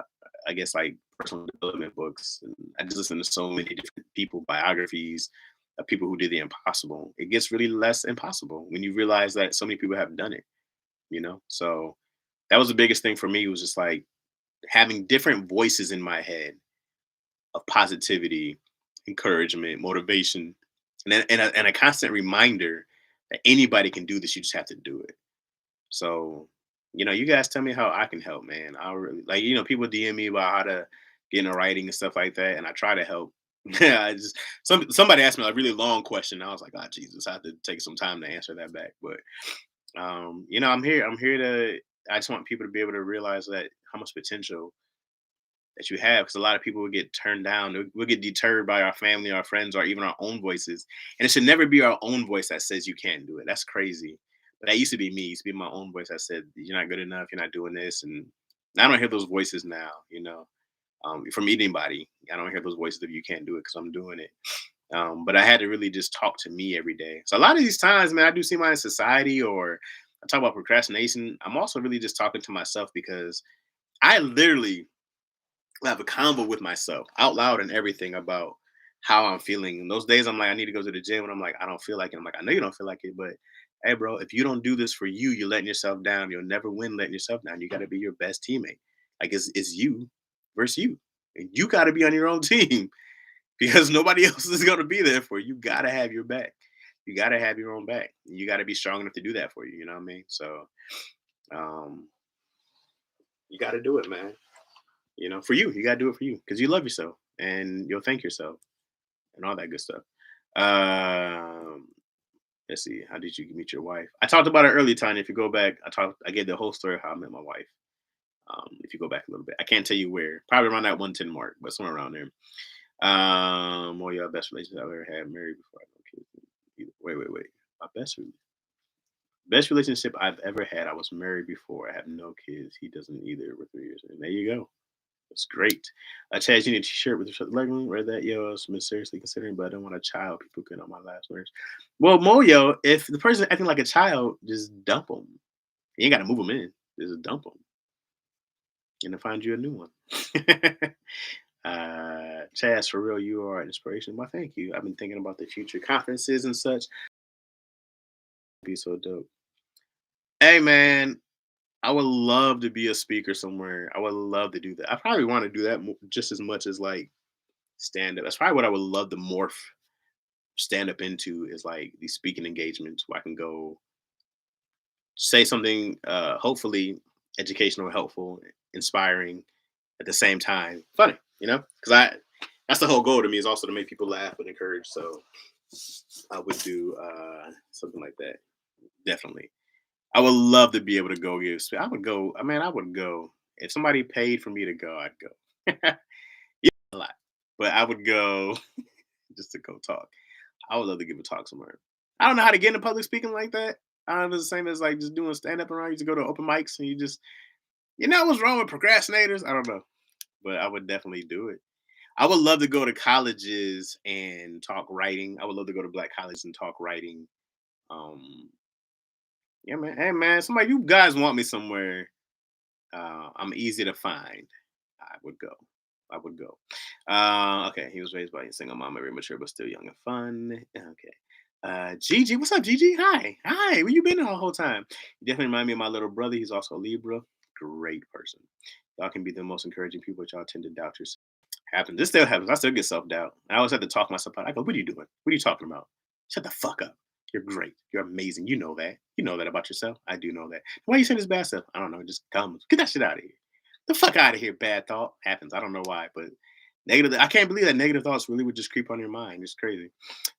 I guess like personal development books and I just listen to so many different people, biographies of people who did the impossible. It gets really less impossible when you realize that so many people have done it. So that was the biggest thing for me was just like having different voices in my head of positivity, encouragement, motivation, and a constant reminder that anybody can do this. You just have to do it. So, you guys tell me how I can help, man. I really like, people DM me about how to get into writing and stuff like that, and I try to help. Yeah, I just somebody asked me a really long question. I was like, oh Jesus, I have to take some time to answer that back. But I'm here. I'm here to. I just want people to be able to realize that how much potential that you have because a lot of people will get turned down. We'll get deterred by our family, our friends, or even our own voices. And it should never be our own voice that says you can't do it. That's crazy. But that used to be me. It used to be my own voice that said you're not good enough. You're not doing this. And I don't hear those voices now. From anybody. I don't hear those voices of you can't do it because I'm doing it. But I had to really just talk to me every day. So a lot of these times, man, I do see my society or I talk about procrastination. I'm also really just talking to myself because I literally have a convo with myself out loud and everything about how I'm feeling. And those days I'm like, I need to go to the gym and I'm like, I don't feel like it. I'm like, I know you don't feel like it, but hey, bro, if you don't do this for you, you're letting yourself down. You'll never win letting yourself down. You got to be your best teammate. Like it's you versus you. And you got to be on your own team because nobody else is going to be there for you. You got to have your back. You got to have your own back. You got to be strong enough to do that for you. You know what I mean? So um, you got to do it, man. For you got to do it for you because you love yourself and you'll thank yourself and all that good stuff. Um, let's see. How did you meet your wife? I talked about it early time. If you go back, I gave the whole story of how I met my wife. If you go back a little bit, I can't tell you where. Probably around that 110 mark, but somewhere around there. Well, your best relationship I've ever had, married before I had no kids. Wait. My best relationship I've ever had. I was married before. I have no kids. He doesn't either. We're 3 years in. There you go. That's great. Chaz, you need a t-shirt with the legging. Read that, yo. I've been seriously considering, but I don't want a child. People get on my last words. Well, Moyo, if the person acting like a child, just dump them. You ain't got to move them in. Just dump them and then find you a new one. Chaz, for real, you are an inspiration. Well, thank you. I've been thinking about the future conferences and such. Be so dope. Hey, man, I would love to be a speaker somewhere. I would love to do that. I probably want to do that just as much as like stand up. That's probably what I would love to morph stand up into is like these speaking engagements where I can go say something hopefully educational, helpful, inspiring at the same time. Funny, because that's the whole goal to me is also to make people laugh and encourage. So I would do something like that. Definitely. I would love to be able to go give. I would go. I mean, I would go if somebody paid for me to go. I'd go. Yeah, a lot, but I would go just to go talk. I would love to give a talk somewhere. I don't know how to get into public speaking like that. I don't know if it's the same as like just doing stand up around. You just go to open mics and you just, what's wrong with procrastinators? I don't know, but I would definitely do it. I would love to go to colleges and talk writing. I would love to go to black colleges and talk writing. Um, yeah, man. Hey, man, somebody, you guys want me somewhere? I'm easy to find. I would go. I would go. Okay, he was raised by a single mom, very mature but still young and fun. Okay. Gigi, what's up, Gigi? Hi. Where you been the whole time? You definitely remind me of my little brother. He's also a Libra. Great person. Y'all can be the most encouraging people, but y'all tend to doubt yourself. Happens. This still happens. I still get self doubt. I always have to talk myself out. I go, "What are you doing? What are you talking about? Shut the fuck up. You're great. You're amazing. You know that. You know that about yourself. I do know that. Why you saying this bad stuff? I don't know. It just comes. Get that shit out of here. The fuck out of here. Bad thought happens. I don't know why, but negative. I can't believe that negative thoughts really would just creep on your mind. It's crazy.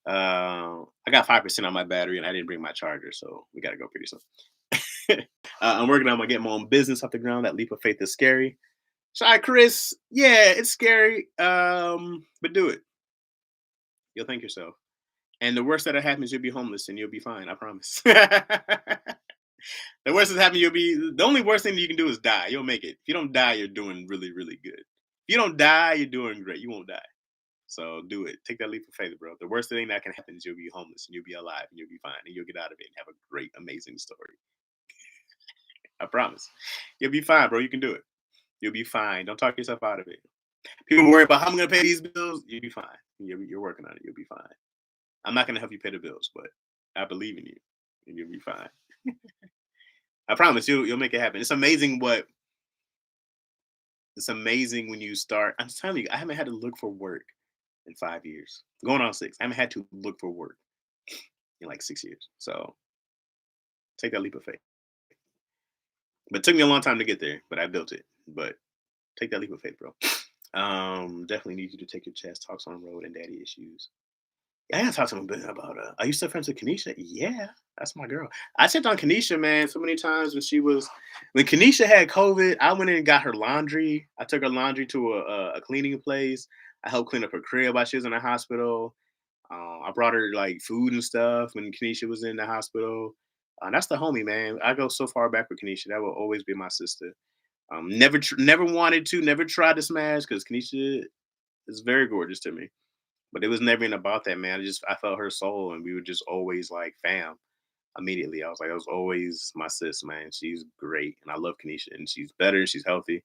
I got 5% on my battery, and I didn't bring my charger, so we got to go pretty soon. I'm working on getting my own business off the ground. That leap of faith is scary. Shy Chris, yeah, it's scary. But do it. You'll thank yourself. And the worst that'll happen is you'll be homeless and you'll be fine. I promise. The worst that happen, you'll be. The only worst thing you can do is die. You'll make it. If you don't die, you're doing really, really good. If you don't die, you're doing great. You won't die. So do it. Take that leap of faith, bro. The worst thing that can happen is you'll be homeless and you'll be alive and you'll be fine and you'll get out of it and have a great, amazing story. I promise. You'll be fine, bro. You can do it. You'll be fine. Don't talk yourself out of it. People worry about how I'm going to pay these bills. You'll be fine. You're working on it. You'll be fine. I'm not going to help you pay the bills, but I believe in you and you'll be fine. I promise you'll make it happen. It's amazing when you start. I'm telling you, I haven't had to look for work in 5 years. Going on six. I haven't had to look for work in like 6 years. So take that leap of faith. But it took me a long time to get there, but I built it. But take that leap of faith, bro. Definitely need you to take your chest talks on the road and daddy issues. Yeah, I gotta talk to him a bit about. Are you still friends with Kanisha? Yeah, that's my girl. I checked on Kanisha, man, so many times when Kanisha had COVID. I went in and got her laundry. I took her laundry to a cleaning place. I helped clean up her crib while she was in the hospital. I brought her like food and stuff when Kanisha was in the hospital. That's the homie, man. I go so far back with Kanisha. That will always be my sister. Never wanted to, never tried to smash because Kanisha is very gorgeous to me. But it was never even about that, man. I felt her soul, and we were just always like fam. Immediately, I was like, I was always my sis, man. She's great, and I love Kanisha, and she's better, she's healthy.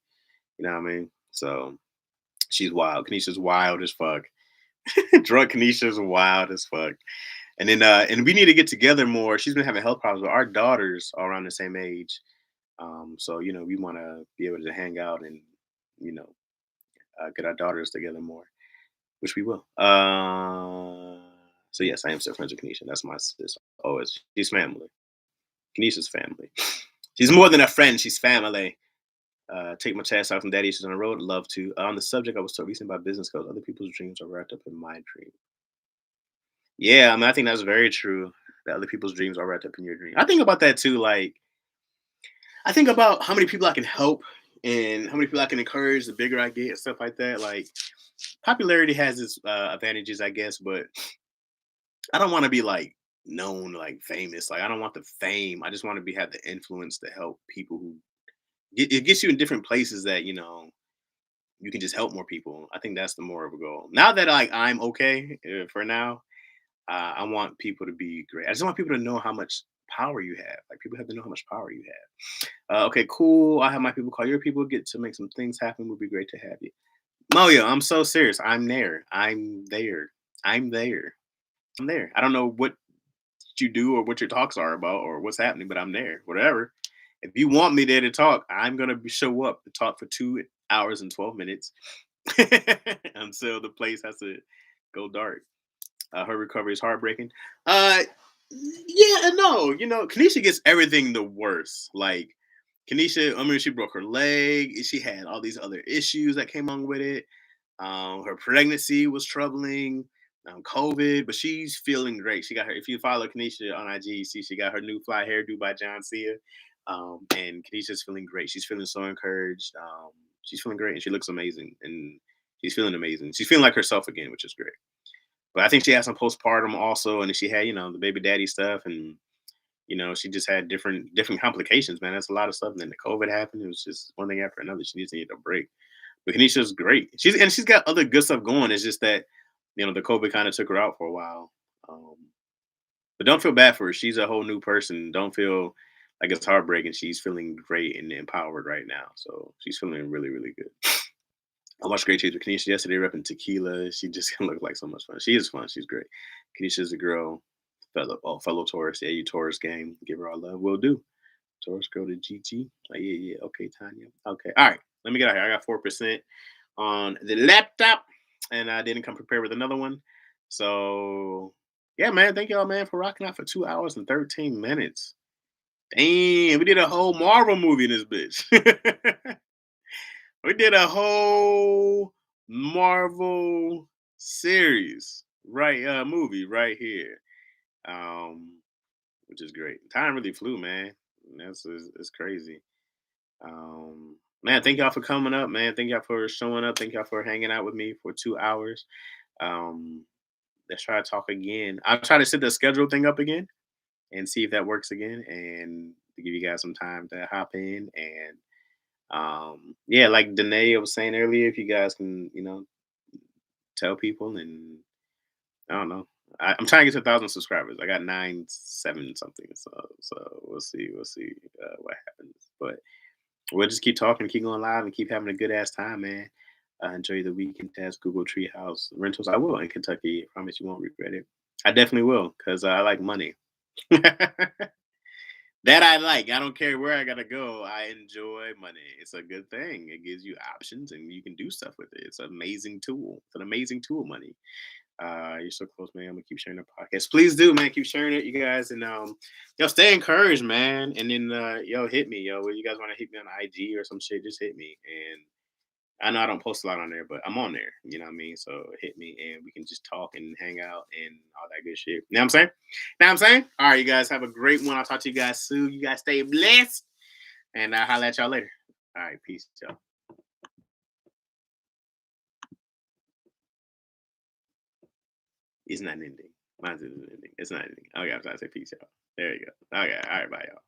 You know what I mean? So she's wild. Kanisha's wild as fuck. Drunk Kanisha's wild as fuck. And we need to get together more. She's been having health problems, but our daughters are around the same age. So we want to be able to hang out and you know get our daughters together more, which we will. So yes, I am still friends with Kenisha. That's my sister. Always, she's family. Kenisha's family. She's more than a friend. She's family. Take my chance out from daddy issues on the road. Love to. On the subject, I was told recently by business coach. Other people's dreams are wrapped up in my dream. Yeah, I mean, I think that's very true. That other people's dreams are wrapped up in your dream. I think about that too. Like, I think about how many people I can help and how many people I can encourage. The bigger I get and stuff like that. Like, popularity has its advantages, I guess, but I don't want to be like known, like famous. Like, I don't want the fame. I just want to be have the influence to help people who it gets you in different places that you can just help more people. I think that's the more of a goal. Now that like I'm okay for now, I want people to be great. I just want people to know how much power you have. Like people have to know how much power you have. Okay, cool. I have my people call your people. Get to make some things happen. Would be great to have you. Moyo, I'm so serious. I'm there. I'm there. I'm there. I'm there. I don't know what you do or what your talks are about or what's happening, but I'm there. Whatever. If you want me there to talk, I'm gonna show up to talk for 2 hours and 12 minutes until the place has to go dark. Her recovery is heartbreaking. Uh, yeah and no. Kanisha gets everything the worst. Like Kanisha, I mean, she broke her leg. She had all these other issues that came along with it. Her pregnancy was troubling. COVID, but she's feeling great. She got her. If you follow Kanisha on IG, you see she got her new fly hairdo by John Cena. And Kanisha's feeling great. She's feeling so encouraged. She's feeling great, and she looks amazing. And she's feeling amazing. She's feeling like herself again, which is great. But I think she had some postpartum also, and then she had the baby daddy stuff, and she just had different complications. Man, that's a lot of stuff. And then the COVID happened. It was just one thing after another. She needs to need a break. But Kenisha's great. She's got other good stuff going. It's just that the COVID kind of took her out for a while. Um, but don't feel bad for her. She's a whole new person. Don't feel like it's heartbreaking. She's feeling great and empowered right now. So she's feeling really, really good. I watched Great Teacher Kenisha yesterday repping tequila. She just looked like so much fun. She is fun. She's great. Kenisha's a girl, fellow Taurus. Yeah, you Taurus gang. Give her all love. Will do. Taurus girl to GG. Oh, yeah. Okay, Tanya. Okay. All right. Let me get out here. I got 4% on the laptop, and I didn't come prepared with another one. So, yeah, man. Thank y'all, man, for rocking out for 2 hours and 13 minutes. Damn, we did a whole Marvel movie in this bitch. We did a whole Marvel series, right? Movie right here, um, which is great. Time really flew, man. That's it's crazy. Man, thank y'all for coming up, man. Thank y'all for showing up. Thank y'all for hanging out with me for 2 hours. Um, let's try to talk again. I'll try to set the schedule thing up again and see if that works again, and to give you guys some time to hop in. And yeah, like Danae was saying earlier, if you guys can, tell people, and I don't know. I'm trying to get to 1,000 subscribers. I got 9, 7 something. So we'll see what happens. But we'll just keep talking, keep going live, and keep having a good ass time, man. Enjoy the weekend as Google Treehouse rentals. I will in Kentucky. I promise you won't regret it. I definitely will because I like money. That I like. I don't care where I gotta go. I enjoy money. It's a good thing. It gives you options and you can do stuff with it. It's an amazing tool. It's an amazing tool, money. You're so close, man. I'm gonna keep sharing the podcast. Please do, man. Keep sharing it, you guys, and yo, stay encouraged, man. And then yo, hit me, yo. Where you guys want to hit me on IG or some shit? Just hit me. And I know I don't post a lot on there, but I'm on there. You know what I mean? So hit me and we can just talk and hang out and all that good shit. You know what I'm saying? Know what I'm saying? All right, you guys have a great one. I'll talk to you guys soon. You guys stay blessed. And I'll holla at y'all later. All right, peace, y'all. It's not ending. Mine's isn't ending. It's not ending. Okay, I'm trying to say peace, y'all. There you go. Okay, all right, bye, y'all.